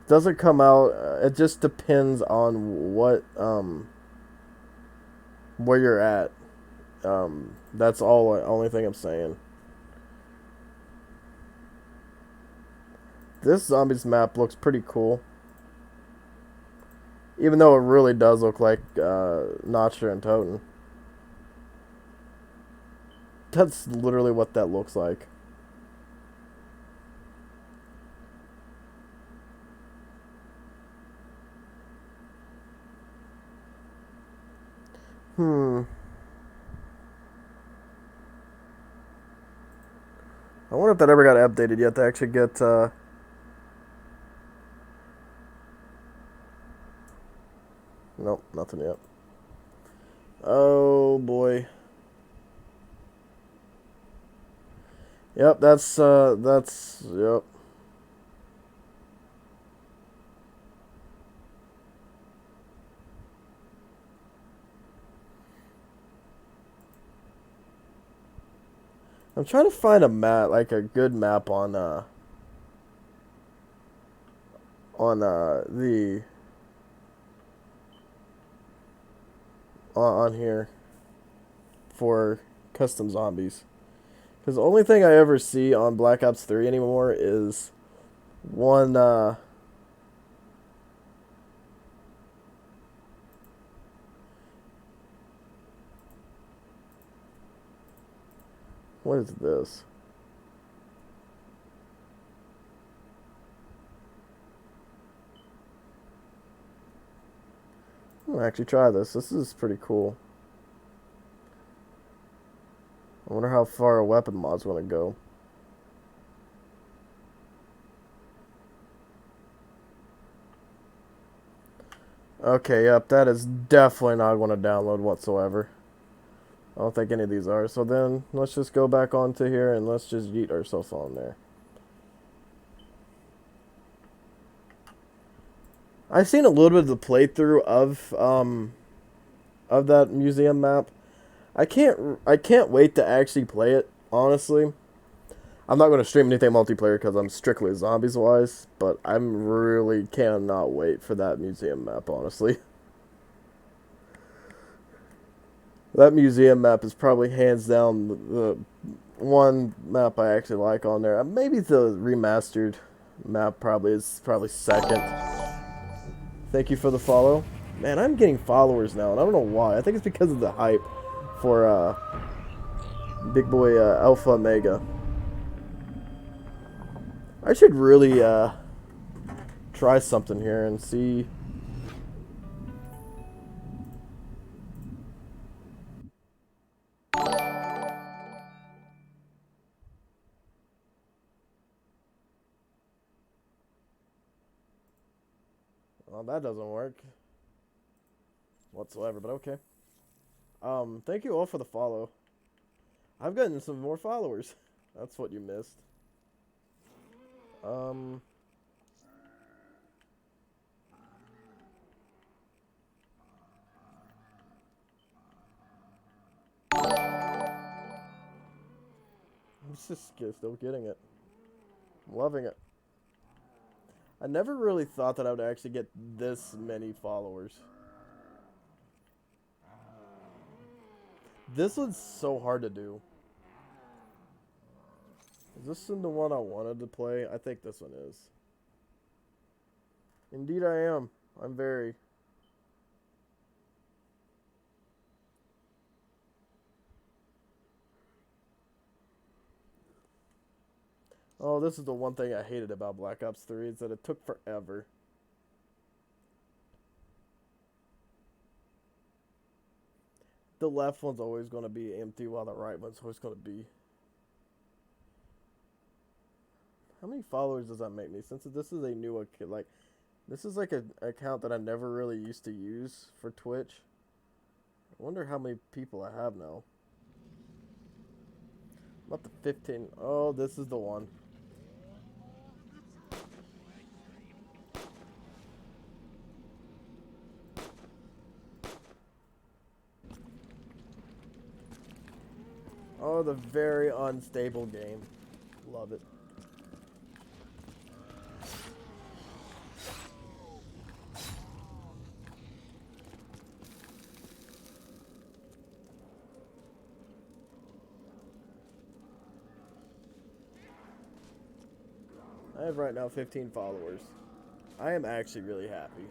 doesn't come out. It just depends on what where you're at. That's all. Only thing I'm saying. This zombies map looks pretty cool, even though it really does look like Notcher and Toten. That's literally what that looks like. Hmm. I wonder if that ever got updated yet to actually get. Nope, nothing yet. Oh boy. Yep, that's yep. I'm trying to find a map, like a good map on the on here for custom zombies. Because the only thing I ever see on Black Ops 3 anymore is one what is this? I'm gonna actually try this. This is pretty cool. I wonder how far a weapon mod's gonna go. Okay, yep, that is definitely not going to download whatsoever. I don't think any of these are. So then, let's just go back onto here and let's just yeet ourselves on there. I've seen a little bit of the playthrough of that museum map. I can't wait to actually play it, honestly. I'm not going to stream anything multiplayer because I'm strictly zombies wise, but I'm really cannot wait for that museum map, honestly. That museum map is probably hands down the one map I actually like on there. Maybe the remastered map probably second. Thank you for the follow. Man, I'm getting followers now, and I don't know why. I think it's because of the hype for Big Boy Alpha Omega. I should really try something here and see. Well, that doesn't work whatsoever, but okay. Thank you all for the follow. I've gotten some more followers. That's what you missed. Um, I'm just still getting it. I'm loving it. I never really thought that I would actually get this many followers. This one's so hard to do. Is this one the one I wanted to play? I think this one is. Indeed I am. I'm very. Oh, this is the one thing I hated about Black Ops 3 is that it took forever. The left one's always going to be empty while the right one's always going to be. How many followers does that make me? Since this is a new account, like, this is like an account that I never really used to use for Twitch. I wonder how many people I have now. I'm up to 15. Oh, this is the one. Oh, the very unstable game. Love it. I have right now 15 followers. I am actually really happy.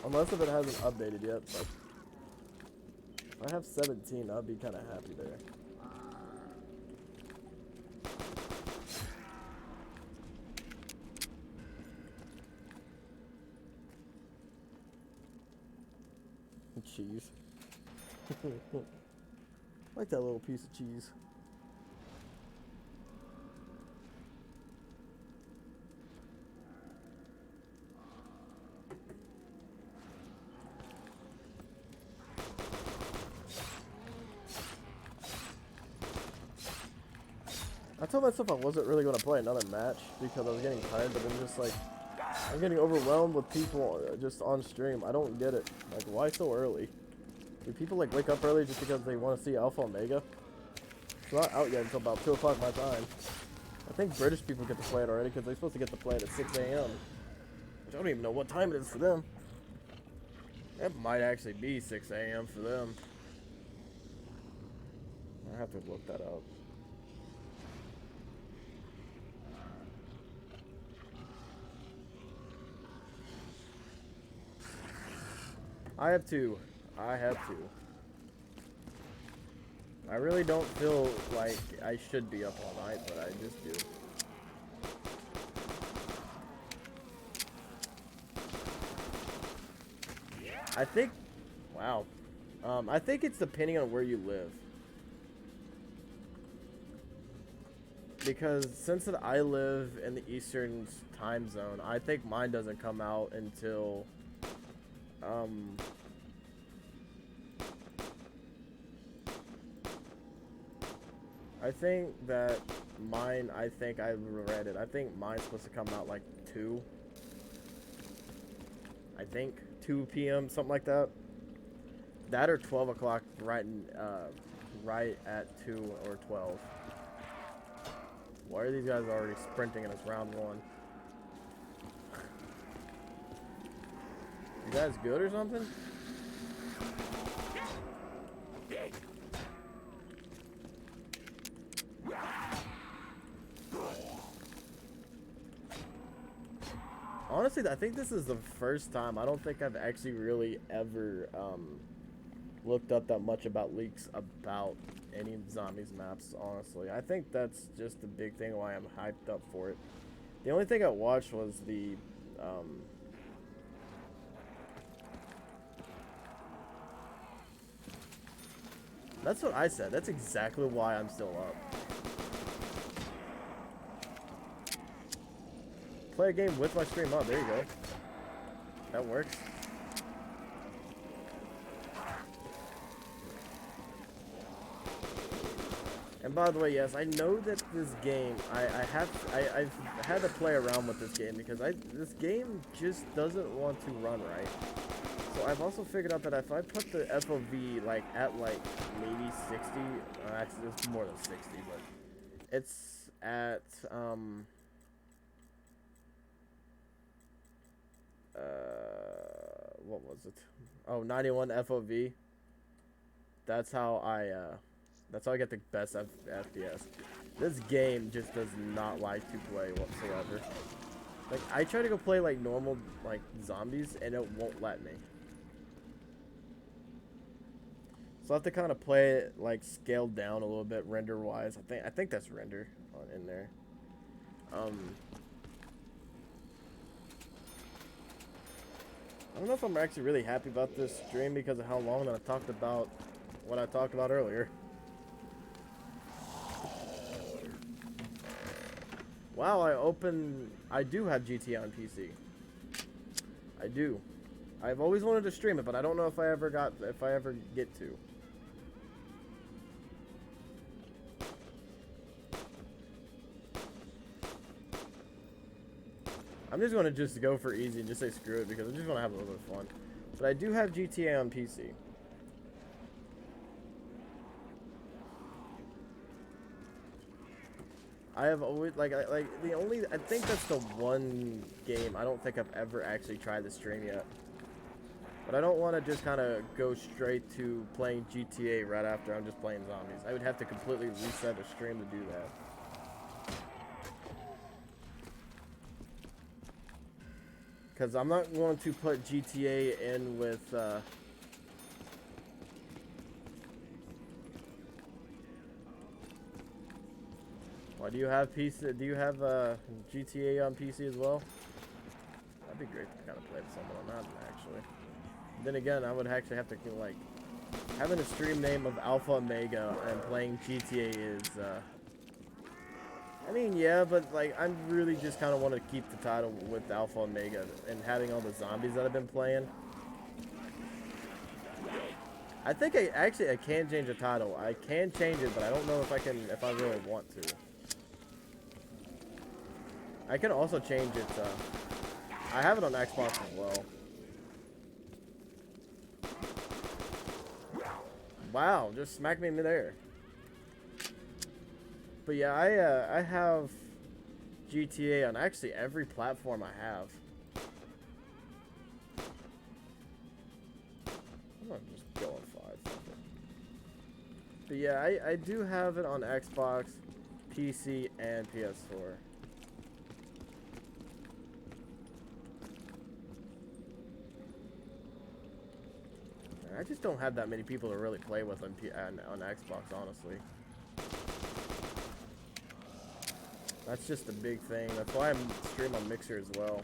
Unless if it hasn't updated yet, but if I have 17, I'd be kind of happy there. Cheese. Like that little piece of cheese. I told myself I wasn't really going to play another match because I was getting tired, but then just like, I'm getting overwhelmed with people just on stream. I don't get it. Like, why so early? Do people like wake up early just because they want to see Alpha Omega? It's not out yet until about 2 o'clock my time. I think British people get to play it already because they're supposed to get to play it at 6 a.m. Which I don't even know what time it is for them. It might actually be 6 a.m. for them. I have to look that up. I have two. I have two. I really don't feel like I should be up all night, but I just do. I think, wow. I think it's depending on where you live. Because since that I live in the Eastern time zone, I think mine doesn't come out until, I think that mine, I think I read it. I think mine's supposed to come out like 2. I think 2 p.m. something like that. That or 12 o'clock, right at 2 or 12. Why are these guys already sprinting in this round 1? You guys good or something? Honestly, I think this is the first time. I don't think I've actually really ever looked up that much about leaks about any zombies maps, honestly. I think that's just the big thing why I'm hyped up for it. The only thing I watched was the that's what I said. That's exactly why I'm still up. Play a game with my stream up. There you go. That works. And by the way, yes, I know that this game, I've had to play around with this game because this game just doesn't want to run right. So I've also figured out that if I put the FOV like at like maybe 60, actually it's more than 60, but it's at what was it? Oh, 91 FOV. That's how I get the best FPS. This game just does not like to play whatsoever. Like, I try to go play, like, normal, like, zombies, and it won't let me. So I have to kind of play it, like, scaled down a little bit, render-wise. I think that's render in there. I don't know if I'm actually really happy about this stream because of how long that I talked about what I talked about earlier. Wow, I do have GTA on PC. I do. I've always wanted to stream it, but I don't know if I ever get to. I'm just going to just go for easy and just say screw it because I just want to have a little bit of fun. But I do have GTA on PC. I have always, I think that's the one game I don't think I've ever actually tried to stream yet. But I don't want to just kind of go straight to playing GTA right after I'm just playing zombies. I would have to completely reset the stream to do that. Because I'm not going to put GTA in with, why do you have PC? Do you have GTA on PC as well? That'd be great to kind of play with someone on that, actually. Then again, I would actually have to, like, having a stream name of Alpha Omega and playing GTA is, I mean, yeah, but, like, I really just kind of want to keep the title with Alpha Omega and having all the zombies that I've been playing. I think I can change the title. I can change it, but I don't know if I really want to. I can also change it, I have it on Xbox as well. Wow, just smacked me in midair. But yeah, I have GTA on actually every platform I have. I'm gonna just go on 5. But yeah, I do have it on Xbox, PC, and PS4. I just don't have that many people to really play with on Xbox, honestly. That's just a big thing. That's why I'm stream on Mixer as well.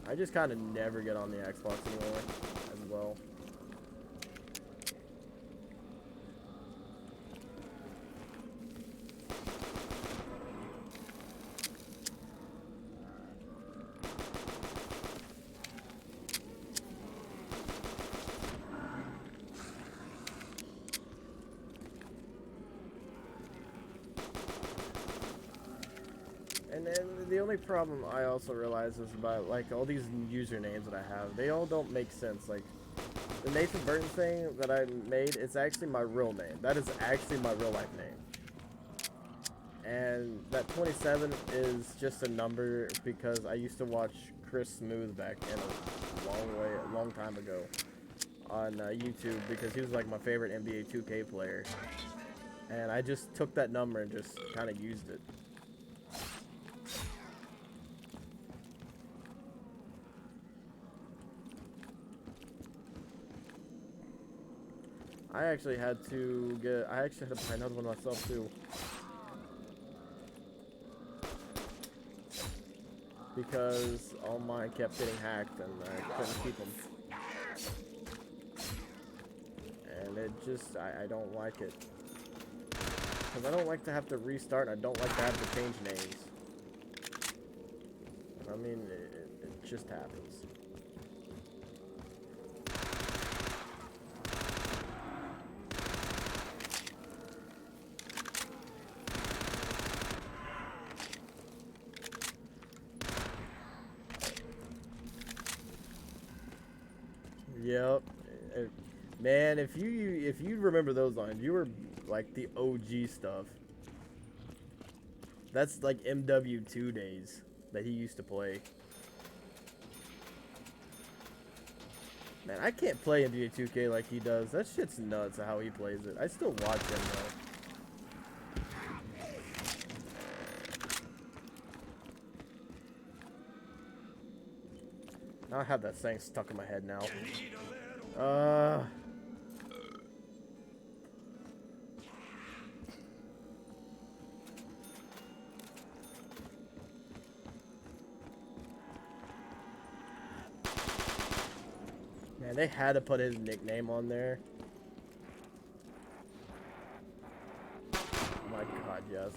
I just kind of never get on the Xbox anymore as well. And then the only problem I also realize is about, like, all these usernames that I have. They all don't make sense. Like, the Nathan Burton thing that I made, it's actually my real name. That is actually my real life name. And that 27 is just a number because I used to watch Chris Smooth back in a long time ago on YouTube because he was like my favorite NBA 2K player. And I just took that number and just kind of used it. I actually had to buy another one myself too. Because all mine kept getting hacked and I couldn't keep them. And it just, I don't like it. Because I don't like to have to restart and I don't like to have to change names. I mean, it just happens. Yep. Man, if you remember those lines, you were like the OG stuff. That's like MW2 days that he used to play. Man, I can't play NBA 2K like he does. That shit's nuts how he plays it. I still watch him though. Now I have that thing stuck in my head now. Man, they had to put his nickname on there. Oh my god, yes.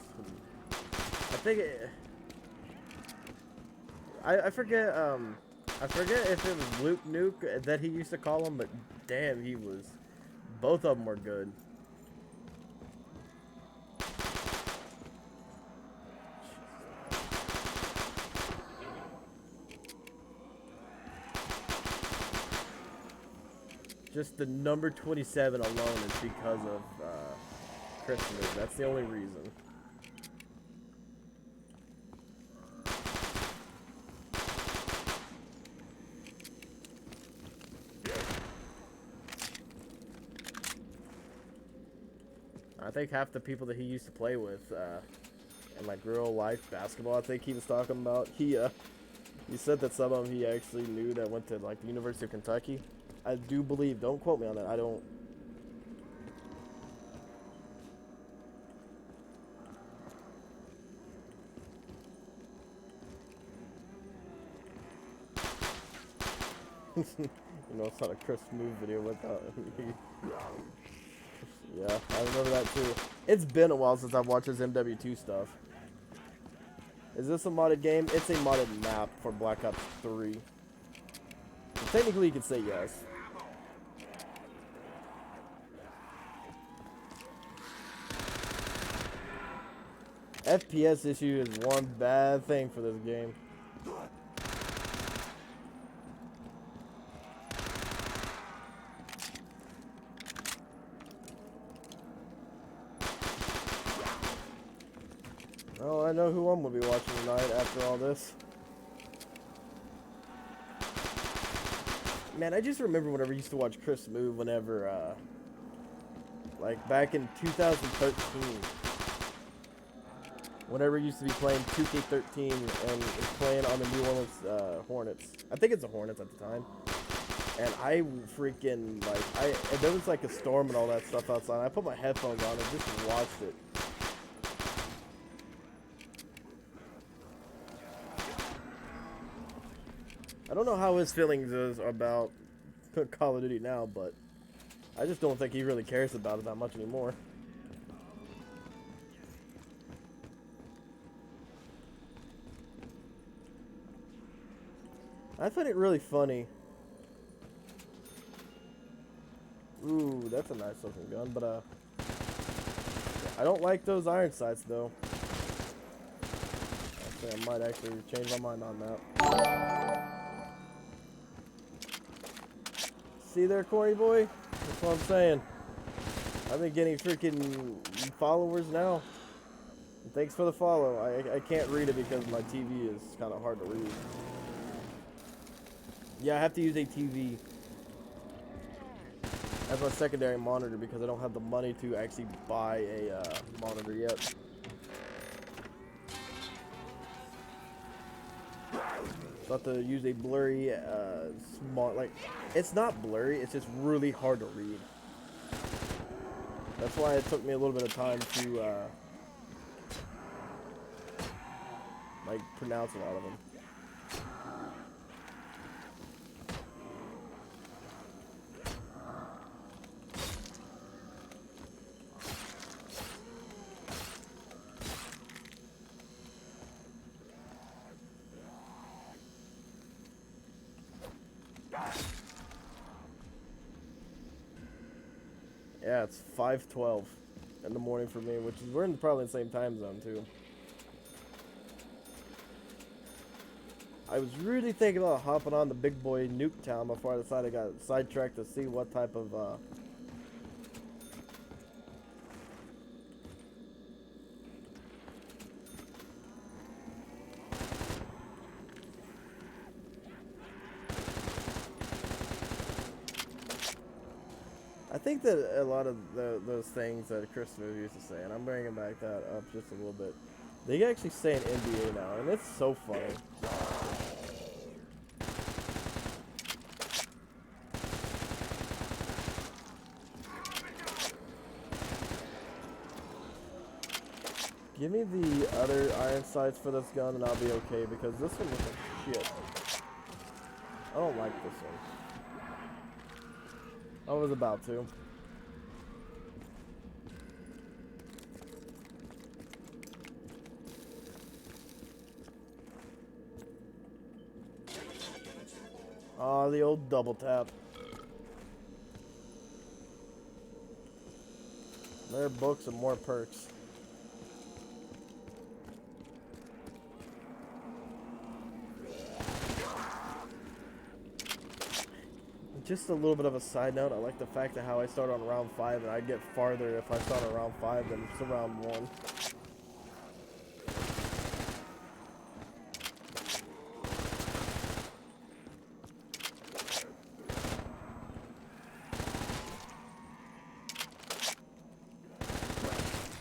I think I forget if it was Luke Nuke that he used to call him, but damn, he was. Both of them were good. Just the number 27 alone is because of Chris Moon. That's the only reason. I think half the people that he used to play with in like real life basketball, I think he was talking about. He said that some of them he actually knew that went to like the University of Kentucky. I do believe. Don't quote me on that. I don't. You know, it's not a Chris Move video without. Yeah, I remember that too. It's been a while since I've watched his MW2 stuff. Is this a modded game? It's a modded map for Black Ops 3. So technically, you could say yes. FPS issue is one bad thing for this game. Oh, I know who I'm gonna be watching tonight after all this. Man, I just remember whenever I used to watch Chris Move whenever, like back in 2013. Whenever he used to be playing 2K13 and was playing on the New Orleans Hornets. I think it's the Hornets at the time. And I freaking, like, there was like a storm and all that stuff outside. I put my headphones on and just watched it. I don't know how his feelings is about Call of Duty now, but I just don't think he really cares about it that much anymore. I find it really funny. Ooh, that's a nice looking gun, but I don't like those iron sights though. I think I might actually change my mind on that. See there, corny boy? That's what I'm saying. I've been getting freaking followers now. And thanks for the follow. I can't read it because my TV is kind of hard to read. Yeah, I have to use a TV as my secondary monitor because I don't have the money to actually buy a monitor yet. So I have to use a blurry, small, like, it's not blurry, it's just really hard to read. That's why it took me a little bit of time to, like, pronounce a lot of them. Yeah, it's 5:12 in the morning for me, which is we're in probably the same time zone too. I was really thinking about hopping on the big boy Nuketown before I decided I got sidetracked to see what type of I think that a lot of those things that Christopher used to say, and I'm bringing back that up just a little bit, they actually say in NBA now, and it's so funny. Give me the other iron sights for this gun and I'll be okay, because this one looks like shit. I don't like this one. I was about to. Oh, the old double tap. More books and more perks. Just a little bit of a side note, I like the fact that how I start on round 5 and I get farther if I start on round 5 than to round 1.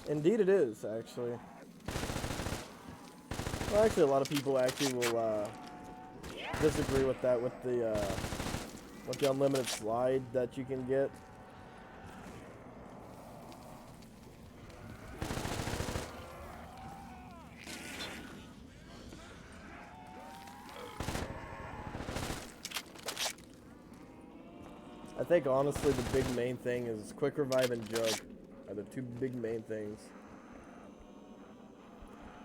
Indeed it is, actually. Well, actually a lot of people actually will disagree with that, with the unlimited slide that you can get. I think honestly the big main thing is quick revive and jug are the two big main things.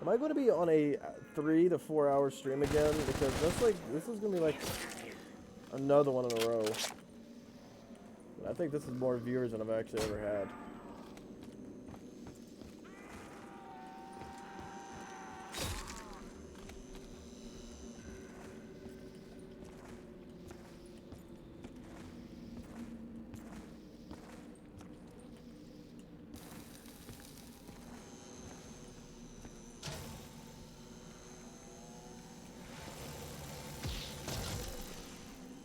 Am I going to be on a 3 to 4 hour stream again? Because that's like, this is going to be like another one in a row. I think this is more viewers than I've actually ever had.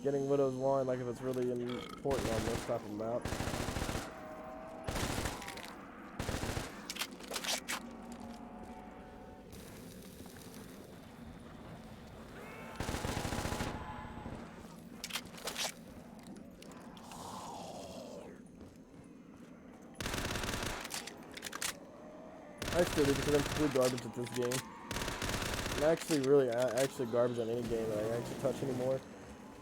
Getting Widow's Wine like if it's really important on this type of map. I still do because I'm complete garbage at this game. I'm actually really actually garbage on any game that I actually touch anymore.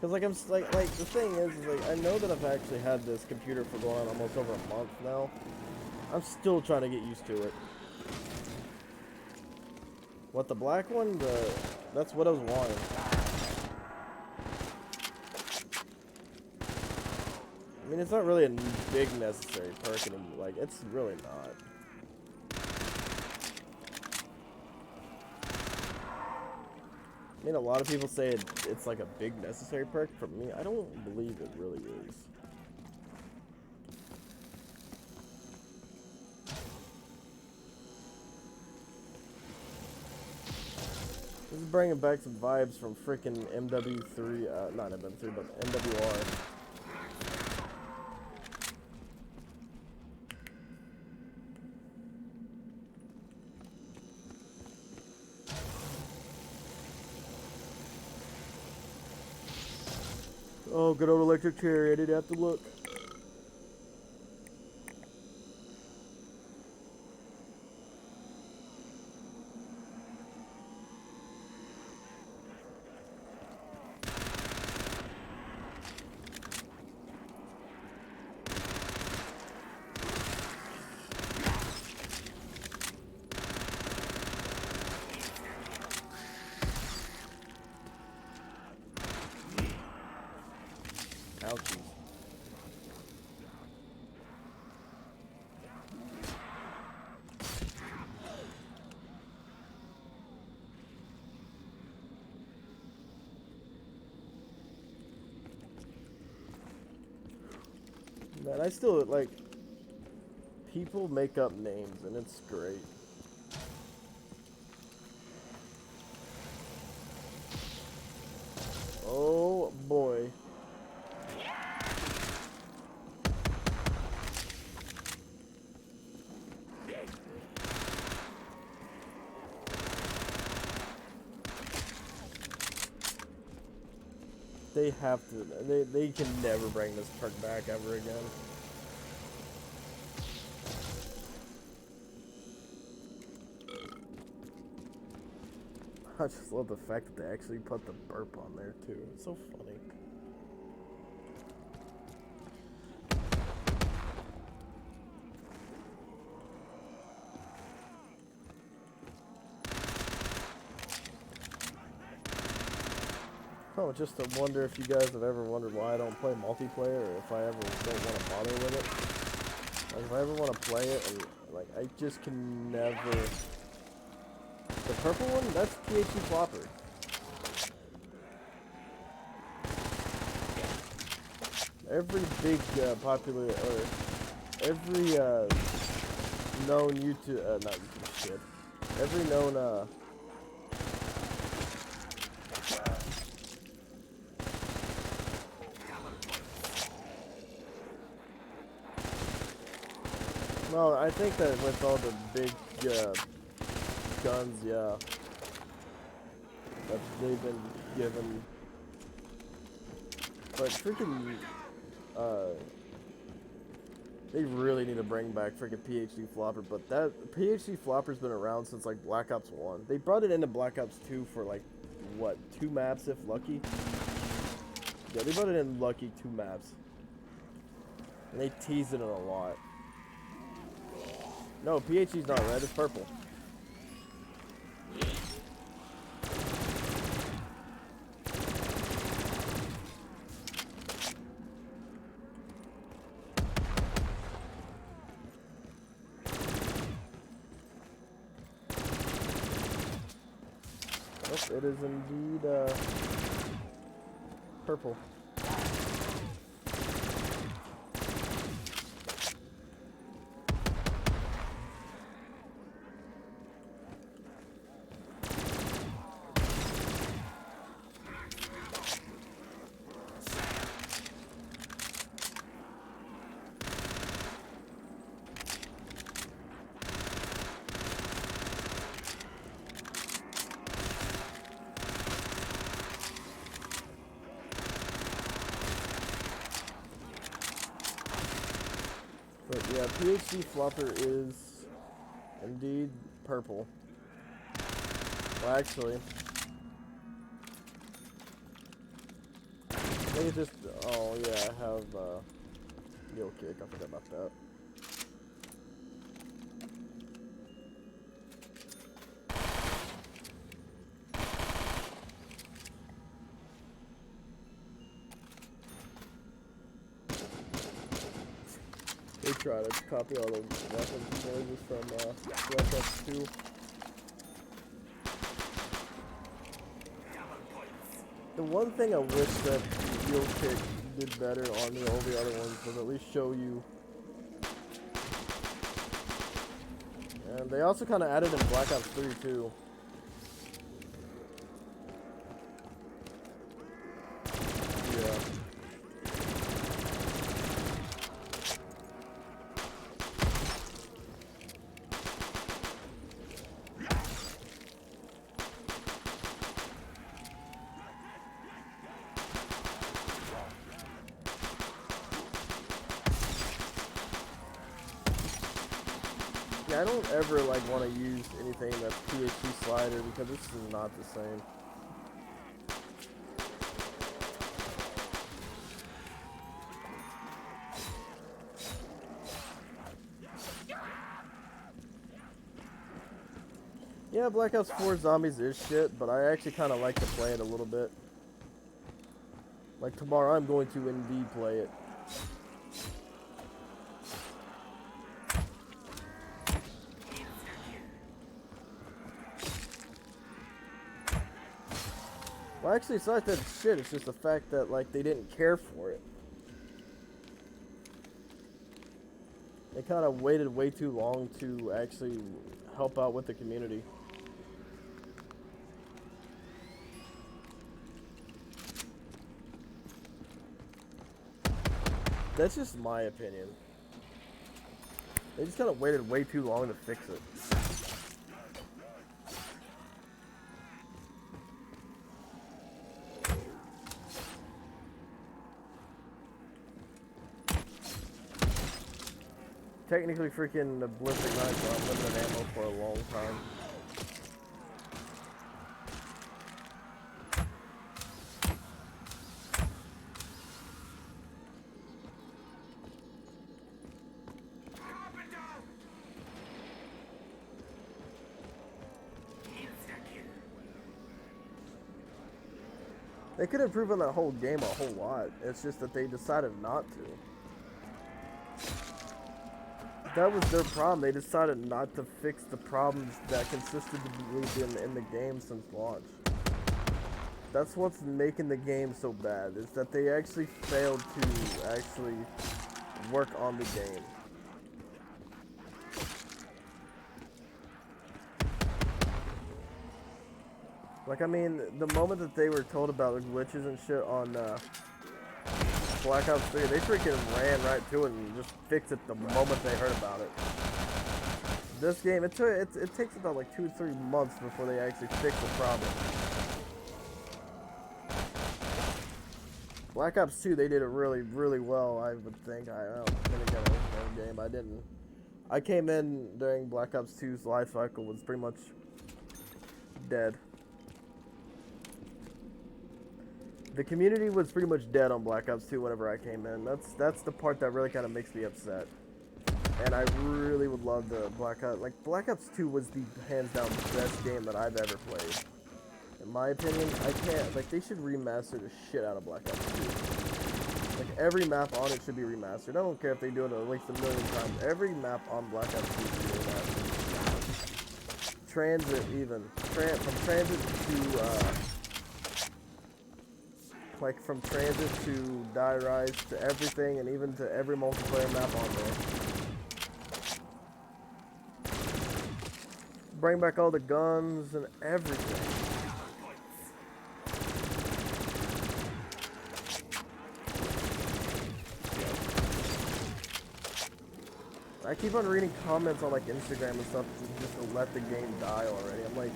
Because like like the thing is like I know that I've actually had this computer for going on almost over a month now. I'm still trying to get used to it. What, the black one? That's Widow's Wine. I mean, it's not really a big necessary perk anymore. Like, it's really not. I mean, a lot of people say it's like a big necessary perk. For me, I don't believe it really is. This is bringing back some vibes from freaking MW3, not MW3, but MWR. Oh, good old electric cherry, I didn't have to look. Ouchies. Man, I still, like, people make up names, and it's great. Oh, boy. They have to. They can never bring this perk back ever again. I just love the fact that they actually put the burp on there too. It's so funny. Oh, just to wonder if you guys have ever wondered why I don't play multiplayer, or if I ever don't want to bother with it. Like, if I ever want to play it, and like, I just can never. The purple one, that's PhD Flopper. Every big popular, or every known YouTube, not YouTube shit. Every known well, I think that with all the big guns, yeah, that they've been given. But freaking, they really need to bring back freaking PhD Flopper. But that PhD Flopper's been around since like Black Ops 1. They brought it into Black Ops 2 for like, what, 2 maps if lucky? Yeah, they brought it in lucky 2 maps. And they teased it a lot. No, PhD's not red, it's purple. Nope, it is indeed purple. But yeah, PhD Flopper is indeed purple. Well, actually, I think it just. Oh yeah, I have Yo Kick. I forgot about that. They try to copy all the weapons noises from Black Ops 2. The one thing I wish that Yo Kick did better on all the other ones was at least show you. And they also kind of added in Black Ops 3 too. Yeah. Yeah, I don't ever like want to use anything that's PhD slider because this is not the same. Yeah, Black Ops 4 Zombies is shit, but I actually kind of like to play it a little bit. Like tomorrow I'm going to indeed play it. Well, actually, it's not that it's shit. It's just the fact that like they didn't care for it. They kind of waited way too long to actually help out with the community. That's just my opinion. They just kind of waited way too long to fix it. Technically, freaking the Ballistic Knives are unlimited ammo for a long time. They could improve on that whole game a whole lot. It's just that they decided not to. That was their problem. They decided not to fix the problems that consistently been in the game since launch. That's what's making the game so bad, is that they actually failed to actually work on the game. Like, I mean, the moment that they were told about the glitches and shit on Black Ops 3, they freaking ran right to it and just fixed it the moment they heard about it. This game, it takes about like 2 or 3 months before they actually fix the problem. Black Ops 2, they did it really, really well, I would think. I don't think I got a game. I didn't. I came in during Black Ops 2's life cycle, was pretty much dead. The community was pretty much dead on Black Ops 2 whenever I came in. That's the part that really kind of makes me upset. And I really would love the Black Ops 2 was the hands down best game that I've ever played. In my opinion, they should remaster the shit out of Black Ops 2. Like, every map on it should be remastered. I don't care if they do it at least 1 million times. Every map on Black Ops 2 should be remastered. Transit, even. From Transit to, like, from Transit to Die Rise to everything, and even to every multiplayer map on there. Bring back all the guns and everything. I keep on reading comments on like Instagram and stuff just to let the game die already. I'm like,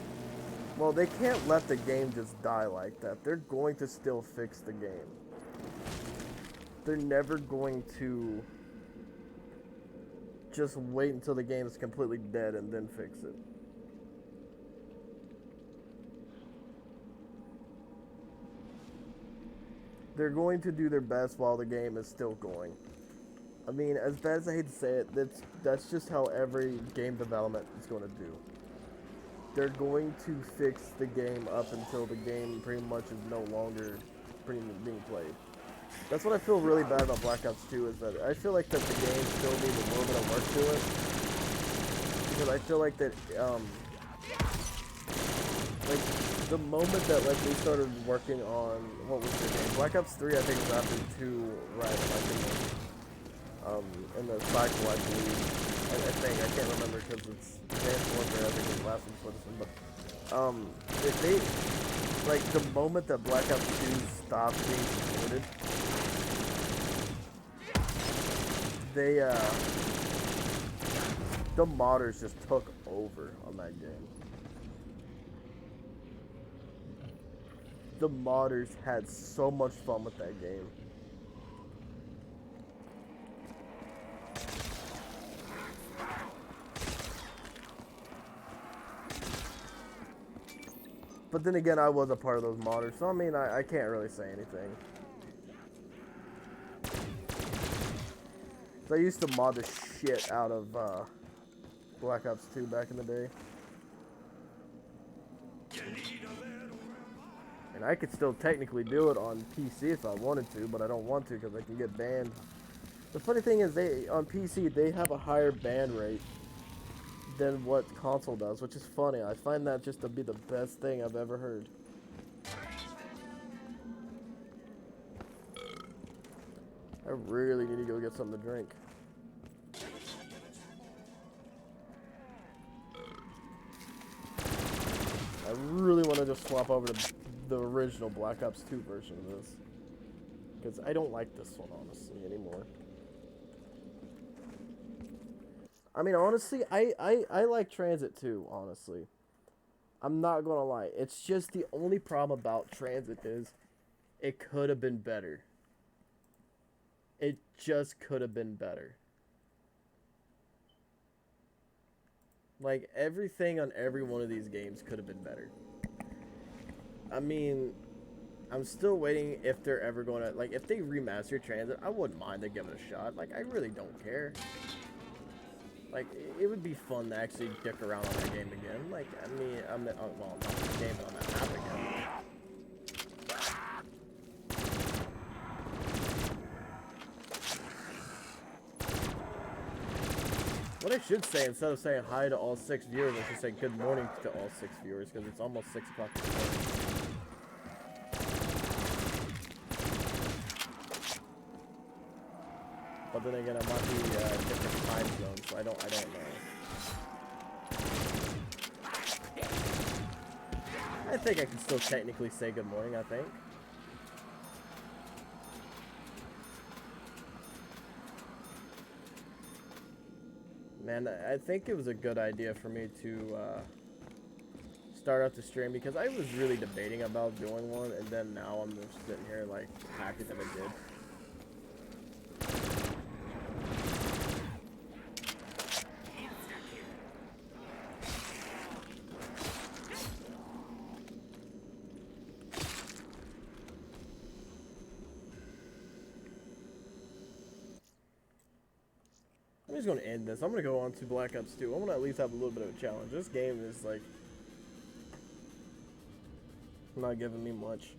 well, they can't let the game just die like that. They're going to still fix the game. They're never going to just wait until the game is completely dead and then fix it. They're going to do their best while the game is still going. I mean, as bad as I hate to say it, that's just how every game development is going to do. They're going to fix the game up until the game pretty much is no longer being played. That's what I feel really bad about Black Ops 2, is that I feel like that the game still needs a little bit of work to it. Because I feel like that, like, the moment that, like, they started working on, what was the game? Black Ops 3, I think, was after 2, right, in the cycle, I believe. I think, I can't remember because it's Advanced Warfare, I think was the last one for this one, but, if they, like, the moment that Black Ops 2 stopped being supported, they, the modders just took over on that game. The modders had so much fun with that game. But then again, I was a part of those modders, so I mean, I can't really say anything. So I used to mod the shit out of Black Ops 2 back in the day. And I could still technically do it on PC if I wanted to, but I don't want to because I can get banned. The funny thing is, on PC, they have a higher ban rate than what console does, which is funny. I find that just to be the best thing I've ever heard. I really need to go get something to drink. I really want to just swap over to the original Black Ops 2 version of this. Because I don't like this one, honestly, anymore. I mean, honestly, I like Transit too, honestly. I'm not gonna lie. It's just the only problem about Transit is it could have been better. It just could have been better. Like, everything on every one of these games could have been better. I mean, I'm still waiting if they're ever going to, like, if they remaster Transit, I wouldn't mind to give it a shot. Like, I really don't care. Like, it would be fun to actually dick around on that game again. Like, I mean, well, not on the game, but on that map again. What I should say, instead of saying hi to all 6 viewers, I should say good morning to all 6 viewers, because it's almost 6 o'clock in the morning. But then again, I might be different time zones, so I don't know. I think I can still technically say good morning, I think. Man, I think it was a good idea for me to start out the stream because I was really debating about doing one, and then now I'm just sitting here like happy that I did. I'm just gonna end this. I'm gonna go on to Black Ops 2. I want to at least have a little bit of a challenge. This game is like not giving me much.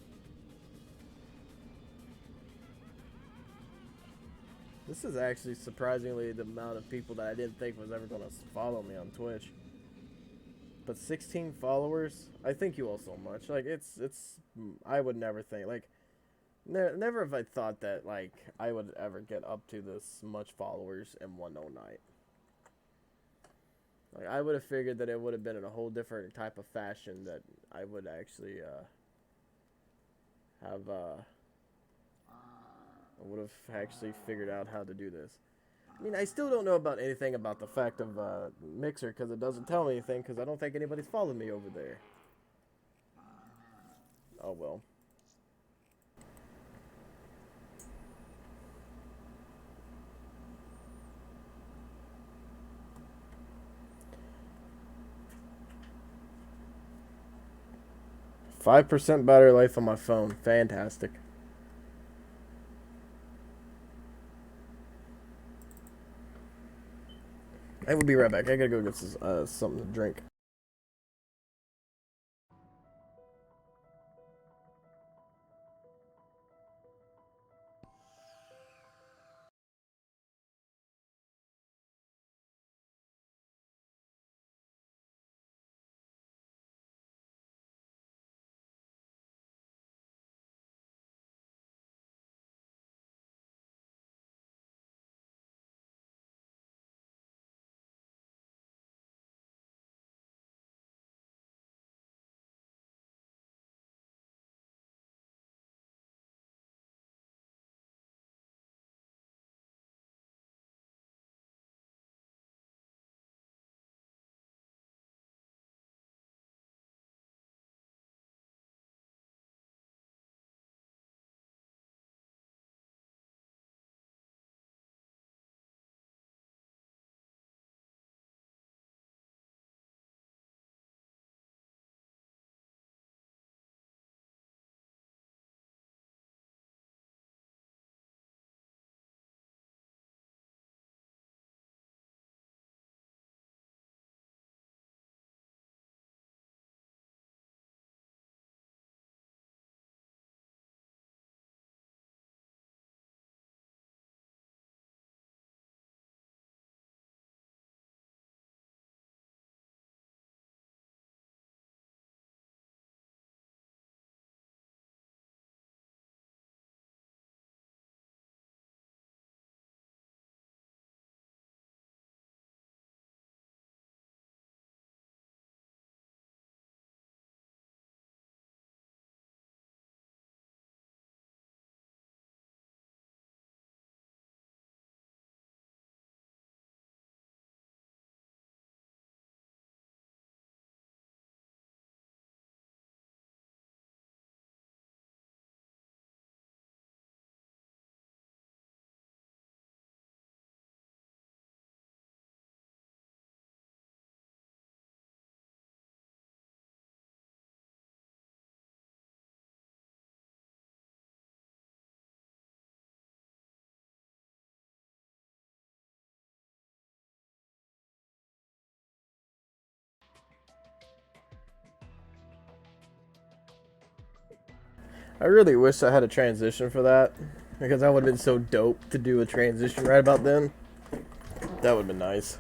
This is actually surprisingly the amount of people that I didn't think was ever gonna follow me on Twitch. But 16 followers, I thank you all so much. Like it's I would never think like never have I thought that like I would ever get up to this much followers in one no night. Like I would have figured that it would have been in a whole different type of fashion that I would actually have I would have actually figured out how to do this. I mean, I still don't know about anything about the fact of Mixer because it doesn't tell me anything because I don't think anybody's followed me over there. Oh well. 5% battery life on my phone. Fantastic. I will be right back. I gotta go get something to drink. I really wish I had a transition for that, because that would have been so dope to do a transition right about then. That would have been nice.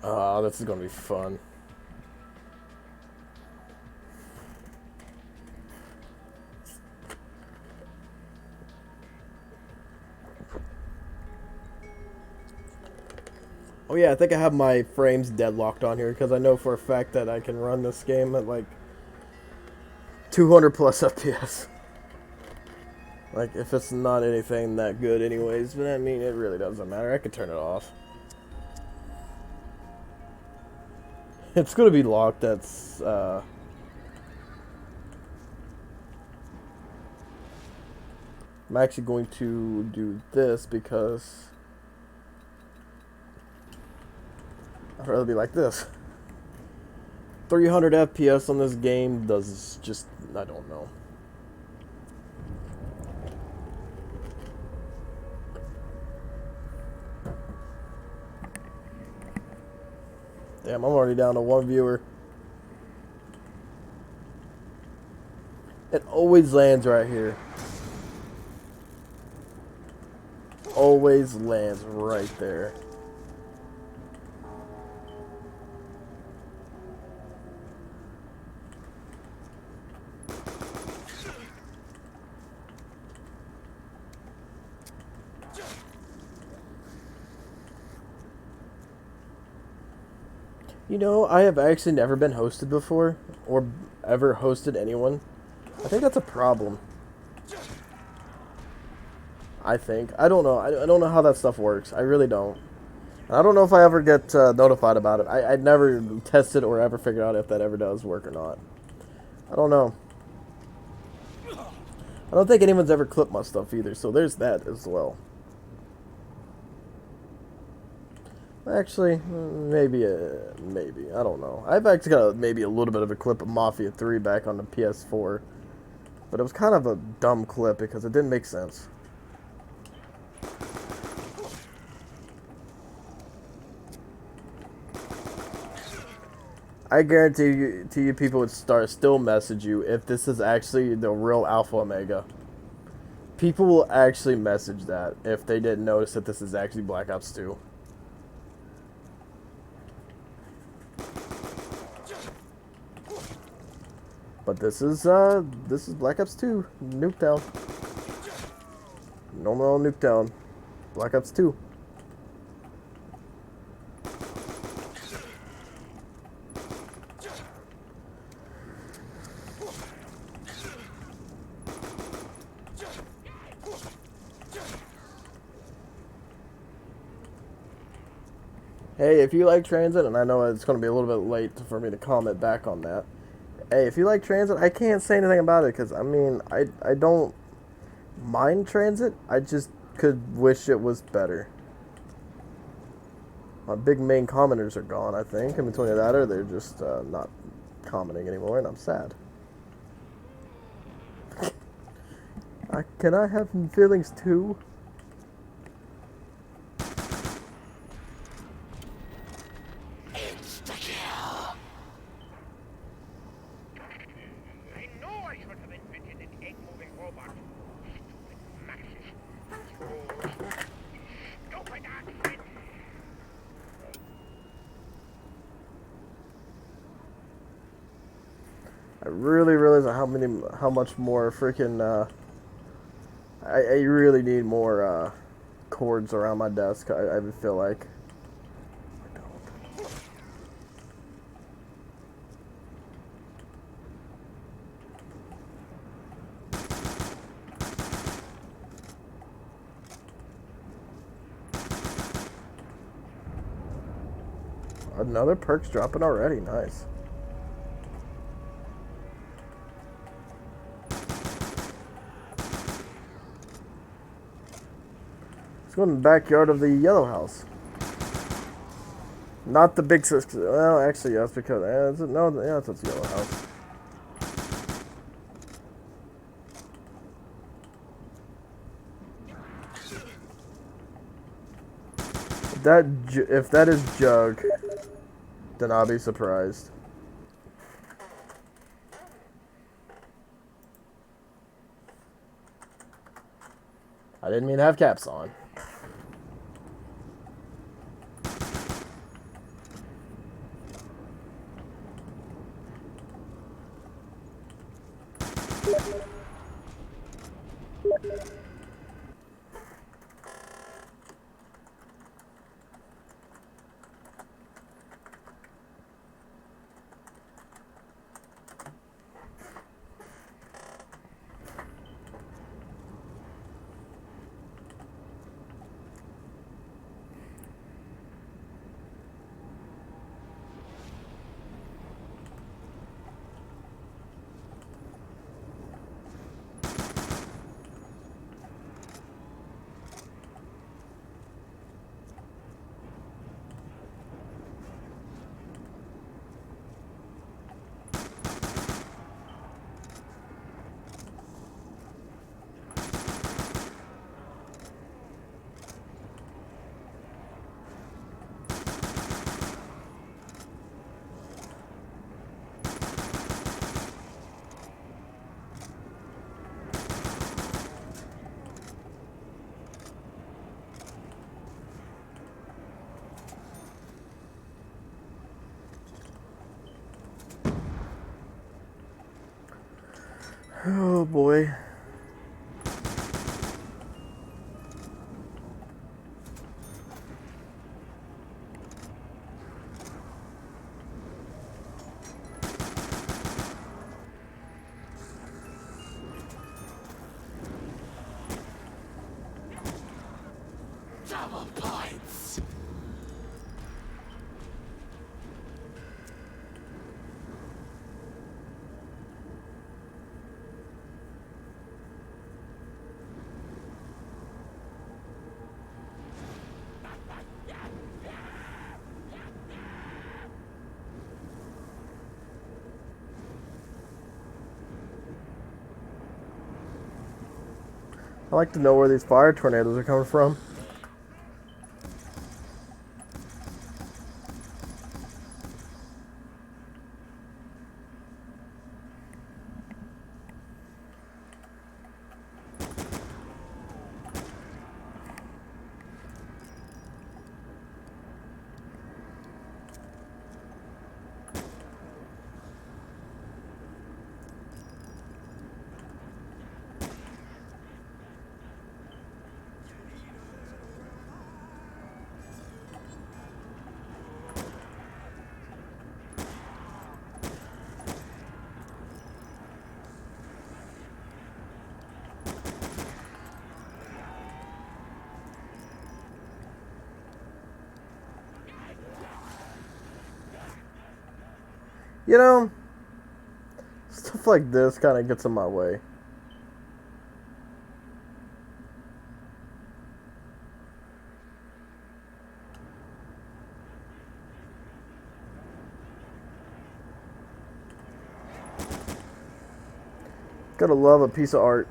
Ah, this is gonna be fun. Oh yeah, I think I have my frames deadlocked on here because I know for a fact that I can run this game at like 200 plus FPS. Like, if it's not anything that good anyways, but I mean, it really doesn't matter. I could turn it off. It's gonna be locked, that's, I'm actually going to do this because I'd rather be like this. 300 FPS on this game does just, I don't know. Damn, I'm already down to one viewer. It always lands right here. Always lands right there. You know, I have actually never been hosted before, or ever hosted anyone. I think that's a problem. I think. I don't know. I don't know how that stuff works. I really don't. I don't know if I ever get notified about it. I never tested or ever figured out if that ever does work or not. I don't know. I don't think anyone's ever clipped my stuff either, so there's that as well. Actually, maybe, maybe. I don't know. I've actually got maybe a little bit of a clip of Mafia 3 back on the PS4. But it was kind of a dumb clip because it didn't make sense. I guarantee you, people would still message you if this is actually the real Alpha Omega. People will actually message that if they didn't notice that this is actually Black Ops 2. But this is Black Ops 2, Nuketown. Normal Nuketown, Black Ops 2. Hey, if you like Transit, and I know it's going to be a little bit late for me to comment back on that. Hey, if you like Transit, I can't say anything about it because, I mean, I don't mind Transit. I just could wish it was better. My big main commenters are gone, I think. In between that, or they're just not commenting anymore, and I'm sad. Can I have feelings too? I really realize how much more freaking, I really need more, cords around my desk, I feel like. Another perk's dropping already, nice. Let's go in the backyard of the yellow house. Not the big sis. Well, actually, yes, because no, yeah, it's the yellow house. If that is Jug, then I'll be surprised. I didn't mean to have caps on. Oh boy. Double points. I like to know where these fire tornadoes are coming from. You know, stuff like this kind of gets in my way. Gotta love a piece of art.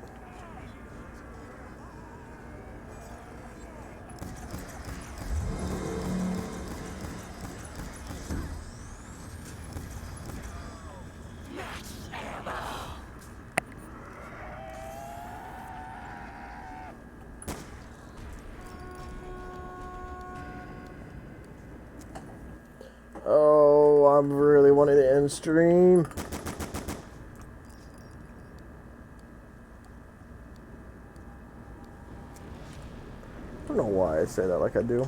Oh, I'm really wanting to end stream. I don't know why I say that like I do.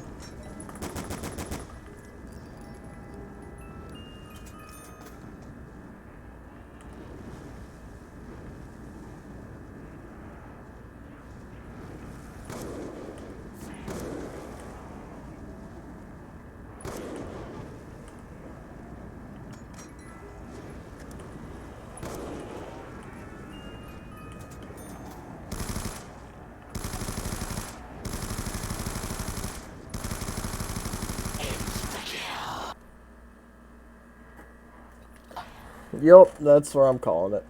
Yup, that's where I'm calling it.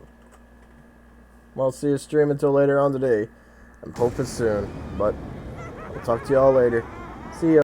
Won't see you stream until later on today. I'm hoping soon, but I'll talk to y'all later. See ya.